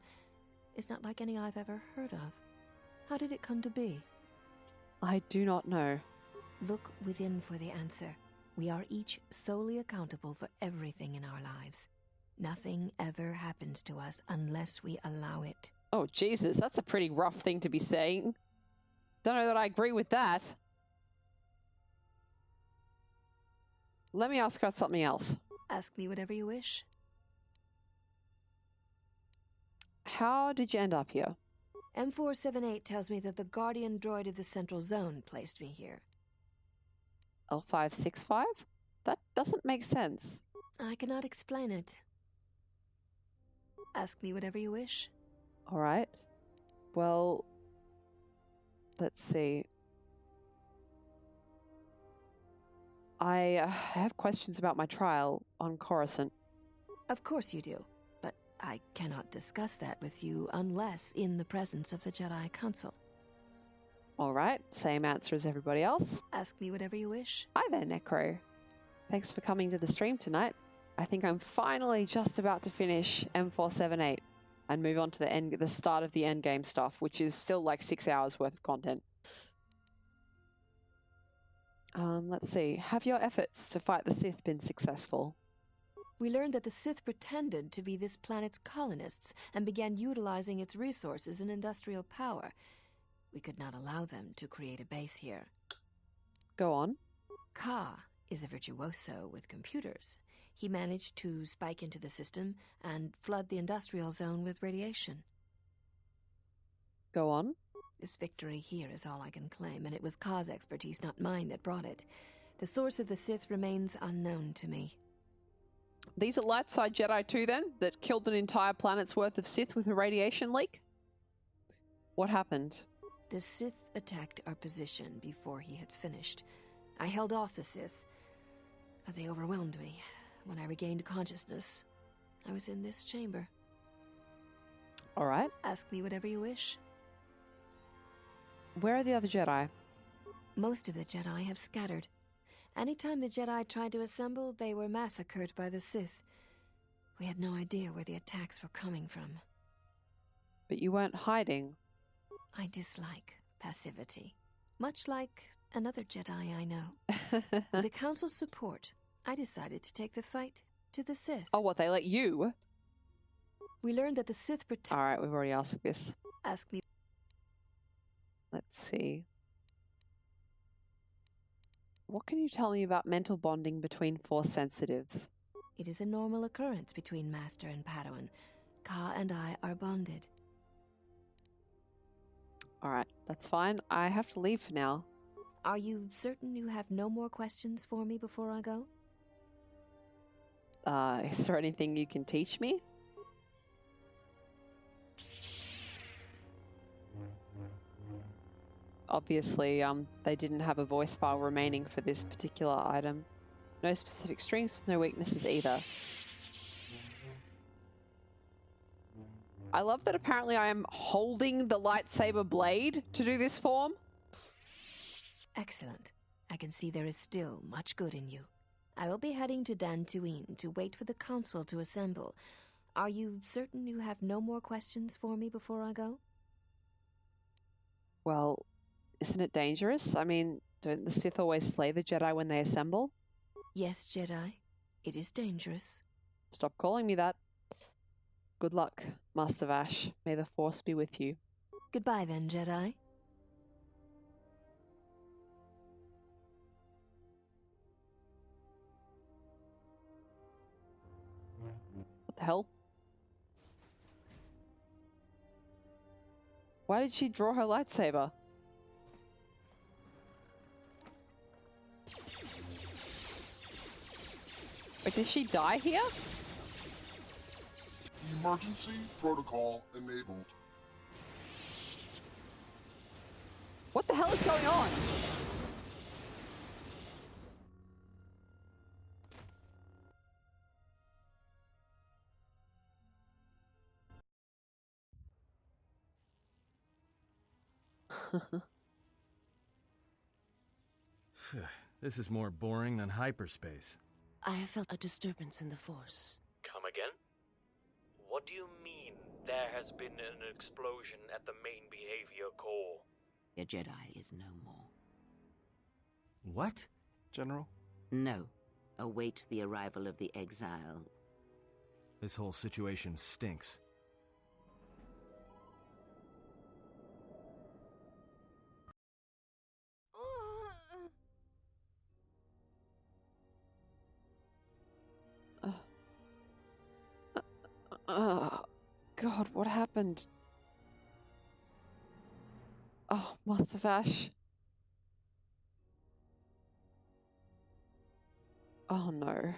is not like any I've ever heard of. How did it come to be? I do not know. Look within for the answer. We are each solely accountable for everything in our lives. Nothing ever happens to us unless we allow it. Oh, Jesus, that's a pretty rough thing to be saying. Don't know that I agree with that. Let me ask about something else. Ask me whatever you wish. How did you end up here? M478 tells me that the Guardian droid of the Central Zone placed me here. L565? That doesn't make sense. I cannot explain it. Ask me whatever you wish. All right. Well, let's see. I have questions about my trial on Coruscant. Of course you do, but I cannot discuss that with you unless in the presence of the Jedi Council. All right, same answer as everybody else. Ask me whatever you wish. Hi there, Necro. Thanks for coming to the stream tonight. I think I'm finally just about to finish M478 and move on to the start of the endgame stuff, which is still like 6 hours worth of content. Let's see. Have your efforts to fight the Sith been successful? We learned that the Sith pretended to be this planet's colonists and began utilizing its resources and industrial power. We could not allow them to create a base here. Go on. Ka is a virtuoso with computers. He managed to spike into the system and flood the industrial zone with radiation. Go on. This victory here is all I can claim, and it was Ka's expertise, not mine, that brought it. The source of the Sith remains unknown to me. These are light side Jedi too, then, that killed an entire planet's worth of Sith with a radiation leak? What happened? The Sith attacked our position before he had finished. I held off the Sith, but they overwhelmed me. When I regained consciousness, I was in this chamber. All right. Ask me whatever you wish. Where are the other Jedi? Most of the Jedi have scattered. Anytime the Jedi tried to assemble, they were massacred by the Sith. We had no idea where the attacks were coming from. But you weren't hiding. I dislike passivity. Much like another Jedi I know. With the Council's support, I decided to take the fight to the Sith. Oh, what, they let you? We learned that the Sith protect... All right, we've already asked this. Ask me. Let's see. What can you tell me about mental bonding between Force sensitives? It is a normal occurrence between Master and Padawan. Ka and I are bonded. All right, that's fine. I have to leave for now. Are you certain you have no more questions for me before I go? Is there anything you can teach me? Obviously, they didn't have a voice file remaining for this particular item. No specific strengths, no weaknesses either. I love that apparently I am holding the lightsaber blade to do this form. Excellent. I can see there is still much good in you. I will be heading to Dantooine to wait for the council to assemble. Are you certain you have no more questions for me before I go? Well, isn't it dangerous? I mean, don't the Sith always slay the Jedi when they assemble? Yes, Jedi. It is dangerous. Stop calling me that. Good luck, Master Vash. May the Force be with you. Goodbye then, Jedi. What the hell? Why did she draw her lightsaber? Wait, did she die here? Emergency protocol enabled. What the hell is going on? This is more boring than hyperspace. I have felt a disturbance in the Force. Come again? What do you mean there has been an explosion at the main behavior core? A Jedi is no more. What? General? No. Await the arrival of the exile. This whole situation stinks. God, what happened? Oh, Master Vash. Oh no.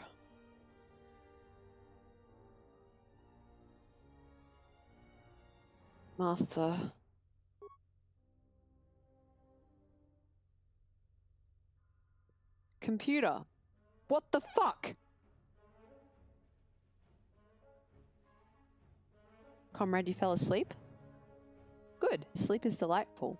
Master. Computer. What the fuck? Comrade, you fell asleep? Good. Sleep is delightful.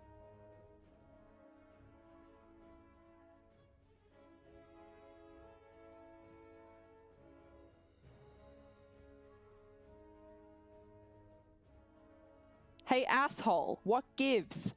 Hey, asshole, what gives?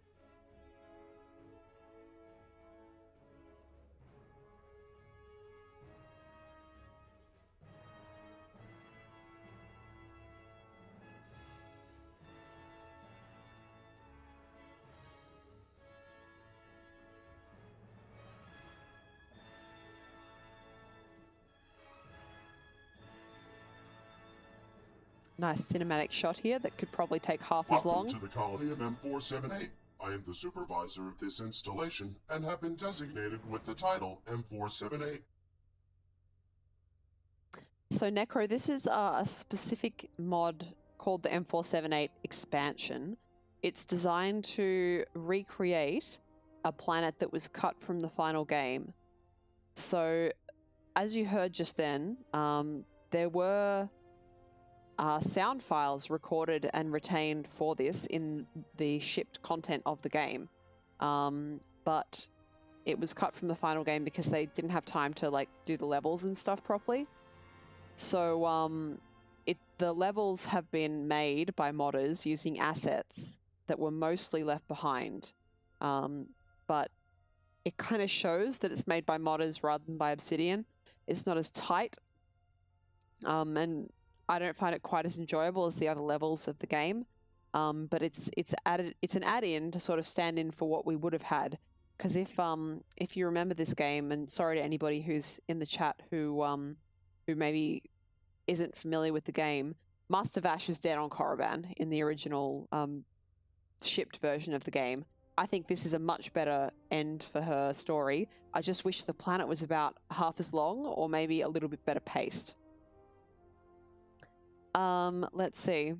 Nice cinematic shot here that could probably take half as long. Welcome to the colony of M478. I am the supervisor of this installation and have been designated with the title M478. So Necro, this is a specific mod called the M478 expansion. It's designed to recreate a planet that was cut from the final game. So, as you heard just then, there were sound files recorded and retained for this in the shipped content of the game. But it was cut from the final game because they didn't have time to like do the levels and stuff properly. So the levels have been made by modders using assets that were mostly left behind. But it kind of shows that it's made by modders rather than by Obsidian. It's not as tight. And I don't find it quite as enjoyable as the other levels of the game, but it's an add-in to sort of stand in for what we would have had. Because if you remember this game, and sorry to anybody who's in the chat who maybe isn't familiar with the game, Master Vash is dead on Korriban in the original shipped version of the game. I think this is a much better end for her story. I just wish the planet was about half as long, or maybe a little bit better paced. Let's see.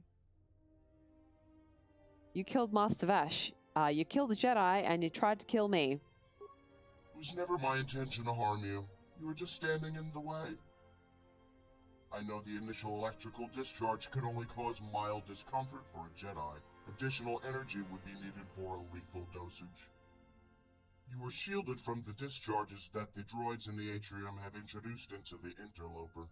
You killed Master Vash. You killed the Jedi, and you tried to kill me. It was never my intention to harm you. You were just standing in the way. I know the initial electrical discharge could only cause mild discomfort for a Jedi. Additional energy would be needed for a lethal dosage. You were shielded from the discharges that the droids in the atrium have introduced into the interloper.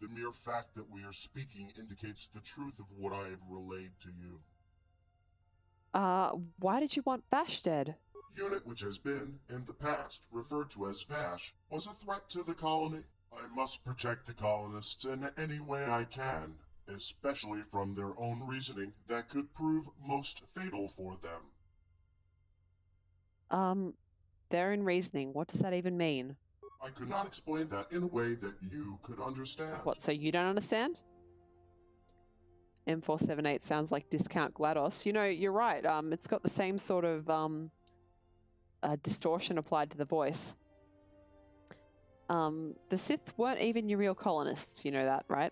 The mere fact that we are speaking indicates the truth of what I have relayed to you. Why did you want Vash dead? Unit which has been, in the past, referred to as Vash, was a threat to the colony. I must protect the colonists in any way I can, especially from their own reasoning that could prove most fatal for them. Their own reasoning, what does that even mean? I could not explain that in a way that you could understand. What, so you don't understand? M478 sounds like Discount GLaDOS. You know, you're right. It's got the same sort of distortion applied to the voice. The Sith weren't even your real colonists. You know that, right?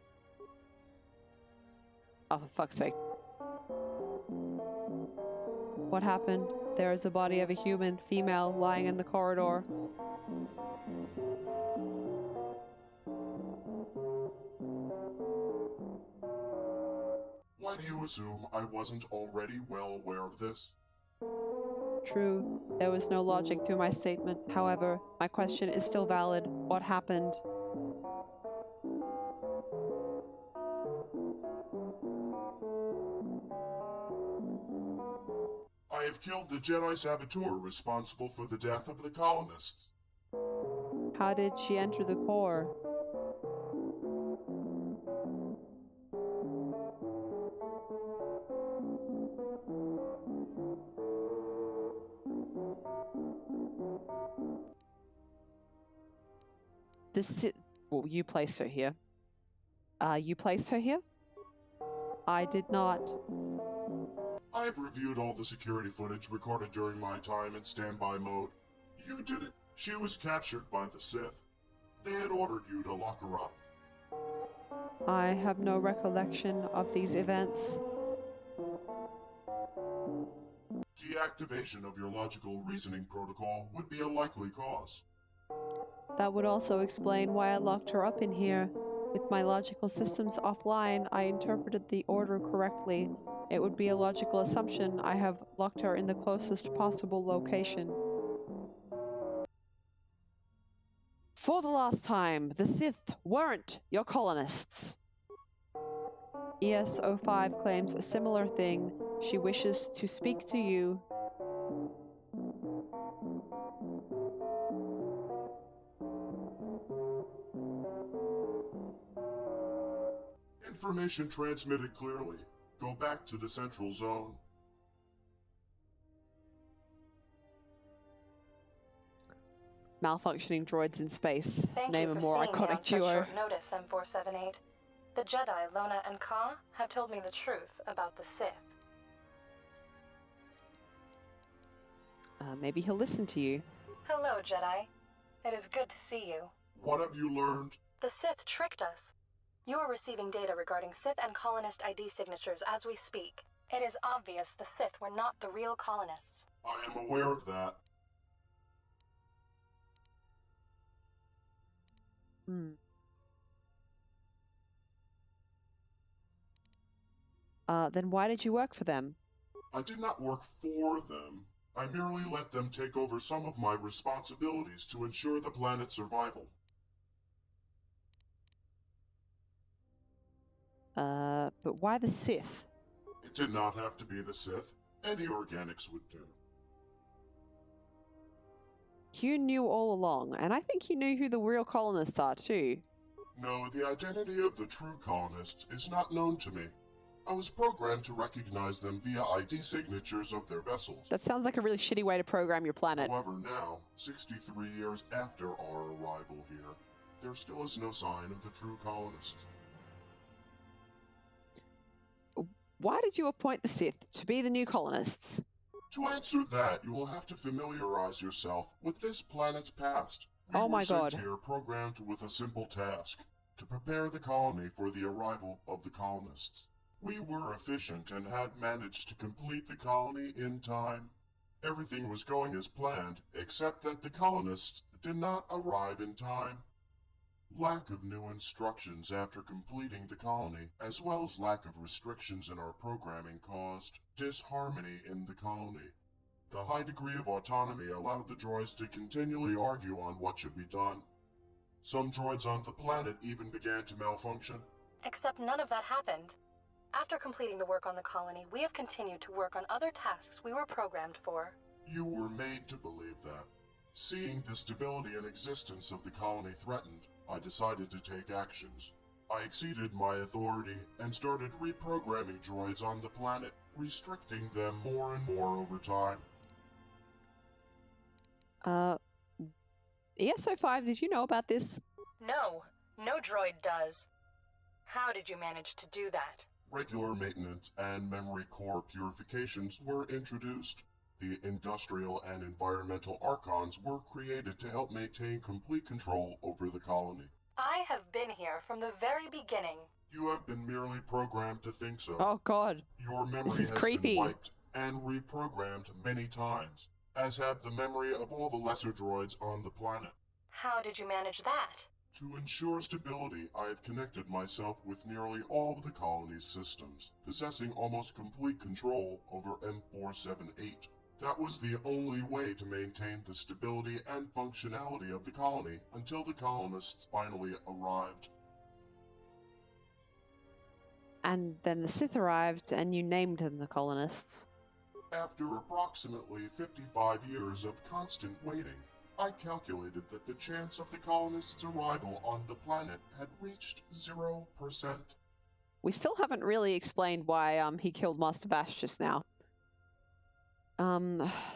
Oh, for fuck's sake. What happened? There is the body of a human, female, lying in the corridor. Why do you assume I wasn't already well aware of this? True, there was no logic to my statement. However, my question is still valid. What happened? I have killed the Jedi saboteur responsible for the death of the colonists. How did she enter the core? Well, you placed her here. You placed her here? I did not. I have reviewed all the security footage recorded during my time in standby mode. You did it. She was captured by the Sith. They had ordered you to lock her up. I have no recollection of these events. Deactivation of your logical reasoning protocol would be a likely cause. That would also explain why I locked her up in here. With my logical systems offline, I interpreted the order correctly. It would be a logical assumption I have locked her in the closest possible location. For the last time, the Sith weren't your colonists. ES-05 claims a similar thing. She wishes to speak to you. Information transmitted clearly. Go back to the central zone. Malfunctioning droids in space. Name a Thank you more for seeing me on iconic such duo. short notice, M478. The Jedi, Lona and Ka, have told me the truth about the Sith. Maybe he'll listen to you. Hello, Jedi. It is good to see you. What have you learned? The Sith tricked us. You are receiving data regarding Sith and colonist ID signatures as we speak. It is obvious the Sith were not the real colonists. I am aware of that. Then why did you work for them? I did not work for them. I merely let them take over some of my responsibilities to ensure the planet's survival. But why the Sith? It did not have to be the Sith. Any organics would do. You knew all along, and I think you knew who the real colonists are too. No, the identity of the true colonists is not known to me. I was programmed to recognize them via ID signatures of their vessels. That sounds like a really shitty way to program your planet. However, now, 63 years after our arrival here, there still is no sign of the true colonists. Why did you appoint the Sith to be the new colonists? To answer that, you will have to familiarize yourself with this planet's past. Oh my God. We were sent here programmed with a simple task, to prepare the colony for the arrival of the colonists. We were efficient and had managed to complete the colony in time. Everything was going as planned, except that the colonists did not arrive in time. Lack of new instructions after completing the colony, as well as lack of restrictions in our programming, caused disharmony in the colony. The high degree of autonomy allowed the droids to continually argue on what should be done. Some droids on the planet even began to malfunction. Except none of that happened. After completing the work on the colony, we have continued to work on other tasks we were programmed for. You were made to believe that. Seeing the stability and existence of the colony threatened, I decided to take actions. I exceeded my authority and started reprogramming droids on the planet, restricting them more and more over time. ES-05, did you know about this? No droid does. How did you manage to do that? Regular maintenance and memory core purifications were introduced. The industrial and environmental archons were created to help maintain complete control over the colony. I have been here from the very beginning. You have been merely programmed to think so. Oh god. Your memory This is has creepy. been wiped and reprogrammed many times, as have the memory of all the lesser droids on the planet. How did you manage that? To ensure stability, I have connected myself with nearly all of the colony's systems, possessing almost complete control over M478. That was the only way to maintain the stability and functionality of the colony until the colonists finally arrived. And then the Sith arrived and you named them the colonists. After approximately 55 years of constant waiting, I calculated that the chance of the colonists' arrival on the planet had reached 0%. We still haven't really explained why he killed Master Vash just now.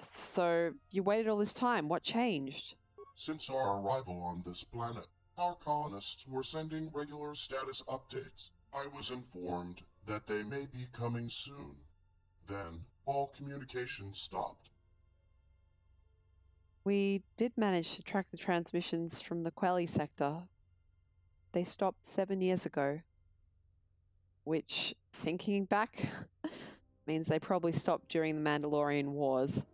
So you waited all this time. What changed? Since our arrival on this planet, our colonists were sending regular status updates. I was informed that they may be coming soon. Then, all communication stopped. We did manage to track the transmissions from the Quelly sector. They stopped 7 years ago. Which, thinking back, means they probably stopped during the Mandalorian Wars.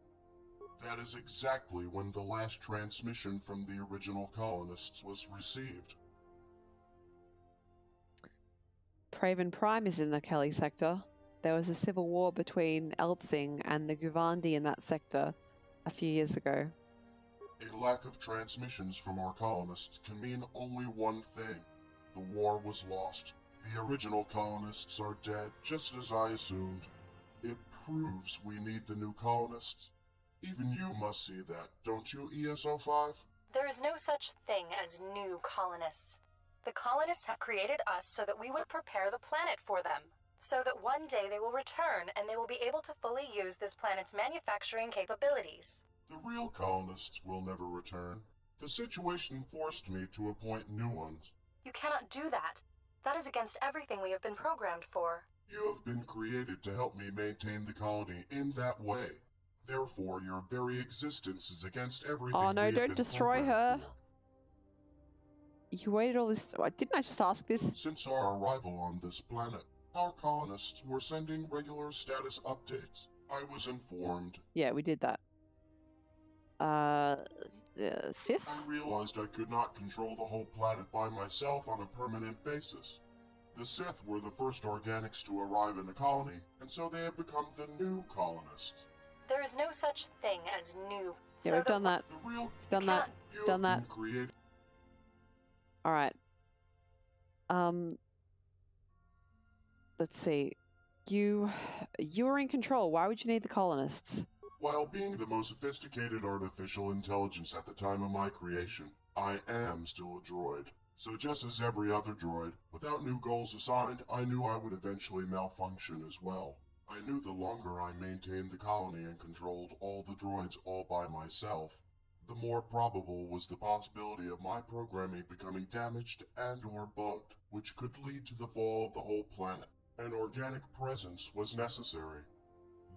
That is exactly when the last transmission from the original colonists was received. Praven Prime is in the Kelly sector. There was a civil war between Eltsing and the Guvandi in that sector a few years ago. A lack of transmissions from our colonists can mean only one thing. The war was lost. The original colonists are dead, just as I assumed. It proves we need the new colonists. Even you must see that, don't you, ESO5? There is no such thing as new colonists. The colonists have created us so that we would prepare the planet for them, so that one day they will return and they will be able to fully use this planet's manufacturing capabilities. The real colonists will never return. The situation forced me to appoint new ones. You cannot do that. That is against everything we have been programmed for. You have been created to help me maintain the colony in that way. Therefore, your very existence is against everything. Oh no, we have don't been destroy her. for. You waited all this... Didn't I just ask this? Since our arrival on this planet, our colonists were sending regular status updates. I was informed. Yeah, we did that. Sith? I realized I could not control the whole planet by myself on a permanent basis. The Sith were the first organics to arrive in the colony, and so they have become the new colonists. There is no such thing as new. Yeah, so we've done that. Done that. Done that. Alright. Let's see. You were in control. Why would you need the colonists? While being the most sophisticated artificial intelligence at the time of my creation, I am still a droid. So just as every other droid, without new goals assigned, I knew I would eventually malfunction as well. I knew the longer I maintained the colony and controlled all the droids all by myself, the more probable was the possibility of my programming becoming damaged and or bugged, which could lead to the fall of the whole planet. An organic presence was necessary.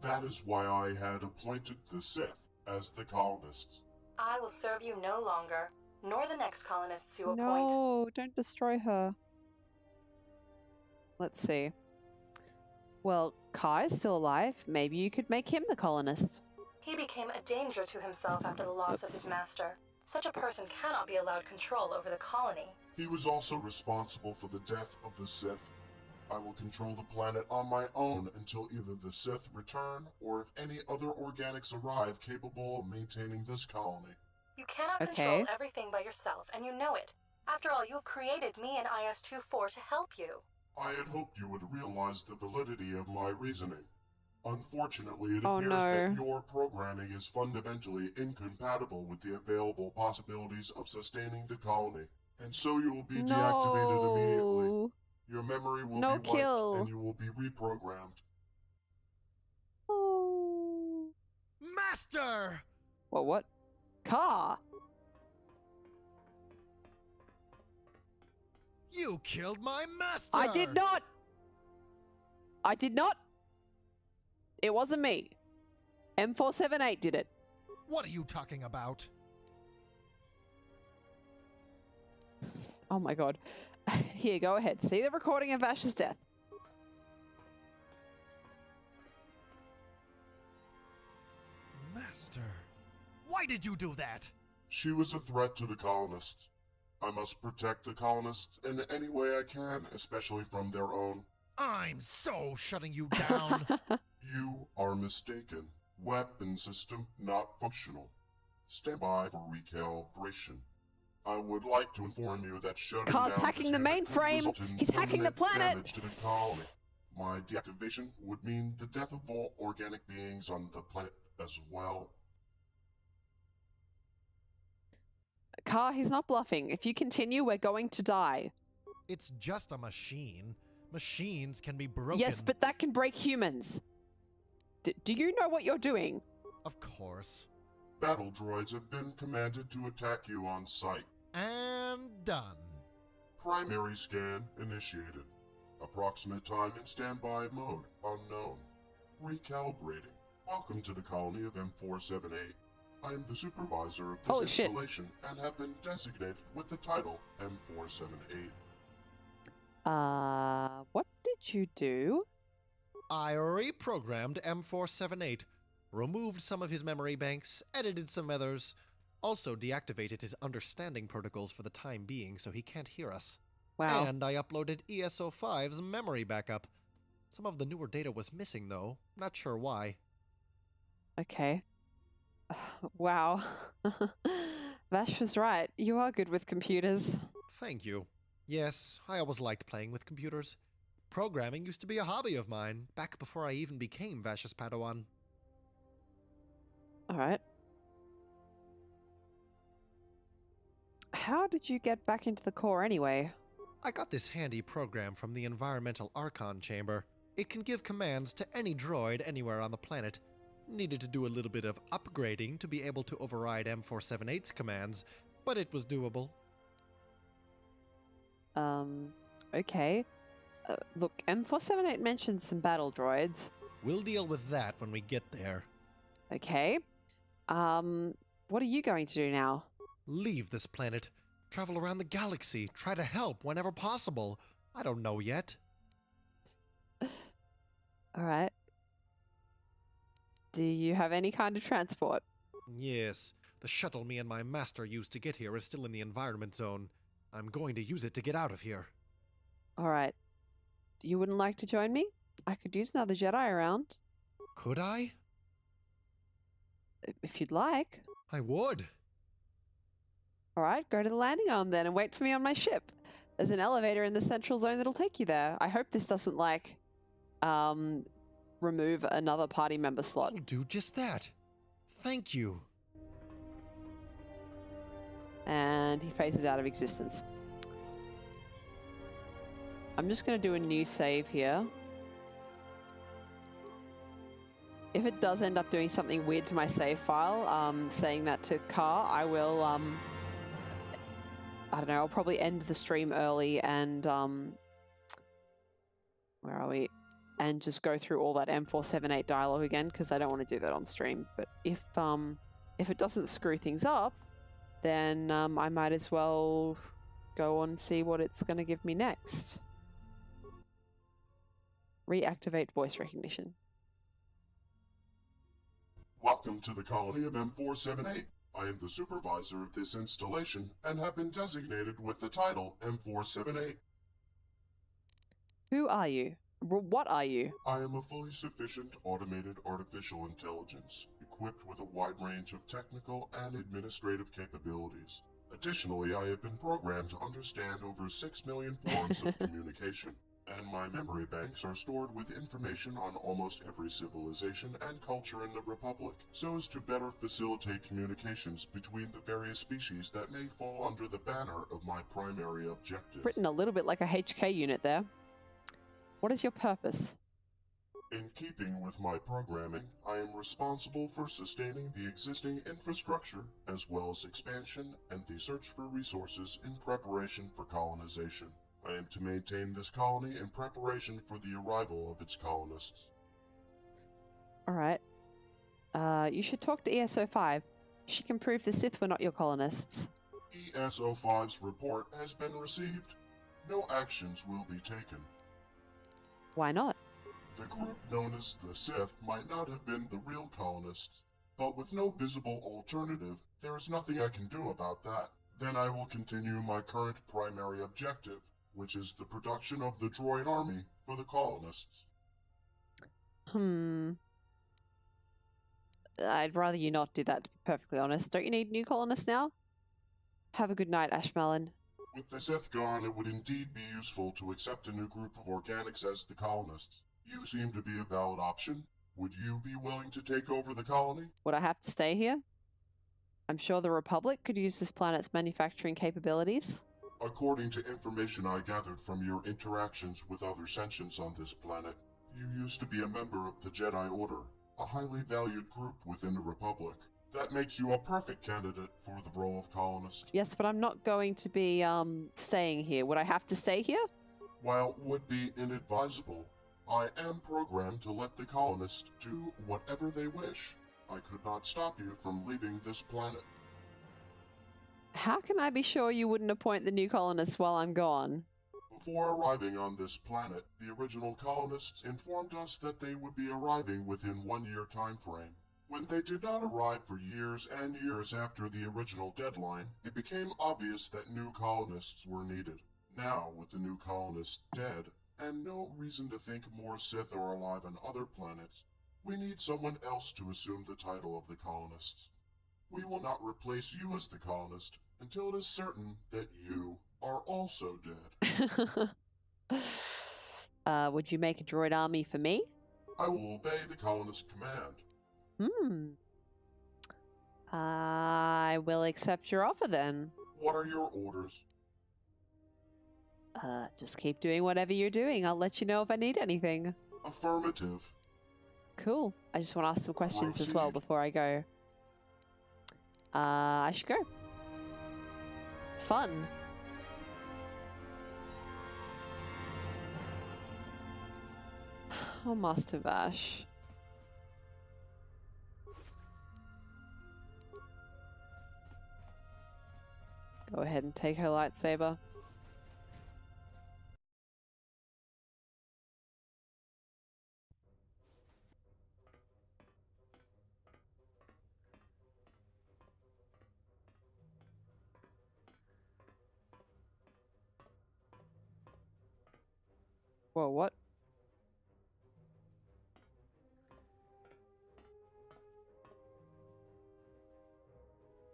That is why I had appointed the Sith as the colonists. I will serve you no longer, nor the next colonists you appoint. No, don't destroy her. Let's see. Well, Kai is still alive. Maybe you could make him the colonist. He became a danger to himself after the loss of his master. Such a person cannot be allowed control over the colony. He was also responsible for the death of the Sith. I will control the planet on my own until either the Sith return or if any other organics arrive capable of maintaining this colony. You cannot control everything by yourself, and you know it. After all, you have created me and IS-24 to help you. I had hoped you would realize the validity of my reasoning. Unfortunately, it appears that your programming is fundamentally incompatible with the available possibilities of sustaining the colony, and so you will be deactivated immediately. Your memory will be wiped, and you will be reprogrammed. Oh. Master! What? Car! You killed my master! I did not! I did not. It wasn't me. M478 did it. What are you talking about? Oh my god. Here, go ahead. See the recording of Vash's death. Master, why did you do that? She was a threat to the colonists. I must protect the colonists in any way I can, especially from their own. I'm so shutting you down. You are mistaken. Weapon system not functional. Stand by for recalibration. I would like to inform you that shutting Car's down hacking the this unit would mainframe. result in He's hacking the permanent planet. damage to the colony. My deactivation would mean the death of all organic beings on the planet as well. Car, he's not bluffing. If you continue, we're going to die. It's just a machine. Machines can be broken. Yes, but that can break humans. Do you know what you're doing? Of course. Battle droids have been commanded to attack you on sight. And done. Primary scan initiated. Approximate time in standby mode unknown. Recalibrating. Welcome to the colony of M478. I am the supervisor of this installation and have been designated with the title M478. What did you do? I reprogrammed M478, removed some of his memory banks, edited some others, also deactivated his understanding protocols for the time being so he can't hear us. Wow. And I uploaded ESO5's memory backup. Some of the newer data was missing though, not sure why. Okay. Wow. Vash was right. You are good with computers. Thank you. Yes, I always liked playing with computers. Programming used to be a hobby of mine, back before I even became Vash's Padawan. Alright. How did you get back into the core anyway? I got this handy program from the Environmental Archon Chamber. It can give commands to any droid anywhere on the planet. Needed to do a little bit of upgrading to be able to override M478's commands, but it was doable. Okay. Look, M478 mentioned some battle droids. We'll deal with that when we get there. Okay. What are you going to do now? Leave this planet. Travel around the galaxy. Try to help whenever possible. I don't know yet. Alright. Do you have any kind of transport? Yes. The shuttle me and my master used to get here is still in the environment zone. I'm going to use it to get out of here. Alright. You wouldn't like to join me? I could use another Jedi around. Could I? If you'd like. I would. Alright, go to the landing arm then and wait for me on my ship. There's an elevator in the central zone that'll take you there. I hope this doesn't, like, remove another party member slot. I'll do just that. Thank you. And he phases out of existence. I'm just going to do a new save here. If it does end up doing something weird to my save file, saying that to Car, I will, I don't know, I'll probably end the stream early and, where are we? And just go through all that M478 dialogue again, because I don't want to do that on stream. But if it doesn't screw things up, then I might as well go on and see what it's going to give me next. Reactivate voice recognition. Welcome to the colony of M478. I am the supervisor of this installation and have been designated with the title M478. Who are you? What are you? I am a fully sufficient automated artificial intelligence, equipped with a wide range of technical and administrative capabilities. Additionally, I have been programmed to understand over 6 million forms of communication, and my memory banks are stored with information on almost every civilization and culture in the Republic, so as to better facilitate communications between the various species that may fall under the banner of my primary objective. Written a little bit like a HK unit there. What is your purpose? In keeping with my programming, I am responsible for sustaining the existing infrastructure, as well as expansion and the search for resources in preparation for colonization. I am to maintain this colony in preparation for the arrival of its colonists. Alright. You should talk to ESO5. She can prove the Sith were not your colonists. ESO5's report has been received. No actions will be taken. Why not? The group known as the Sith might not have been the real colonists, but with no visible alternative, there is nothing I can do about that. Then I will continue my current primary objective, which is the production of the droid army for the colonists. I'd rather you not do that, to be perfectly honest. Don't you need new colonists now? Have a good night, Ashmelon. With the Sith gone, it would indeed be useful to accept a new group of organics as the colonists. You seem to be a valid option. Would you be willing to take over the colony? Would I have to stay here? I'm sure the Republic could use this planet's manufacturing capabilities. According to information I gathered from your interactions with other sentients on this planet, you used to be a member of the Jedi Order, a highly valued group within the Republic. That makes you a perfect candidate for the role of colonist. Yes, but I'm not going to be, staying here. Would I have to stay here? While it would be inadvisable, I am programmed to let the colonists do whatever they wish. I could not stop you from leaving this planet. How can I be sure you wouldn't appoint the new colonists while I'm gone? Before arriving on this planet, the original colonists informed us that they would be arriving within 1 year time frame. When they did not arrive for years and years after the original deadline, it became obvious that new colonists were needed. Now, with the new colonists dead, and no reason to think more Sith are alive on other planets, we need someone else to assume the title of the colonists. We will not replace you as the colonist until it is certain that you are also dead. Would you make a droid army for me? I will obey the colonist's command. I will accept your offer then. What are your orders? Just keep doing whatever you're doing. I'll let you know if I need anything. Affirmative. Cool. I just want to ask some questions as well before I go. I should go. Fun. Oh, Master Vash. Go ahead and take her lightsaber. Whoa, what?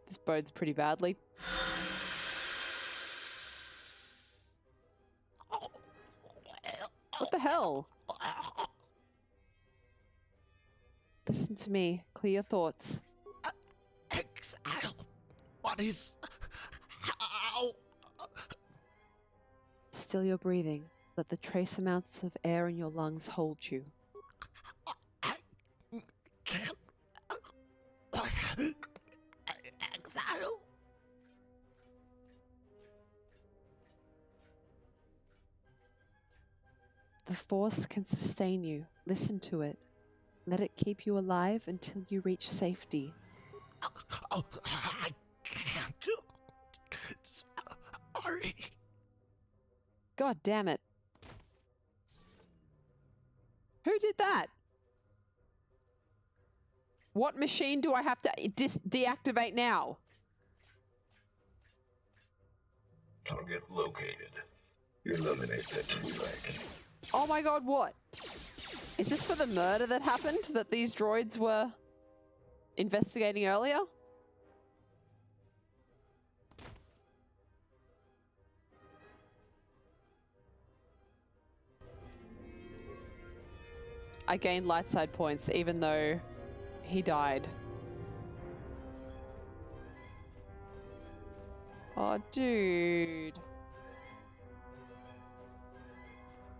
This bodes pretty badly. What the hell? Listen to me. Clear your thoughts. Exile. What is... How? Still your breathing. Let the trace amounts of air in your lungs hold you. I can't... Exile? The Force can sustain you. Listen to it. Let it keep you alive until you reach safety. Oh, I can't. Sorry. God damn it. Who did that? What machine do I have to deactivate now? Target located. Eliminate the Twi'lek. Oh my god, what? Is this for the murder that happened that these droids were investigating earlier? I gained light side points even though he died. Oh, dude.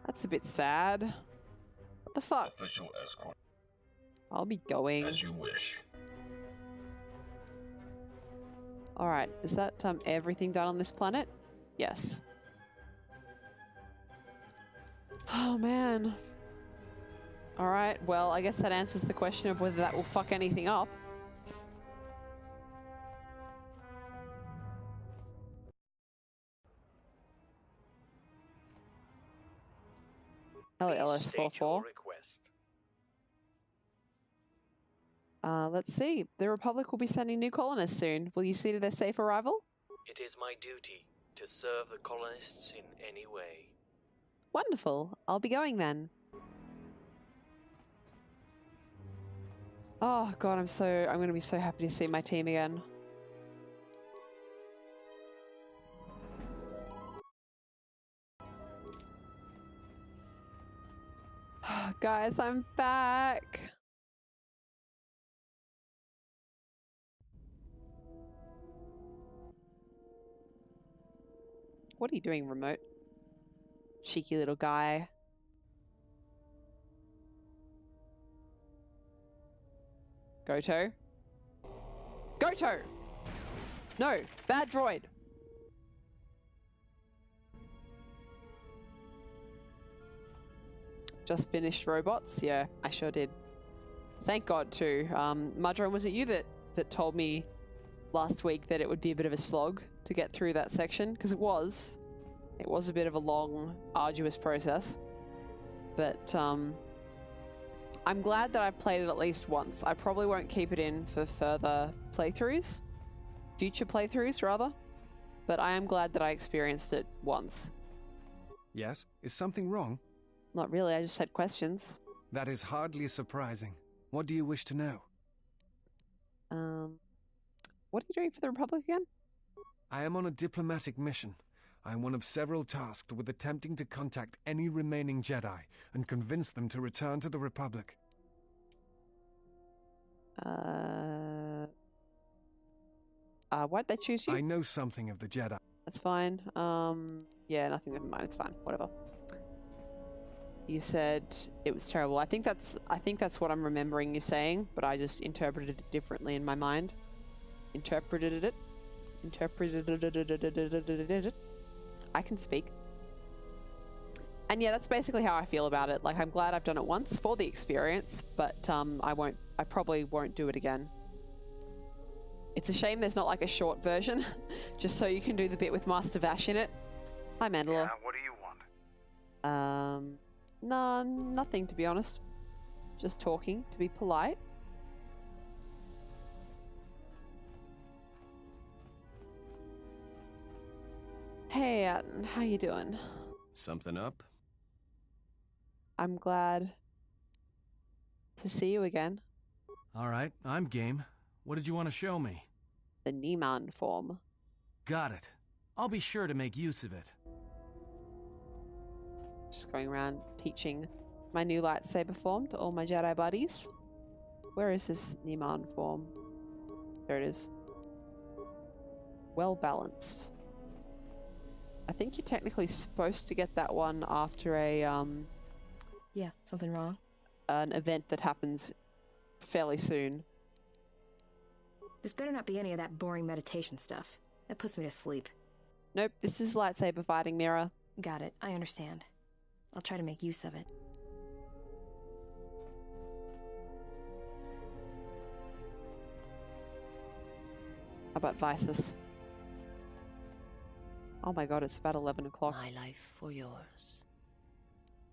That's a bit sad. What the fuck? Official escort. I'll be going. As you wish. Alright, is that everything done on this planet? Yes. Oh man. Alright, well, I guess that answers the question of whether that will fuck anything up. Hello, LS44. Let's see. The Republic will be sending new colonists soon. Will you see to their safe arrival? It is my duty to serve the colonists in any way. Wonderful. I'll be going then. Oh god, I'm going to be so happy to see my team again. Guys, I'm back. What are you doing, remote? Cheeky little guy. Goto? Goto! No! Bad droid! Just finished robots? Yeah, I sure did. Thank God too. Mudrone, was it you that told me last week that it would be a bit of a slog to get through that section? Because it was a bit of a long, arduous process. But I'm glad that I've played it at least once. I probably won't keep it in for further playthroughs. Future playthroughs, rather. But I am glad that I experienced it once. Yes? Is something wrong? Not really, I just had questions. That is hardly surprising. What do you wish to know? What are you doing for the Republic again? I am on a diplomatic mission. I am one of several tasked with attempting to contact any remaining Jedi and convince them to return to the Republic. Why'd they choose you? I know something of the Jedi. That's fine. Yeah, nothing, never mind, it's fine. Whatever. You said it was terrible. I think that's what I'm remembering you saying, but I just interpreted it differently in my mind. Interpreted it. I can speak. And yeah, that's basically how I feel about it. Like, I'm glad I've done it once for the experience, but I probably won't do it again. It's a shame there's not like a short version, just so you can do the bit with Master Vash in it. Hi, Mandalore. Yeah, what do you want? No, nothing to be honest. Just talking to be polite. Hey, Atten, how you doing? Something up? I'm glad to see you again. Alright, I'm game. What did you want to show me? The Niemann form. Got it. I'll be sure to make use of it. Just going around teaching my new lightsaber form to all my Jedi buddies. Where is this Niemann form? There it is. Well balanced. I think you're technically supposed to get that one after a Yeah, something wrong? An event that happens fairly soon. This better not be any of that boring meditation stuff. That puts me to sleep. Nope, this is lightsaber fighting, Mira. Got it, I understand. I'll try to make use of it. How about Vices? Oh my god, it's about 11 o'clock. My life for yours.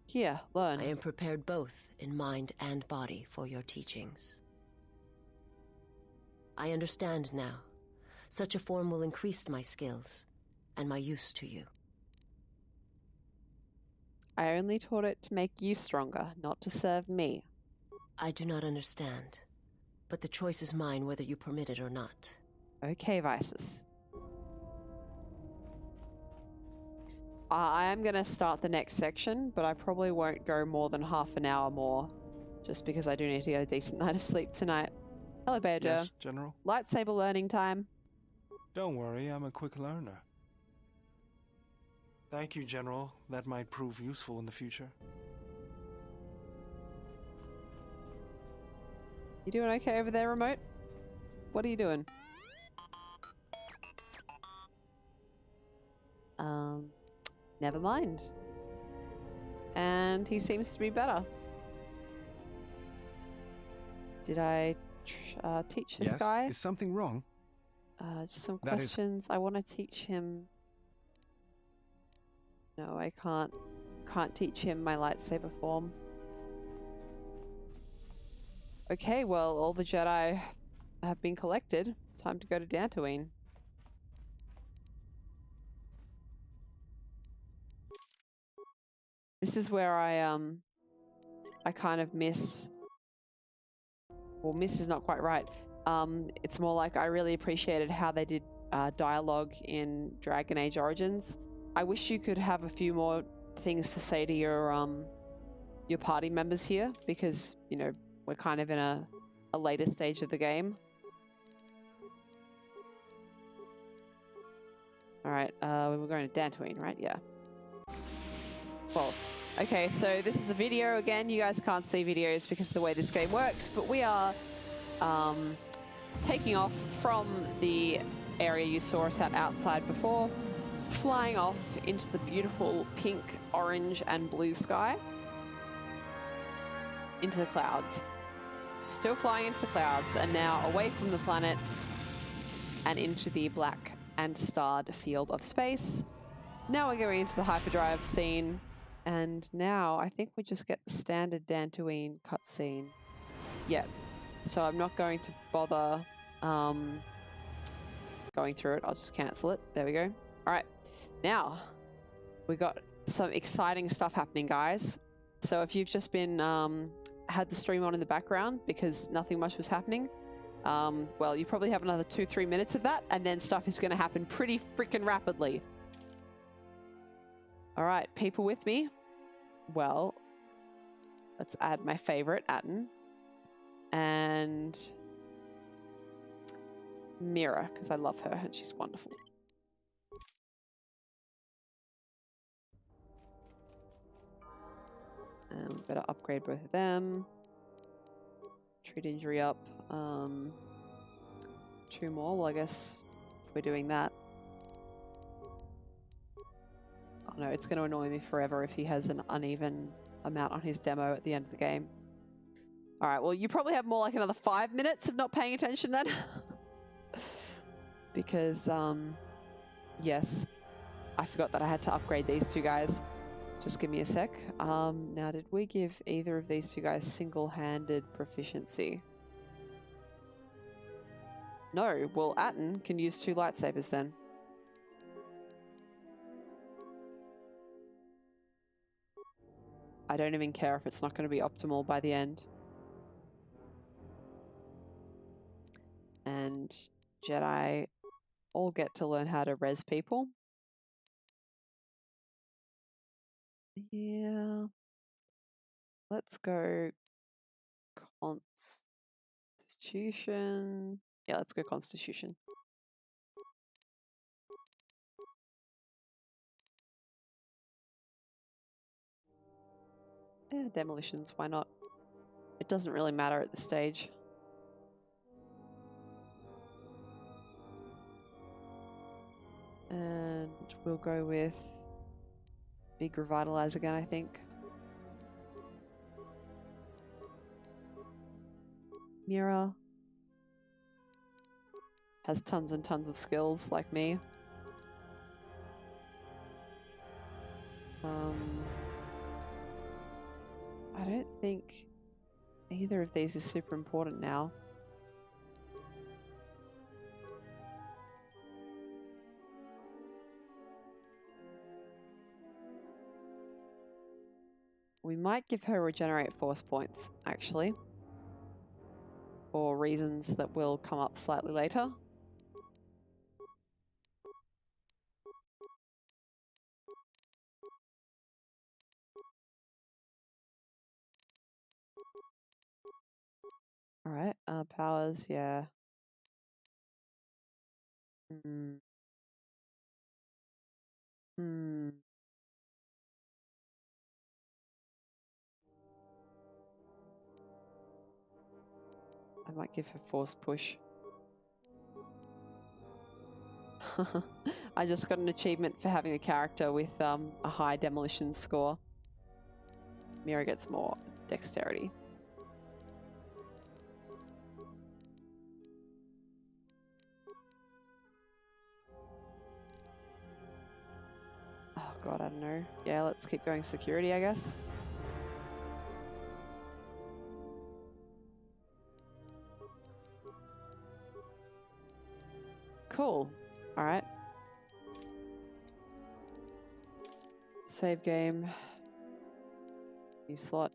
Here, learn. I am prepared both in mind and body for your teachings. I understand now. Such a form will increase my skills and my use to you. I only taught it to make you stronger, not to serve me. I do not understand, but the choice is mine whether you permit it or not. Okay, Vices. I am going to start the next section, but I probably won't go more than half an hour more, just because I do need to get a decent night of sleep tonight. Hello, Bearder. Yes, General? Lightsaber learning time. Don't worry, I'm a quick learner. Thank you, General. That might prove useful in the future. You doing okay over there, remote? What are you doing? Never mind. and he seems to be better. Did I teach this guy? Is something wrong? Just some questions. I want to teach him. No, I can't. Can't teach him my lightsaber form. Okay, well, all the Jedi have been collected. Time to go to Dantooine. This is where I kind of miss. Well, miss is not quite right. It's more like I really appreciated how they did dialogue in Dragon Age Origins. I wish you could have a few more things to say to your party members here, because, you know, we're kind of in a later stage of the game. Alright, we're going to Dantooine, right? Yeah. Well, okay, so this is a video again. You guys can't see videos because of the way this game works, but we are taking off from the area you saw us at outside before, flying off into the beautiful pink, orange, and blue sky, into the clouds. Still flying into the clouds, and now away from the planet and into the black and starred field of space. Now we're going into the hyperdrive scene, and now I think we just get the standard Dantooine cutscene. Yeah, so I'm not going to bother going through it. I'll just cancel it. There we go. All right, now we got some exciting stuff happening, guys. So if you've just been had the stream on in the background because nothing much was happening, well, you probably have another 2-3 minutes of that, and then stuff is going to happen pretty freaking rapidly. All right, people with me? Well, let's add my favorite, Atten, and Mira, because I love her and she's wonderful. We better upgrade both of them. Treat injury up. 2 more. Well, I guess we're doing that. Oh no, it's going to annoy me forever if he has an uneven amount on his demo at the end of the game. Alright, well, you probably have more like another 5 minutes of not paying attention then. Because, yes, I forgot that I had to upgrade these 2 guys. Just give me a sec. Now, did we give either of these 2 guys single-handed proficiency? No. Well, Atten can use 2 lightsabers then. I don't even care if it's not going to be optimal by the end. And Jedi all get to learn how to res people. Yeah. Let's go Constitution. Yeah, let's go Constitution. Yeah, demolitions, why not? It doesn't really matter at this stage. And we'll go with Big Revitalize again, I think. Mira has tons and tons of skills like me. I don't think either of these is super important now. We might give her regenerate force points, actually, for reasons that will come up slightly later. Alright, powers, yeah. I might give her force push. I just got an achievement for having a character with a high demolition score. Mira gets more dexterity. Oh god, I don't know. Yeah, let's keep going security, I guess. Cool. Alright. Save game. New slot.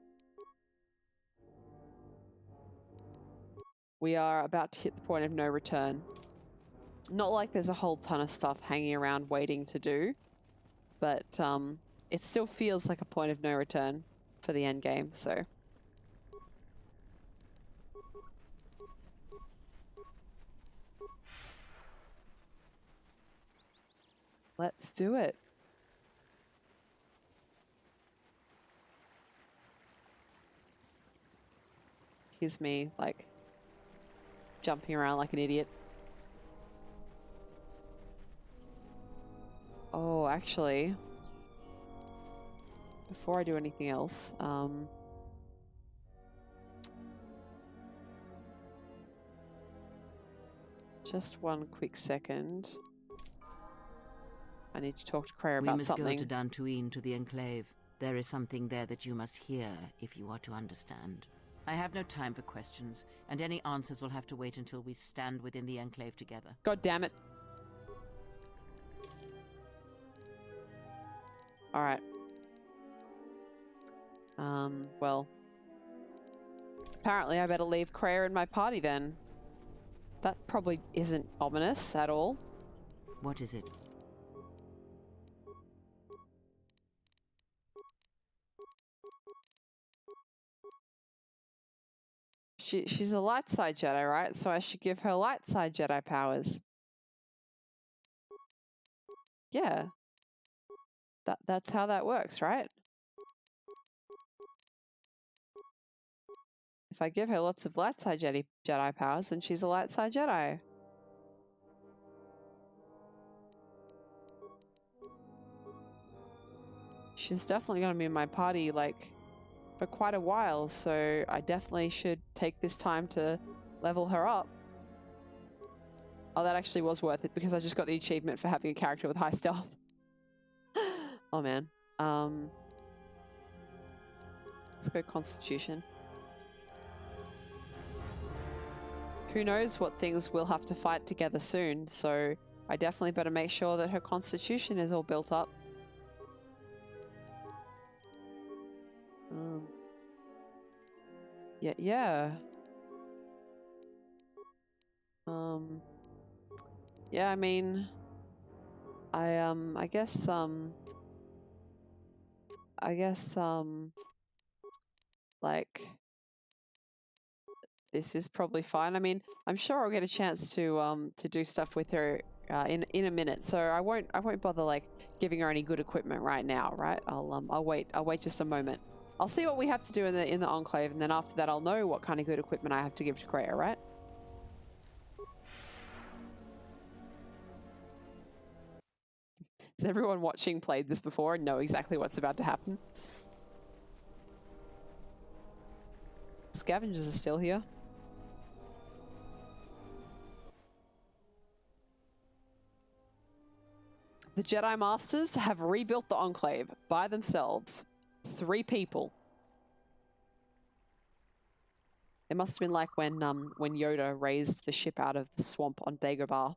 We are about to hit the point of no return. Not like there's a whole ton of stuff hanging around waiting to do, but it still feels like a point of no return for the end game, so. Let's do it. Here's me, like, jumping around like an idiot. Oh, actually, before I do anything else, just one quick second. I need to talk to Kreia about something. We must go to Dantooine to the Enclave. There is something there that you must hear if you are to understand. I have no time for questions, and any answers will have to wait until we stand within the Enclave together. God damn it. Alright. Well. Apparently I better leave Kreia in my party then. That probably isn't ominous at all. What is it? She's a light side Jedi, right? So I should give her light side Jedi powers. Yeah. That's how that works, right? If I give her lots of light side Jedi powers, then she's a light side Jedi. She's definitely going to be in my party, like, for quite a while, so I definitely should take this time to level her up. Oh, that actually was worth it, because I just got the achievement for having a character with high stealth. Oh, man. Let's go Constitution. Who knows what things we'll have to fight together soon, so I definitely better make sure that her Constitution is all built up. Yeah. Yeah, I mean, I guess, like, this is probably fine. I mean, I'm sure I'll get a chance to do stuff with her in a minute, so I won't bother like giving her any good equipment right now, right? I'll wait just a moment. I'll see what we have to do in the Enclave, and then after that I'll know what kind of good equipment I have to give to Kreia, right? Has everyone watching played this before and know exactly what's about to happen? Scavengers are still here. The Jedi Masters have rebuilt the Enclave by themselves. 3 people. It must have been like when Yoda raised the ship out of the swamp on Dagobah.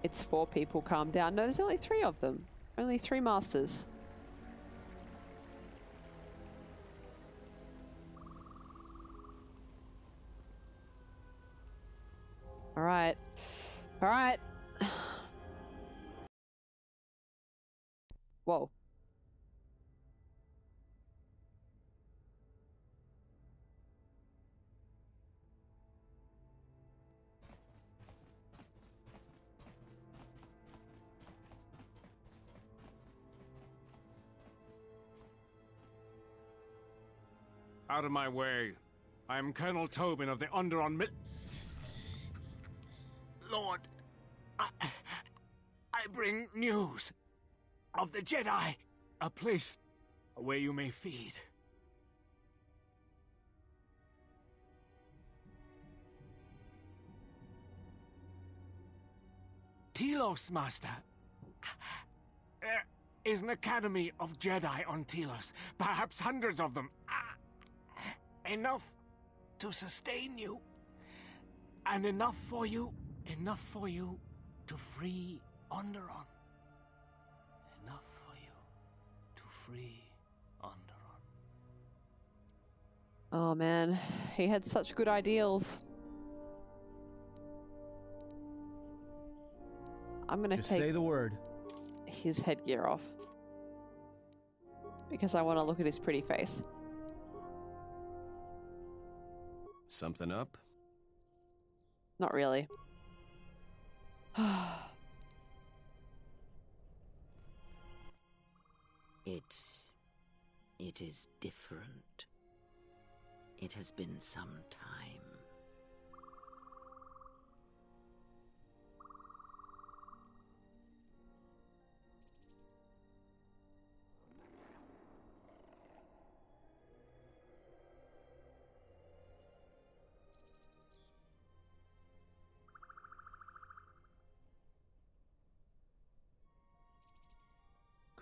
It's 4 people, calm down. No, there's only 3 of them. Only 3 masters. Alright. Alright. Whoa. Out of my way. I am Colonel Tobin of the Underon Lord, I bring news of the Jedi. A place where you may feed. Telos, Master. There is an academy of Jedi on Telos. Perhaps hundreds of them. Enough to sustain you. And enough for you to free Onderon. Enough for you to free Onderon. Oh man, he had such good ideals. I'm gonna Just take say the word. his headgear off because I want to look at his pretty face. Something up? Not really. It is different. It has been some time.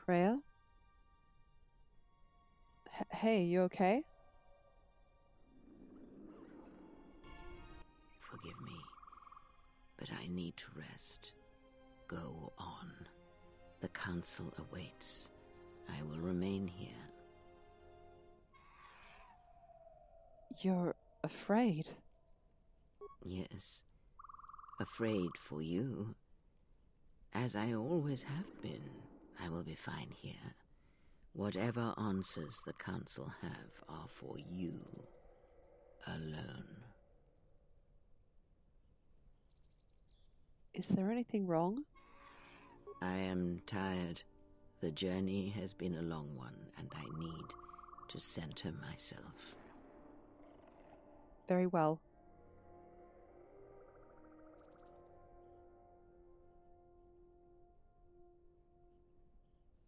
Kreia? Hey, you okay? Forgive me, but I need to rest. Go on. The council awaits. I will remain here. You're afraid? Yes. Afraid for you. As I always have been. I will be fine here. Whatever answers the council have are for you alone. Is there anything wrong? I am tired. The journey has been a long one, and I need to center myself. Very well.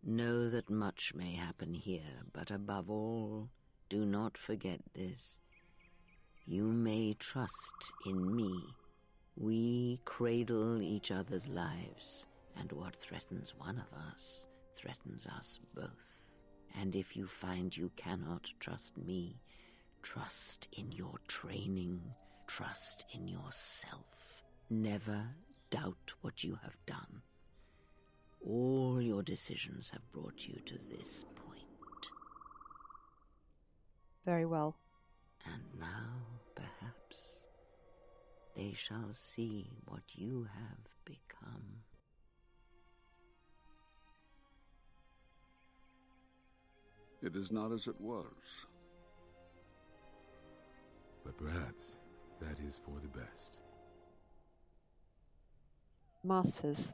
Know that much may happen here, but above all, do not forget this. You may trust in me. We cradle each other's lives, and what threatens one of us threatens us both. And if you find you cannot trust me, trust in your training, trust in yourself. Never doubt what you have done. All your decisions have brought you to this point. Very well. And now, perhaps, they shall see what you have become. It is not as it was. But perhaps that is for the best. Masters.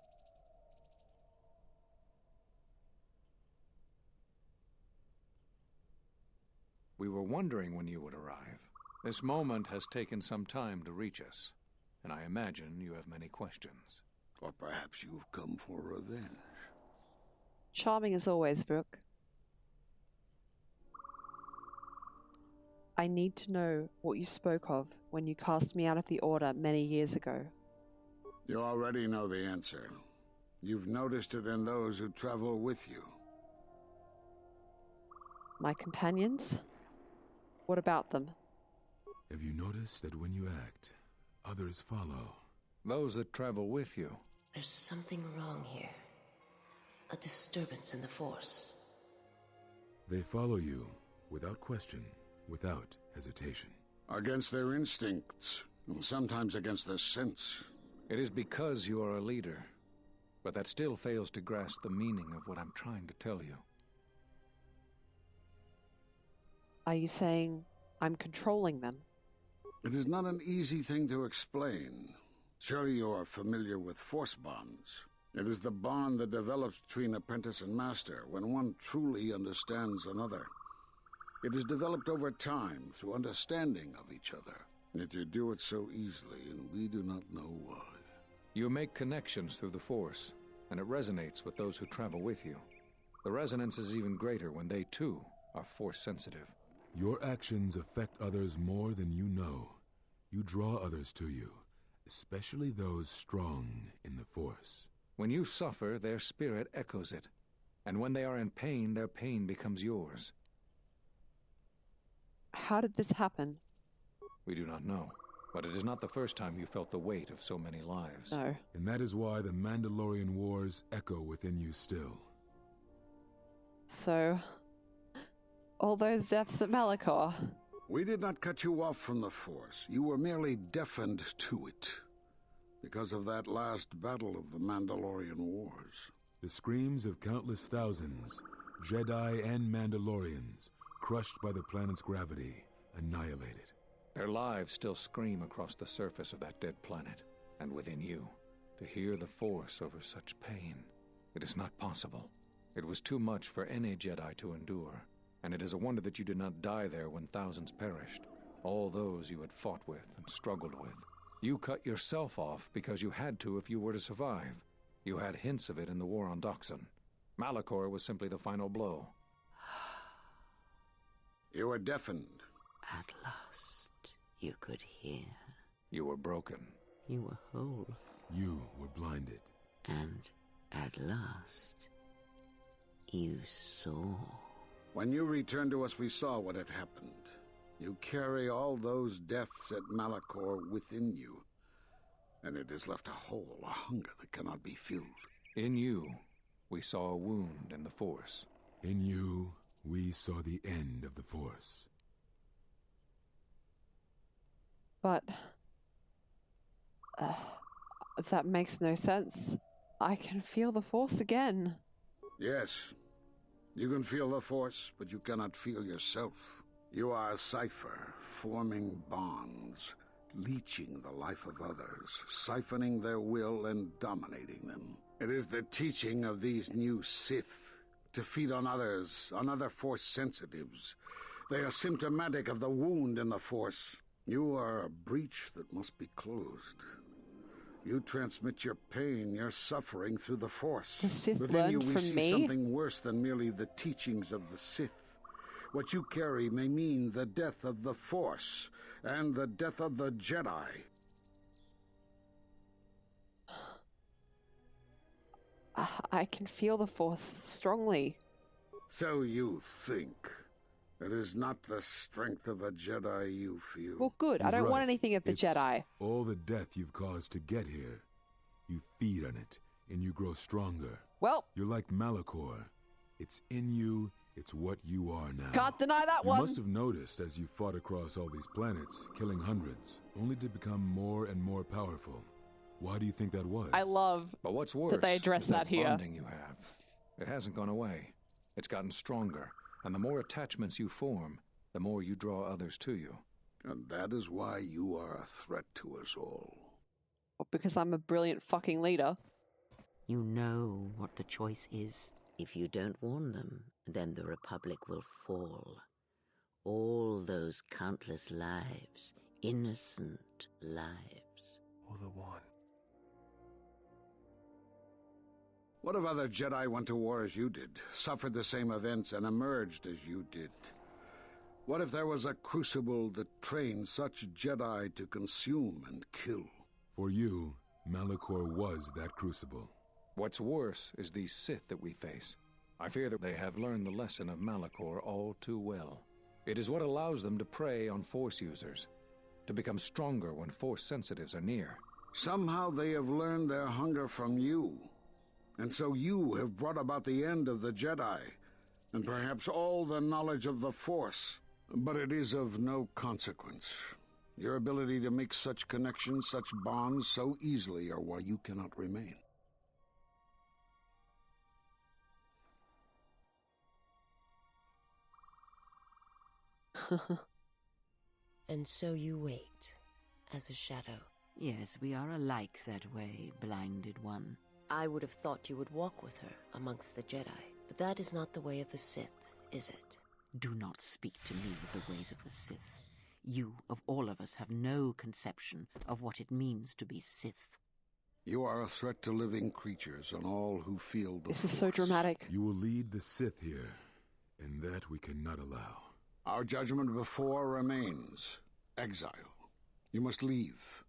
We were wondering when you would arrive. This moment has taken some time to reach us, and I imagine you have many questions. Or perhaps you've come for revenge. Charming as always, Vrook. I need to know what you spoke of when you cast me out of the Order many years ago. You already know the answer. You've noticed it in those who travel with you. My companions? What about them? Have you noticed that when you act, others follow? Those that travel with you. There's something wrong here. A disturbance in the Force. They follow you without question, without hesitation. Against their instincts, and sometimes against their sense. It is because you are a leader, but that still fails to grasp the meaning of what I'm trying to tell you. Are you saying I'm controlling them? It is not an easy thing to explain. Surely you are familiar with force bonds. It is the bond that develops between apprentice and master when one truly understands another. It is developed over time through understanding of each other. Yet you do it so easily, and we do not know why. You make connections through the Force, and it resonates with those who travel with you. The resonance is even greater when they, too, are Force-sensitive. Your actions affect others more than you know. You draw others to you, especially those strong in the Force. When you suffer, their spirit echoes it. And when they are in pain, their pain becomes yours. How did this happen? We do not know, but it is not the first time you felt the weight of so many lives. No. And that is why the Mandalorian Wars echo within you still. So, all those deaths at Malachor. We did not cut you off from the Force. You were merely deafened to it. Because of that last battle of the Mandalorian Wars. The screams of countless thousands, Jedi and Mandalorians, crushed by the planet's gravity, annihilated. Their lives still scream across the surface of that dead planet, and within you. To hear the Force over such pain, it is not possible. It was too much for any Jedi to endure, and it is a wonder that you did not die there when thousands perished, all those you had fought with and struggled with. You cut yourself off because you had to if you were to survive. You had hints of it in the war on Doxon. Malachor was simply the final blow. You were deafened. At last, you could hear. You were broken. You were whole. You were blinded. And at last, you saw. When you returned to us, we saw what had happened. You carry all those deaths at Malachor within you. And it has left a hole, a hunger that cannot be filled. In you, we saw a wound in the Force. In you, we saw the end of the Force. But... that makes no sense. I can feel the Force again. Yes. You can feel the Force, but you cannot feel yourself. You are a cipher, forming bonds, leeching the life of others, siphoning their will and dominating them. It is the teaching of these new Sith to feed on others, on other Force sensitives. They are symptomatic of the wound in the Force. You are a breach that must be closed. You transmit your pain, your suffering through the Force. The Sith Within you, learned we from see me? something worse than merely the teachings of the Sith. What you carry may mean the death of the Force and the death of the Jedi. I can feel the Force strongly. So you think. It is not the strength of a Jedi you feel. Well, good. I He's don't want right. anything of the It's Jedi. all the death you've caused to get here. You feed on it, and you grow stronger. Well, You're like Malachor. It's in you, it's what you are now. can't deny that You one. must have noticed as you fought across all these planets, killing hundreds, only to become more and more powerful. Why do you think that was? I love But what's worse that they address is that here. bonding you have. It hasn't gone away. It's gotten stronger, and the more attachments you form, the more you draw others to you. And that is why you are a threat to us all. Because I'm a brilliant fucking leader. You know what the choice is. If you don't warn them, then the Republic will fall. All those countless lives, innocent lives. Or the one. What if other Jedi went to war as you did, suffered the same events, and emerged as you did? What if there was a crucible that trained such Jedi to consume and kill? For you, Malachor was that crucible. What's worse is these Sith that we face. I fear that they have learned the lesson of Malachor all too well. It is what allows them to prey on Force users, to become stronger when Force sensitives are near. Somehow they have learned their hunger from you. And so you have brought about the end of the Jedi, and perhaps all the knowledge of the Force. But it is of no consequence. Your ability to make such connections, such bonds so easily are why you cannot remain. And so you wait, as a shadow. Yes, we are alike that way, blinded one. I would have thought you would walk with her amongst the Jedi, but that is not the way of the Sith, is it? Do not speak to me of the ways of the Sith. You, of all of us, have no conception of what it means to be Sith. You are a threat to living creatures and all who feel the This is so dramatic. You will lead the Sith here, and that we cannot allow. Our judgment before remains. Exile. You must leave.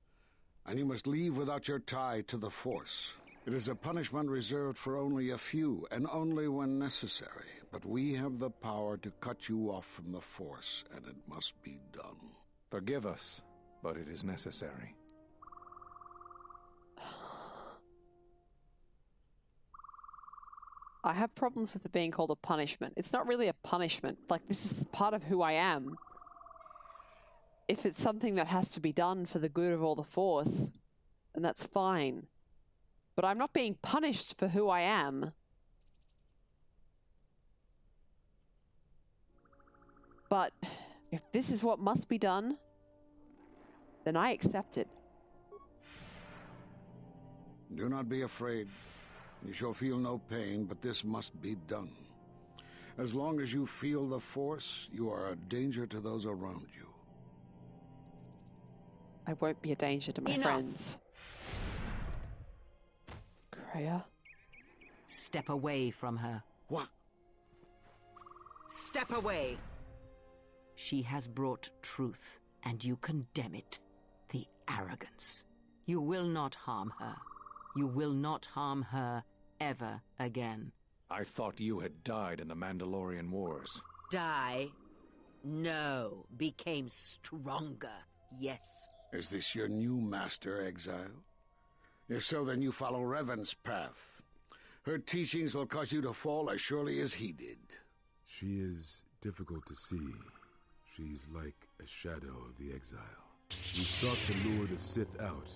And you must leave without your tie to the Force. It is a punishment reserved for only a few, and only when necessary. But we have the power to cut you off from the Force, and it must be done. Forgive us, but it is necessary. I have problems with it being called a punishment. It's not really a punishment. Like, this is part of who I am. If it's something that has to be done for the good of all the Force, then that's fine. But I'm not being punished for who I am. But if this is what must be done, then I accept it. Do not be afraid. You shall feel no pain, but this must be done. As long as you feel the Force, you are a danger to those around you. I won't be a danger to my friends. Kreia? Step away from her. What? Step away! She has brought truth, and you condemn it. The arrogance. You will not harm her. You will not harm her ever again. I thought you had died in the Mandalorian Wars. Die? No. Became stronger. Yes. Is this your new master, Exile? If so, then you follow Revan's path. Her teachings will cause you to fall as surely as he did. She is difficult to see. She's like a shadow of the Exile. We sought to lure the Sith out,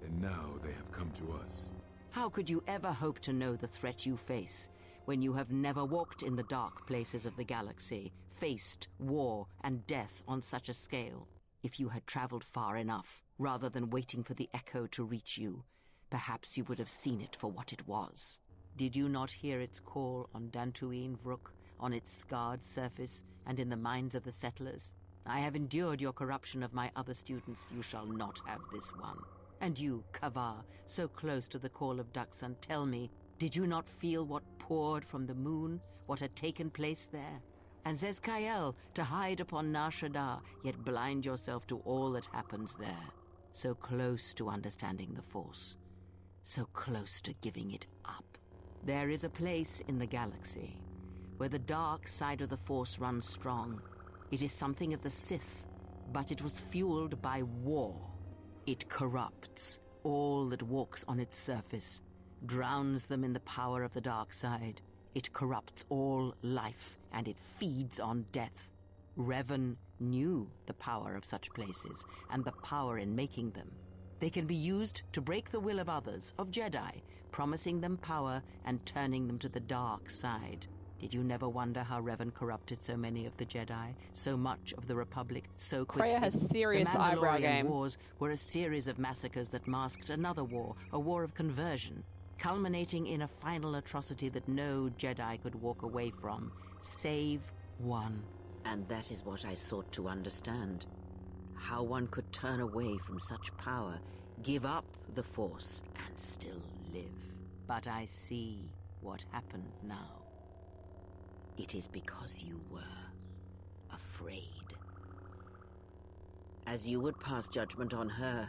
and now they have come to us. How could you ever hope to know the threat you face when you have never walked in the dark places of the galaxy, faced war and death on such a scale? If you had traveled far enough, rather than waiting for the echo to reach you, perhaps you would have seen it for what it was. Did you not hear its call on Dantooine Vrook, on its scarred surface, and in the minds of the settlers? I have endured your corruption of my other students. You shall not have this one. And you, Kavar, so close to the call of Duxan, tell me, did you not feel what poured from the moon, what had taken place there? And Zezkael, to hide upon Nar Shaddaa, yet blind yourself to all that happens there. So close to understanding the Force, so close to giving it up. There is a place in the galaxy where the dark side of the Force runs strong. It is something of the Sith, but it was fueled by war. It corrupts all that walks on its surface, drowns them in the power of the dark side. It corrupts all life, and it feeds on death. Revan knew the power of such places, and the power in making them. They can be used to break the will of others, of Jedi, promising them power and turning them to the dark side. Did you never wonder how Revan corrupted so many of the Jedi, so much of the Republic, so quickly? Kreia has serious eyebrow game. The Mandalorian Wars were a series of massacres that masked another war, a war of conversion, culminating in a final atrocity that no Jedi could walk away from, save one. And that is what I sought to understand. How one could turn away from such power, give up the Force, and still live. But I see what happened now. It is because you were afraid. As you would pass judgment on her,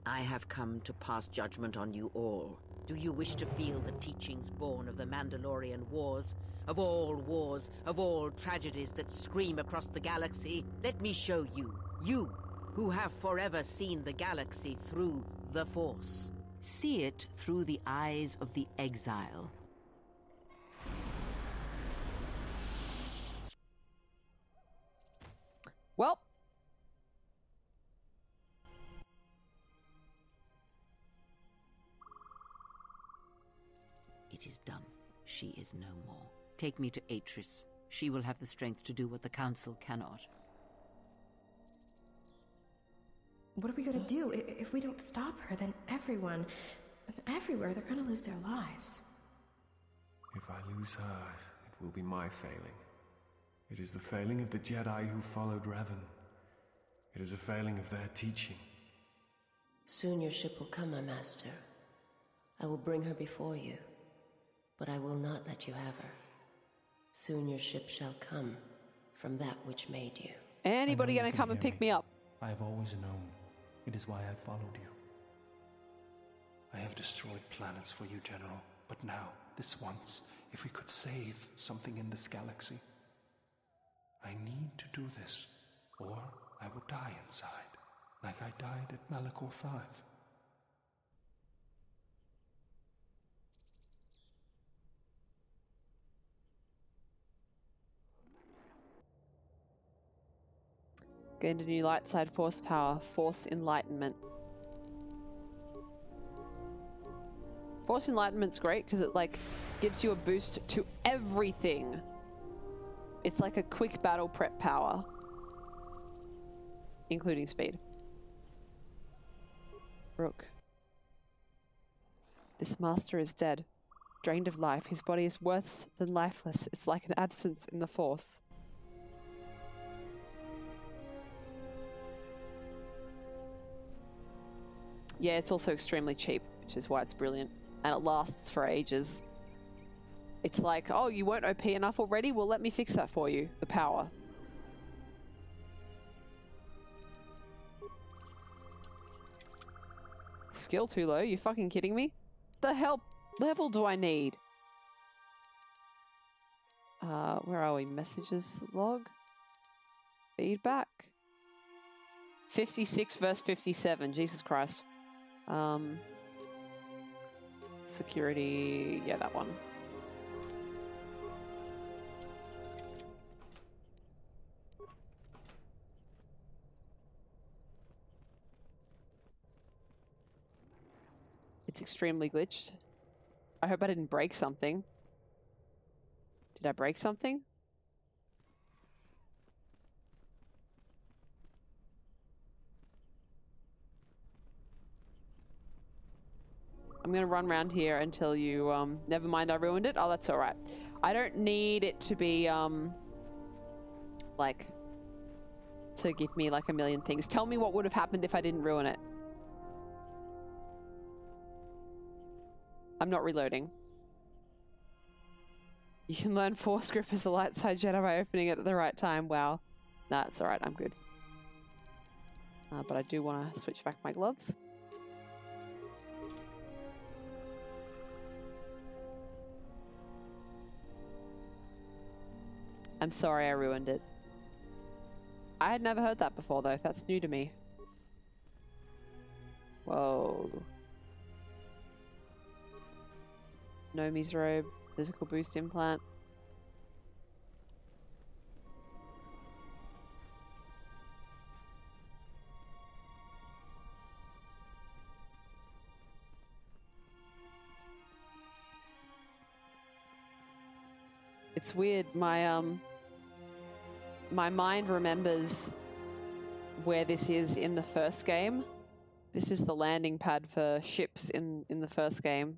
I have come to pass judgment on you all. Do you wish to feel the teachings born of the Mandalorian Wars? Of all tragedies that scream across the galaxy? Let me show you, you who have forever seen the galaxy through the Force. See it through the eyes of the Exile. Well, it is done. She is no more. Take me to Atris. She will have the strength to do what the Council cannot. What are we gonna do? If we don't stop her, then everyone, everywhere, they're gonna lose their lives. If I lose her, it will be my failing. It is the failing of the Jedi who followed Revan. It is a failing of their teaching. Soon your ship will come, my master. I will bring her before you, but I will not let you have her. Soon your ship shall come from that which made you. Anybody gonna come and pick me up? I have always known. It is why I followed you. I have destroyed planets for you, General. But now, this once, if we could save something in this galaxy, I need to do this, or I would die inside, like I died at Malachor 5. Gained a new light side force power, Force Enlightenment. Force Enlightenment's great because it like gives you a boost to everything. It's like a quick battle prep power, including speed. Rook. This master is dead, drained of life. His body is worse than lifeless. It's like an absence in the Force. Yeah, it's also extremely cheap, which is why it's brilliant. And it lasts for ages. It's like, oh, you weren't OP enough already? Well, let me fix that for you. The power. Skill too low? You fucking kidding me? The hell level do I need? Where are we? Messages log? Feedback? 56 versus 57. Jesus Christ. Security, yeah, that one. It's extremely glitched. I hope I didn't break something. Did I break something? I'm gonna run around here until you, never mind, I ruined it. Oh, that's alright. I don't need it to be, like, to give me like a million things. Tell me what would have happened if I didn't ruin it. I'm not reloading. You can learn Force Grip as a light side Jedi by opening it at the right time. Wow. Nah, it's alright, I'm good. But I do want to switch back my gloves. I'm sorry I ruined it. I had never heard that before though. That's new to me. Whoa. Nomi's robe. Physical boost implant. It's weird. My mind remembers where this is in the first game. This is the landing pad for ships in the first game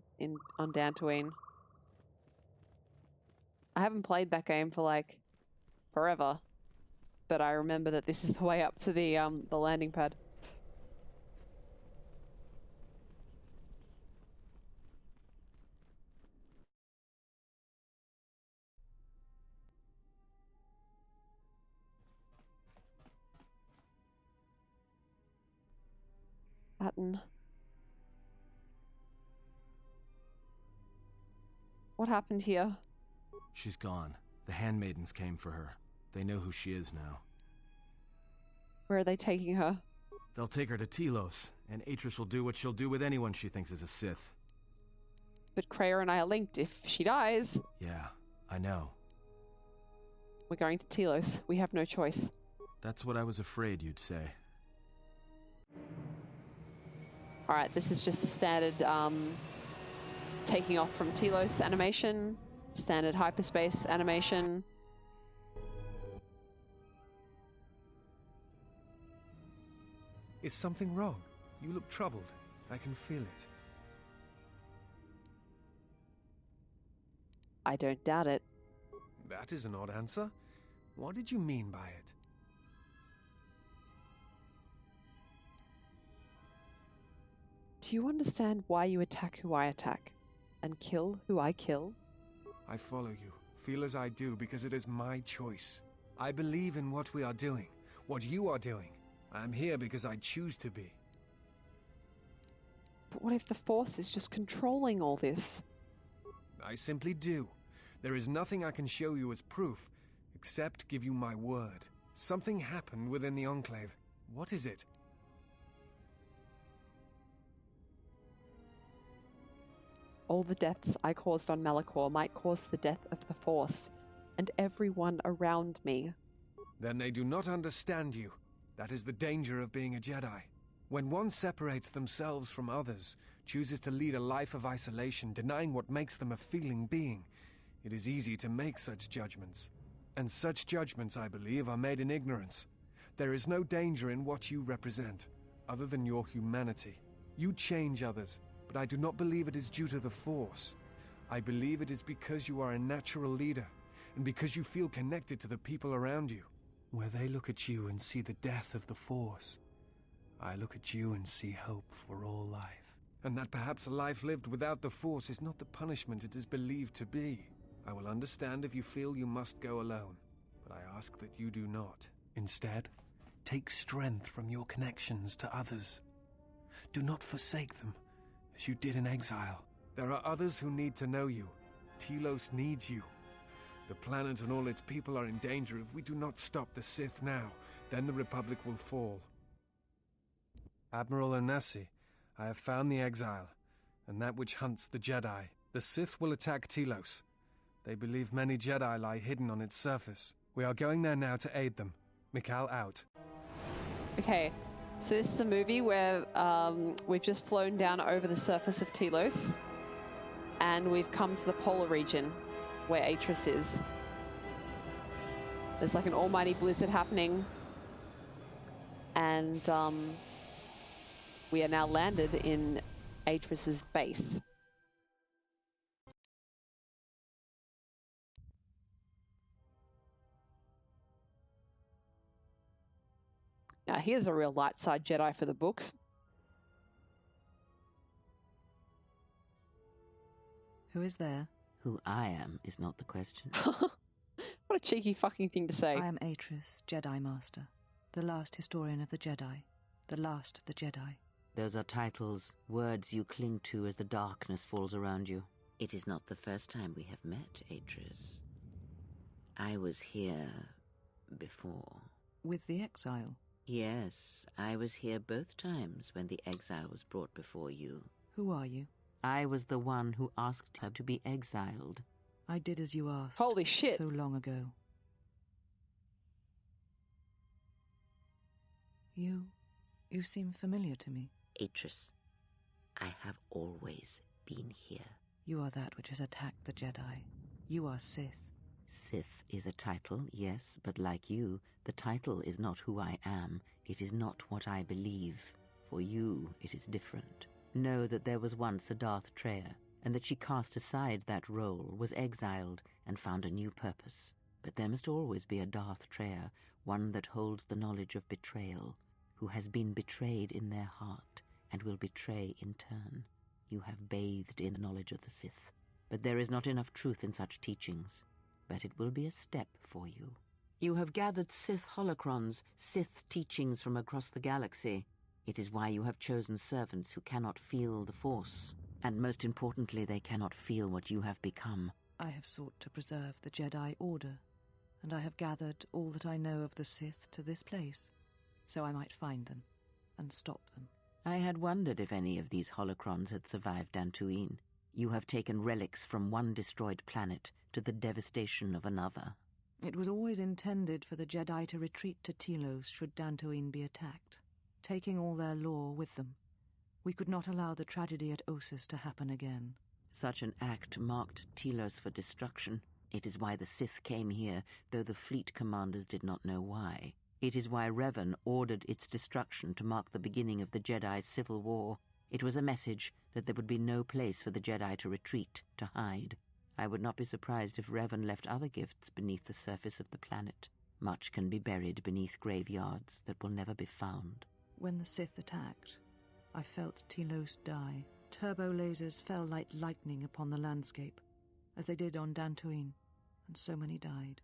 on Dantooine. I haven't played that game for like forever, but I remember that this is the way up to the landing pad. Pattern. What happened here? She's gone. The handmaidens came for her. They know who she is now. Where are they taking her? They'll take her to Telos, and Atris will do what she'll do with anyone she thinks is a Sith. But Kreia and I are linked. If she dies... Yeah, I know. We're going to Telos. We have no choice. That's what I was afraid you'd say. Alright, this is just a standard taking off from Telos animation. Standard hyperspace animation. Is something wrong? You look troubled. I can feel it. I don't doubt it. That is an odd answer. What did you mean by it? Do you understand why you attack who I attack? And kill who I kill? I follow you, feel as I do, because it is my choice. I believe in what we are doing, what you are doing. I am here because I choose to be. But what if the Force is just controlling all this? I simply do. There is nothing I can show you as proof, except give you my word. Something happened within the Enclave. What is it? All the deaths I caused on Malachor might cause the death of the Force, and everyone around me. Then they do not understand you. That is the danger of being a Jedi. When one separates themselves from others, chooses to lead a life of isolation, denying what makes them a feeling being, it is easy to make such judgments. And such judgments, I believe, are made in ignorance. There is no danger in what you represent, other than your humanity. You change others, but I do not believe it is due to the Force. I believe it is because you are a natural leader, and because you feel connected to the people around you. Where they look at you and see the death of the Force, I look at you and see hope for all life. And that perhaps a life lived without the Force is not the punishment it is believed to be. I will understand if you feel you must go alone, but I ask that you do not. Instead, take strength from your connections to others. Do not forsake them, as you did in exile. There are others who need to know you. Telos needs you. The planet and all its people are in danger. If we do not stop the Sith now, then the Republic will fall. Admiral Onasi, I have found the exile, and that which hunts the Jedi. The Sith will attack Telos. They believe many Jedi lie hidden on its surface. We are going there now to aid them. Mikal out. Okay, so this is a movie where we've just flown down over the surface of Telos, and we've come to the polar region where Atris is. There's like an almighty blizzard happening, and we are now landed in Atris's base. Now here's a real light side Jedi for the books. Who is there? Who I am is not the question. What a cheeky fucking thing to say. I am Atris, Jedi Master, the last historian of the Jedi, the last of the Jedi. Those are titles, words you cling to as the darkness falls around you. It is not the first time we have met, Atris. I was here before. With the exile? Yes, I was here both times when the exile was brought before you. Who are you? I was the one who asked her to be exiled. I did as you asked. Holy shit. So long ago. You seem familiar to me. Atris, I have always been here. You are that which has attacked the Jedi. You are Sith. Sith is a title, yes, but like you, the title is not who I am. It is not what I believe. For you, it is different. Know that there was once a Darth Treya, and that she cast aside that role, was exiled, and found a new purpose. But there must always be a Darth Treya, one that holds the knowledge of betrayal, who has been betrayed in their heart, and will betray in turn. You have bathed in the knowledge of the Sith. But there is not enough truth in such teachings. But it will be a step for you. You have gathered Sith holocrons, Sith teachings from across the galaxy. It is why you have chosen servants who cannot feel the Force. And most importantly, they cannot feel what you have become. I have sought to preserve the Jedi Order, and I have gathered all that I know of the Sith to this place, so I might find them and stop them. I had wondered if any of these holocrons had survived Dantooine. You have taken relics from one destroyed planet to the devastation of another. It was always intended for the Jedi to retreat to Telos should Dantooine be attacked, taking all their lore with them. We could not allow the tragedy at Ossus to happen again. Such an act marked Telos for destruction. It is why the Sith came here, though the fleet commanders did not know why. It is why Revan ordered its destruction to mark the beginning of the Jedi's civil war. It was a message that there would be no place for the Jedi to retreat, to hide. I would not be surprised if Revan left other gifts beneath the surface of the planet. Much can be buried beneath graveyards that will never be found. When the Sith attacked, I felt Telos die. Turbo lasers fell like lightning upon the landscape, as they did on Dantooine, and so many died.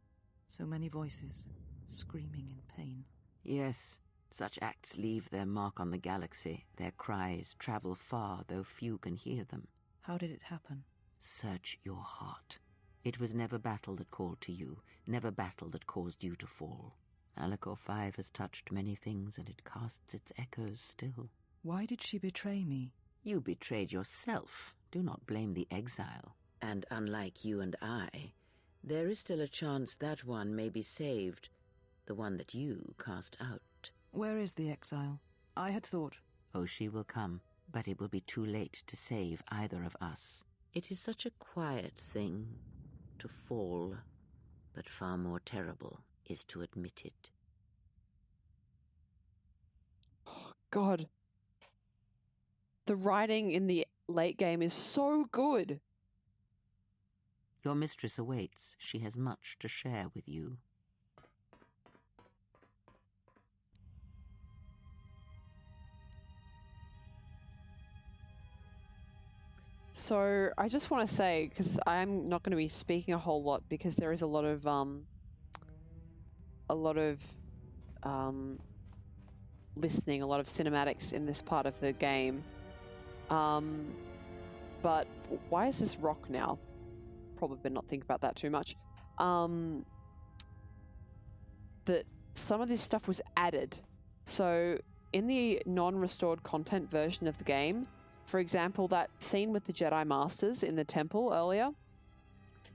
So many voices, screaming in pain. Yes, such acts leave their mark on the galaxy. Their cries travel far, though few can hear them. How did it happen? Search your heart. It was never battle that called to you, never battle that caused you to fall. Alicor 5 has touched many things, and it casts its echoes still. Why did she betray me? You betrayed yourself. Do not blame the exile. And unlike you and I, there is still a chance that one may be saved, the one that you cast out. Where is the exile? I had thought... Oh, she will come, but it will be too late to save either of us. It is such a quiet thing to fall, but far more terrible is to admit it. Oh, God. The writing in the late game is so good. Your mistress awaits. She has much to share with you. So I just want to say, because I'm not going to be speaking a whole lot, because there is a lot of listening, a lot of cinematics in this part of the game. But why is this rock now? Probably not think about that too much. That some of this stuff was added. So in the non-restored content version of the game, for example, that scene with the Jedi Masters in the temple earlier,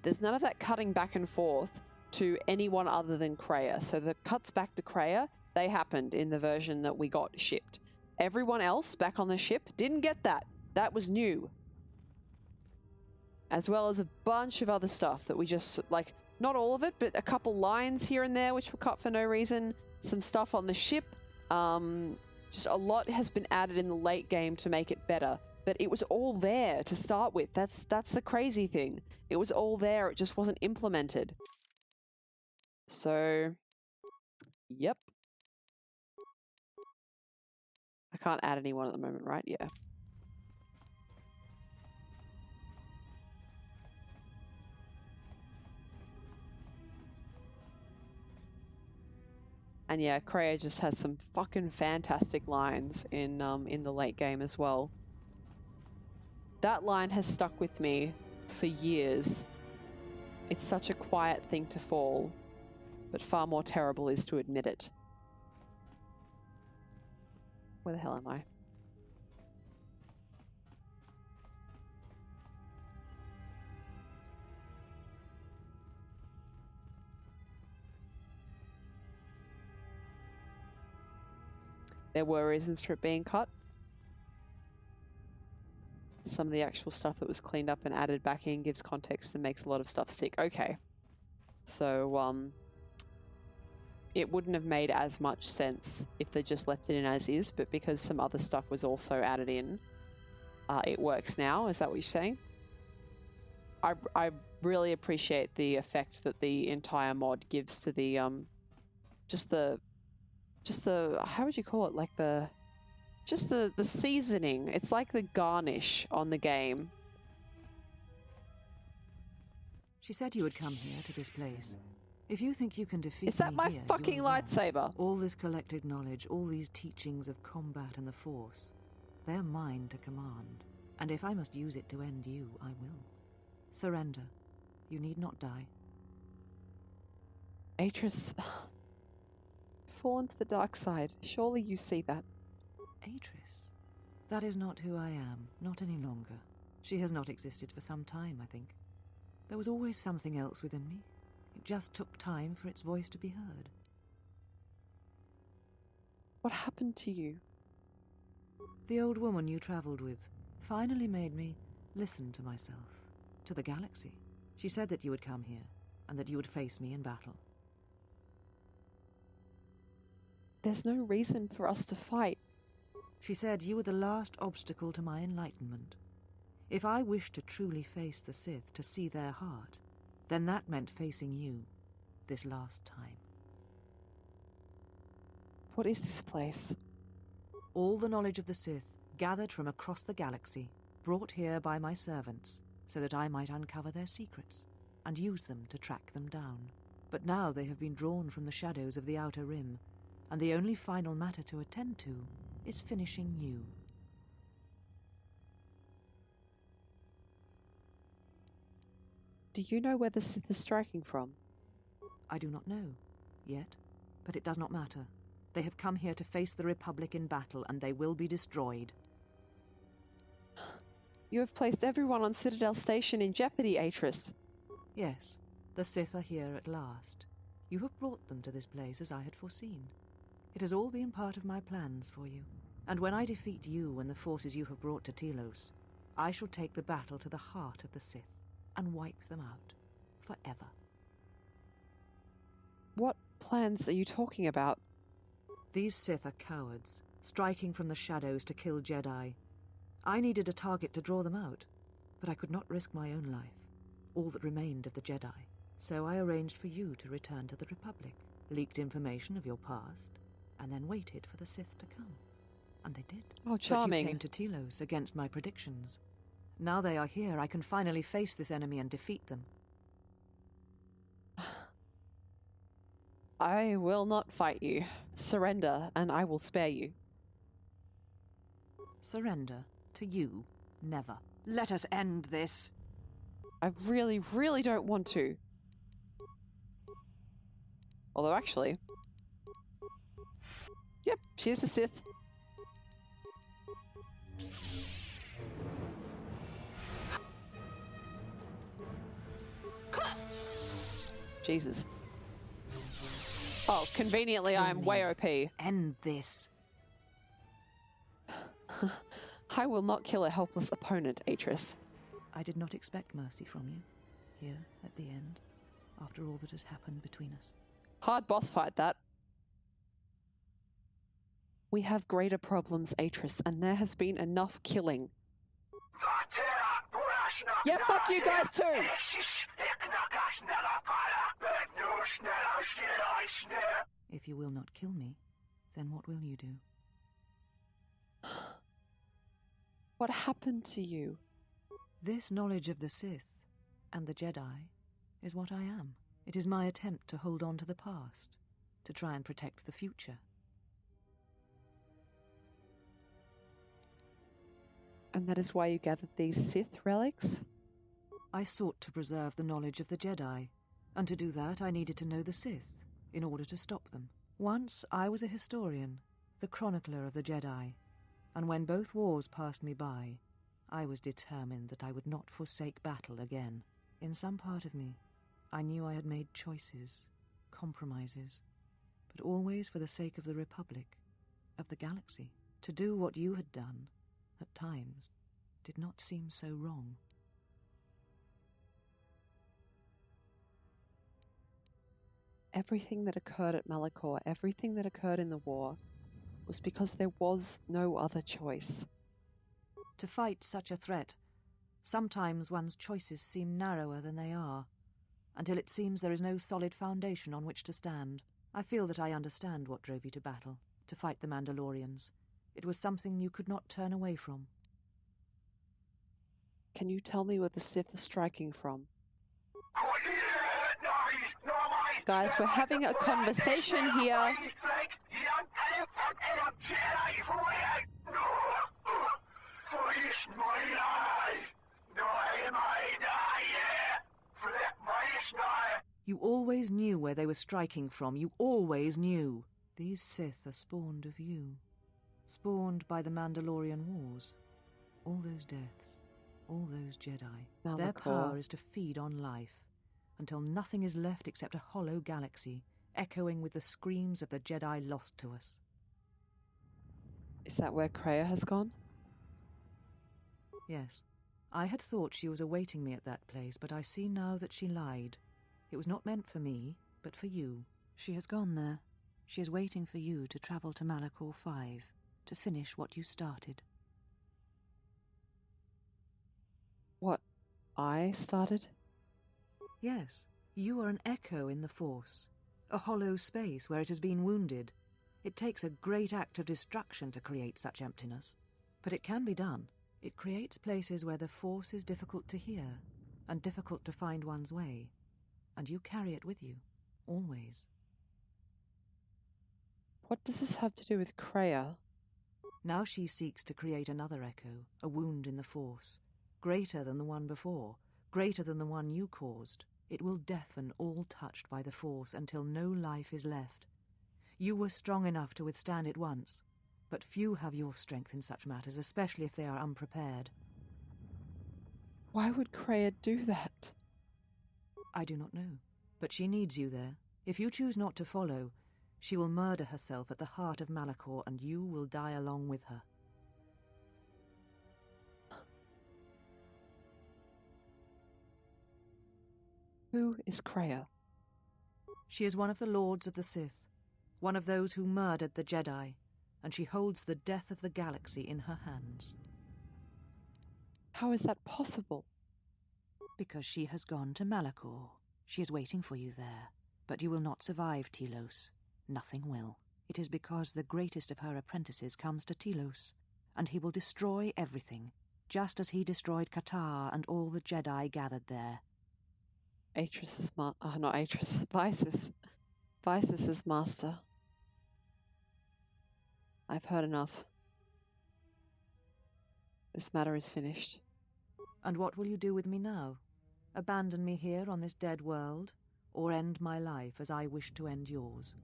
there's none of that cutting back and forth to anyone other than Kreia. So the cuts back to Kreia, they happened in the version that we got shipped. Everyone else back on the ship didn't get that. That was new. As well as a bunch of other stuff that we just, like, not all of it, but a couple lines here and there which were cut for no reason. Some stuff on the ship. Just a lot has been added in the late game to make it better. But it was all there to start with. That's the crazy thing. It was all there, it just wasn't implemented. So, yep. I can't add anyone at the moment, right? Yeah. And yeah, Kreia just has some fucking fantastic lines in the late game as well. That line has stuck with me for years. It's such a quiet thing to fall, but far more terrible is to admit it. Where the hell am I? There were reasons for it being cut. Some of the actual stuff that was cleaned up and added back in gives context and makes a lot of stuff stick. Okay. So, it wouldn't have made as much sense if they just left it in as is, but because some other stuff was also added in, it works now. Is that what you're saying? I really appreciate the effect that the entire mod gives to the, just the, how would you call it? Like the seasoning. It's like the garnish on the game. She said you would come here to this place. If you think you can defeat me Is that my here, fucking you're wrong. lightsaber? All this collected knowledge, all these teachings of combat and the Force, they're mine to command. And if I must use it to end you, I will. Surrender. You need not die. Atris, fall into the dark side. Surely you see that. Atris? That is not who I am, not any longer. She has not existed for some time, I think. There was always something else within me. It just took time for its voice to be heard. What happened to you? The old woman you traveled with finally made me listen to myself, to the galaxy. She said that you would come here, and that you would face me in battle. There's no reason for us to fight. She said you were the last obstacle to my enlightenment. If I wished to truly face the Sith, to see their heart, then that meant facing you, this last time. What is this place? All the knowledge of the Sith, gathered from across the galaxy, brought here by my servants, so that I might uncover their secrets, and use them to track them down. But now they have been drawn from the shadows of the Outer Rim, and the only final matter to attend to is finishing you. Do you know where the Sith is striking from? I do not know, yet, but it does not matter. They have come here to face the Republic in battle, and they will be destroyed. You have placed everyone on Citadel Station in jeopardy, Atris. Yes, the Sith are here at last. You have brought them to this place as I had foreseen. It has all been part of my plans for you. And when I defeat you and the forces you have brought to Telos, I shall take the battle to the heart of the Sith and wipe them out forever. What plans are you talking about? These Sith are cowards, striking from the shadows to kill Jedi. I needed a target to draw them out, but I could not risk my own life, all that remained of the Jedi. So I arranged for you to return to the Republic, leaked information of your past, and then waited for the Sith to come. And they did. Oh, charming. But you came to Telos against my predictions. Now they are here, I can finally face this enemy and defeat them. I will not fight you. Surrender, and I will spare you. Surrender? To you? Never. Let us end this. I really, really don't want to. Although, actually... Yep, she's a Sith. Jesus. Oh, conveniently I am way OP. End this. I will not kill a helpless opponent, Atris. I did not expect mercy from you, here at the end, after all that has happened between us. Hard boss fight, that. We have greater problems, Atris, and there has been enough killing. Yeah, fuck you guys too! If you will not kill me, then what will you do? What happened to you? This knowledge of the Sith and the Jedi is what I am. It is my attempt to hold on to the past, to try and protect the future. And that is why you gathered these Sith relics? I sought to preserve the knowledge of the Jedi, and to do that I needed to know the Sith, in order to stop them. Once I was a historian, the chronicler of the Jedi, and when both wars passed me by, I was determined that I would not forsake battle again. In some part of me, I knew I had made choices, compromises, but always for the sake of the Republic, of the galaxy. To do what you had done, at times, did not seem so wrong. Everything that occurred at Malachor, everything that occurred in the war, was because there was no other choice. To fight such a threat, sometimes one's choices seem narrower than they are, until it seems there is no solid foundation on which to stand. I feel that I understand what drove you to battle, to fight the Mandalorians. It was something you could not turn away from. Can you tell me where the Sith are striking from? Guys, we're having a conversation here. You always knew where they were striking from. You always knew. These Sith are spawned of you. Spawned by the Mandalorian Wars. All those deaths. All those Jedi. Malachor. Their power is to feed on life, until nothing is left except a hollow galaxy, echoing with the screams of the Jedi lost to us. Is that where Kreia has gone? Yes. I had thought she was awaiting me at that place, but I see now that she lied. It was not meant for me, but for you. She has gone there. She is waiting for you to travel to Malachor 5, to finish what you started. What? I started? Yes. You are an echo in the Force. A hollow space where it has been wounded. It takes a great act of destruction to create such emptiness, but it can be done. It creates places where the Force is difficult to hear and difficult to find one's way, and you carry it with you, always. What does this have to do with Kreia? Now she seeks to create another echo, a wound in the Force, greater than the one before, greater than the one you caused. It will deafen all touched by the Force until no life is left. You were strong enough to withstand it once, but few have your strength in such matters, especially if they are unprepared. Why would Kreia do that? I do not know, but she needs you there. If you choose not to follow, she will murder herself at the heart of Malachor, and you will die along with her. Who is Kreia? She is one of the Lords of the Sith, one of those who murdered the Jedi, and she holds the death of the galaxy in her hands. How is that possible? Because she has gone to Malachor. She is waiting for you there, but you will not survive, Telos. Nothing will. It is because the greatest of her apprentices comes to Telos, and he will destroy everything, just as he destroyed KOTOR and all the Jedi gathered there. Visis's master. I've heard enough. This matter is finished. And what will you do with me now? Abandon me here on this dead world, or end my life as I wish to end yours?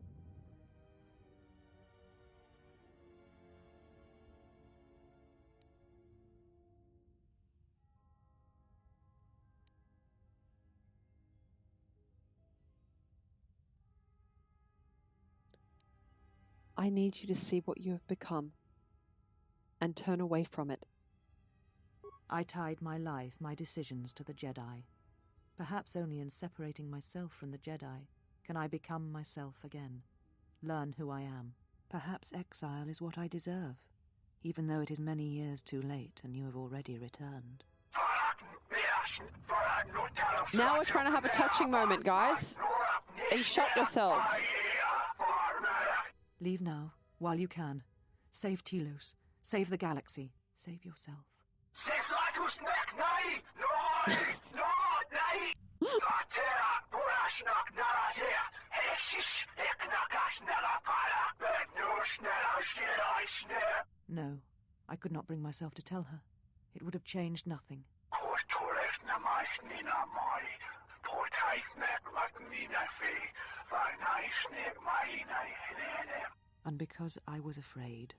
I need you to see what you have become and turn away from it. I tied my life, my decisions to the Jedi. Perhaps only in separating myself from the Jedi can I become myself again, learn who I am. Perhaps exile is what I deserve, even though it is many years too late and you have already returned. Now we're trying to have a touching moment, guys. And shut yourselves. Leave now, while you can. Save Telos. Save the galaxy. Save yourself. No, I could not bring myself to tell her. It would have changed nothing. And because I was afraid.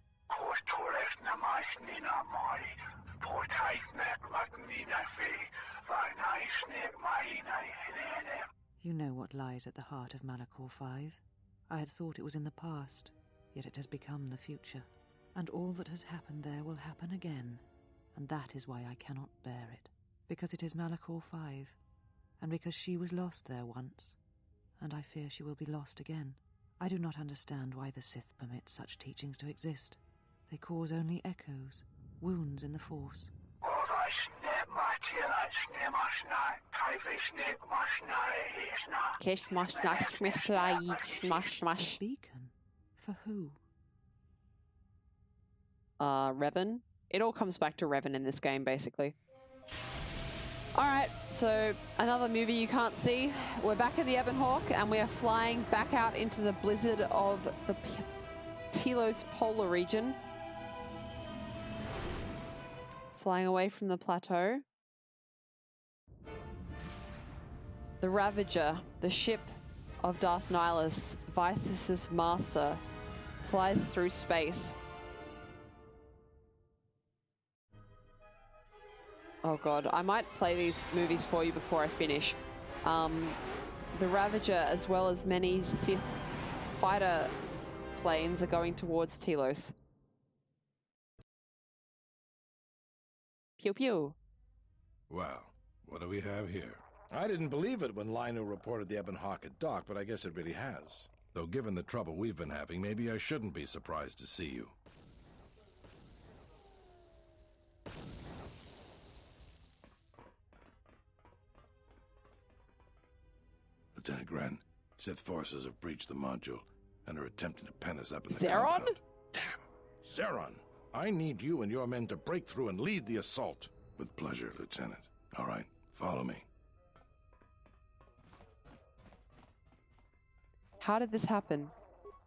You know what lies at the heart of Malachor 5. I had thought it was in the past, yet it has become the future. And all that has happened there will happen again. And that is why I cannot bear it. Because it is Malachor 5. And because she was lost there once. And I fear she will be lost again. I do not understand why the Sith permit such teachings to exist. They cause only echoes, wounds in the Force. Beacon? For who? Revan. It all comes back to Revan in this game, basically. Alright, so another movie you can't see. We're back at the Ebonhawk, and we are flying back out into the blizzard of the Telos polar region. Flying away from the plateau. The Ravager, the ship of Darth Nihilus, Visis's master, flies through space. Oh god, I might play these movies for you before I finish. The Ravager, as well as many Sith fighter planes, are going towards Telos. Pew pew. Well, what do we have here? I didn't believe it when Lino reported the Ebonhawk at dock, but I guess it really has. Though given the trouble we've been having, maybe I shouldn't be surprised to see you. Lieutenant Gren, Sith forces have breached the module. and are attempting to pen us up in the Zeron? compound. Damn. Zeron, I need you and your men to break through and lead the assault. With pleasure, Lieutenant. All right, follow me. How did this happen?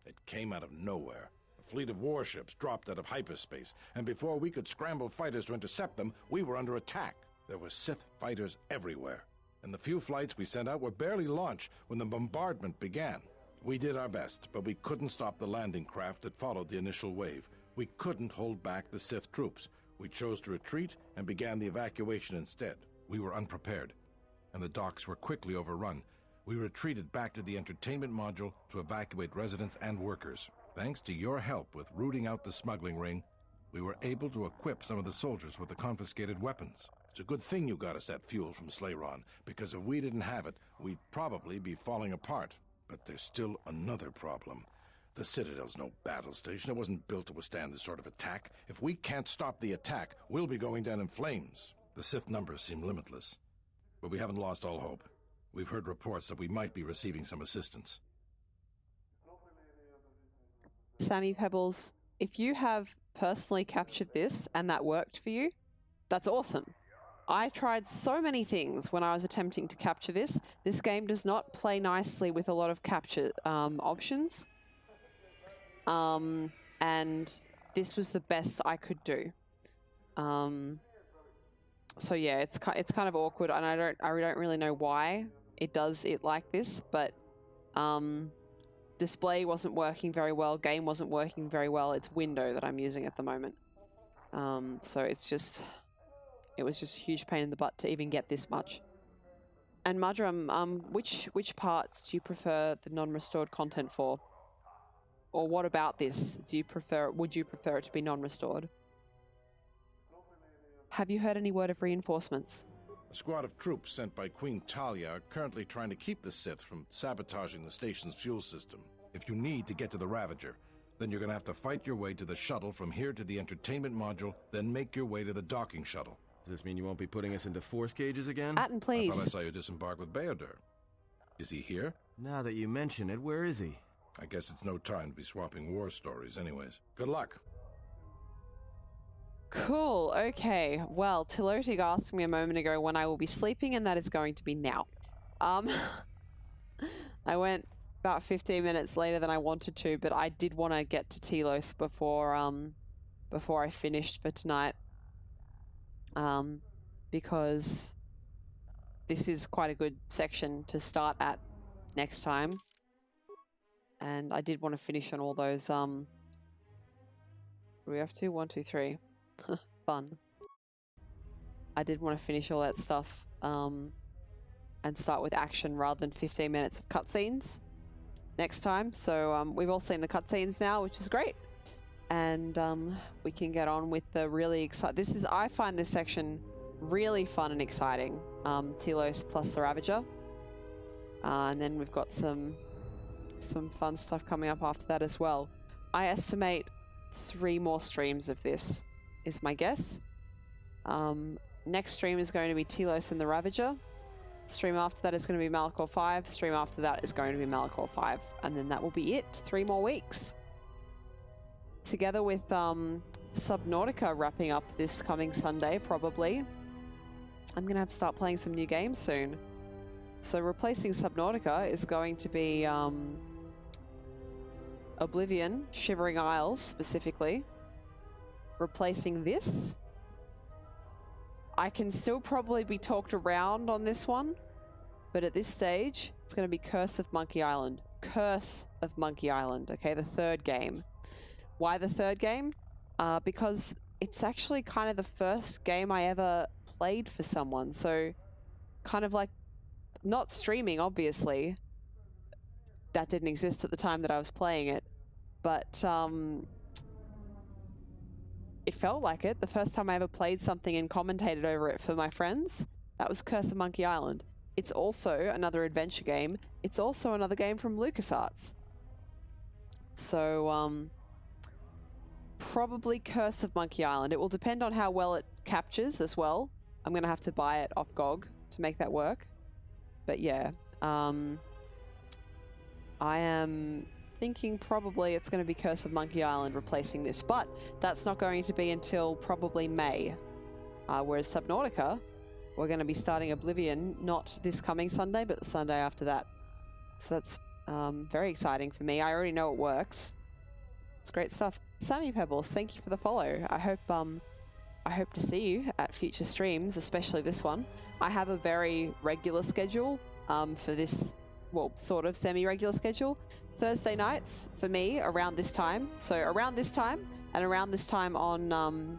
It came out of nowhere. A fleet of warships dropped out of hyperspace, and before we could scramble fighters to intercept them, we were under attack. There were Sith fighters everywhere, and the few flights we sent out were barely launched when the bombardment began. We did our best, but we couldn't stop the landing craft that followed the initial wave. We couldn't hold back the Sith troops. We chose to retreat and began the evacuation instead. We were unprepared, and the docks were quickly overrun. We retreated back to the entertainment module to evacuate residents and workers. Thanks to your help with rooting out the smuggling ring, we were able to equip some of the soldiers with the confiscated weapons. It's a good thing you got us that fuel from Slayron, because if we didn't have it, we'd probably be falling apart. But there's still another problem. The Citadel's no battle station. It wasn't built to withstand this sort of attack. If we can't stop the attack, we'll be going down in flames. The Sith numbers seem limitless, but we haven't lost all hope. We've heard reports that we might be receiving some assistance. Sammy Pebbles, if you have personally captured this and that worked for you, that's awesome. I tried so many things when I was attempting to capture this. This game does not play nicely with a lot of capture options. And this was the best I could do. So yeah, it's kind of awkward, and I don't really know why it does it like this, but display wasn't working very well, game wasn't working very well. It's window that I'm using at the moment. So it was just a huge pain in the butt to even get this much. And Mudrum, which parts do you prefer the non-restored content for? Or what about this? Would you prefer it to be non-restored? Have you heard any word of reinforcements? A squad of troops sent by Queen Talia are currently trying to keep the Sith from sabotaging the station's fuel system. If you need to get to the Ravager, then you're going to have to fight your way to the shuttle from here to the entertainment module, then make your way to the docking shuttle. Does this mean you won't be putting us into force cages again? Atten, please. I thought I saw you disembark with Beodur. Is he here? Now that you mention it, where is he? I guess it's no time to be swapping war stories anyways. Good luck. Cool, okay. Well, Tilotig asked me a moment ago when I will be sleeping, and that is going to be now. I went about 15 minutes later than I wanted to, but I did want to get to Telos before I finished for tonight. Because this is quite a good section to start at next time. And I did want to finish on all those, what are we up to? 1, 2, 3. Fun. I did want to finish all that stuff, and start with action rather than 15 minutes of cutscenes next time. So, we've all seen the cutscenes now, which is great. And, we can get on with the really exciting... I find this section really fun and exciting. Telos plus the Ravager. And then we've got some fun stuff coming up after that as well. I estimate 3 more streams of this is my guess. Next stream is going to be Telos and the Ravager. Stream after that is going to be Malachor 5. Stream after that is going to be Malachor 5. And then that will be it. 3 more weeks. Together with Subnautica wrapping up this coming Sunday, probably. I'm going to have to start playing some new games soon. So replacing Subnautica is going to be Oblivion, Shivering Isles specifically. Replacing this. I can still probably be talked around on this one, but at this stage, it's going to be Curse of Monkey Island. Curse of Monkey Island, okay, the 3rd game. Why the 3rd game? Because it's actually kind of the first game I ever played for someone, so kind of like, not streaming, obviously. That didn't exist at the time that I was playing it, but it felt like it. The first time I ever played something and commentated over it for my friends, that was Curse of Monkey Island. It's also another adventure game. It's also another game from LucasArts. So, probably Curse of Monkey Island. It will depend on how well it captures as well. I'm going to have to buy it off GOG to make that work. But yeah, I am thinking probably it's going to be Curse of Monkey Island replacing this, but that's not going to be until probably May. Whereas Subnautica, we're going to be starting Oblivion, not this coming Sunday, but the Sunday after that. So that's very exciting for me. I already know it works. It's great stuff. Sammy Pebbles, thank you for the follow. I hope to see you at future streams, especially this one. I have a very regular schedule for this, well, sort of semi-regular schedule. Thursday nights for me around this time. So around this time and around this time on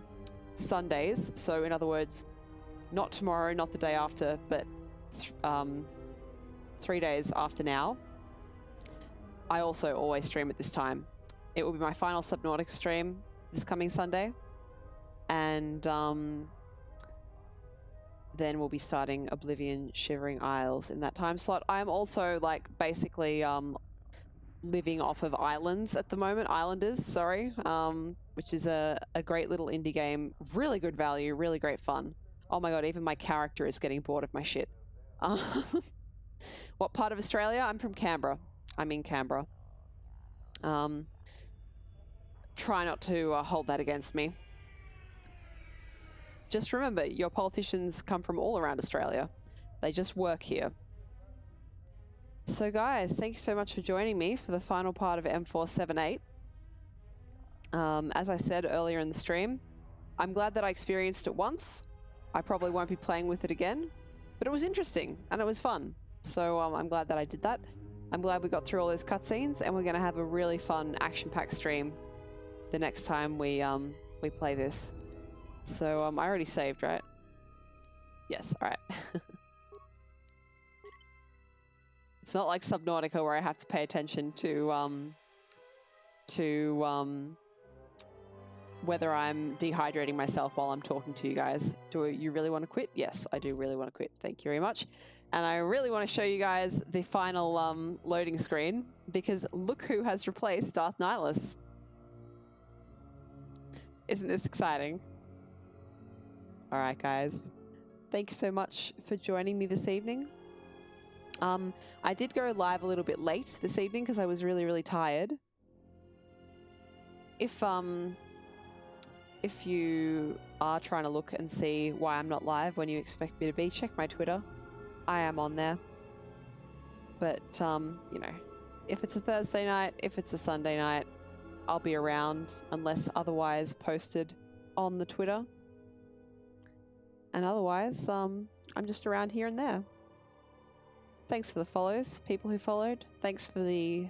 Sundays. So in other words, not tomorrow, not the day after, but 3 days after now. I also always stream at this time. It will be my final Subnautica stream this coming Sunday. And then we'll be starting Oblivion Shivering Isles in that time slot. I'm also like basically living off of Islands at the moment. Islanders, sorry. Which is a great little indie game. Really good value, really great fun. Oh my god, even my character is getting bored of my shit. What part of Australia? I'm from Canberra. I'm in Canberra. Try not to hold that against me. Just remember, your politicians come from all around Australia. They just work here. So guys, thank you so much for joining me for the final part of M478. As I said earlier in the stream, I'm glad that I experienced it once. I probably won't be playing with it again, but it was interesting and it was fun. So I'm glad that I did that. I'm glad we got through all those cutscenes, and we're going to have a really fun action-packed stream the next time we play this. So I already saved, right? Yes, alright. It's not like Subnautica where I have to pay attention to whether I'm dehydrating myself while I'm talking to you guys. Do you really want to quit? Yes, I do really want to quit. Thank you very much. And I really want to show you guys the final loading screen, because look who has replaced Darth Nihilus. Isn't this exciting? Alright guys, thanks so much for joining me this evening. I did go live a little bit late this evening because I was really tired. If you are trying to look and see why I'm not live when you expect me to be, check my Twitter. I am on there. But, you know, if it's a Thursday night, if it's a Sunday night, I'll be around unless otherwise posted on the Twitter. And otherwise, I'm just around here and there. Thanks for the follows, people who followed. Thanks for the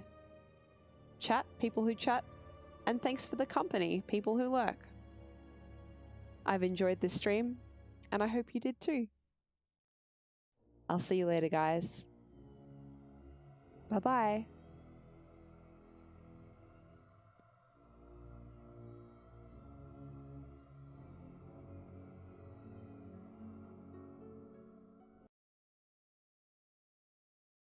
chat, people who chat. And thanks for the company, people who lurk. I've enjoyed this stream, and I hope you did too. I'll see you later, guys. Bye-bye.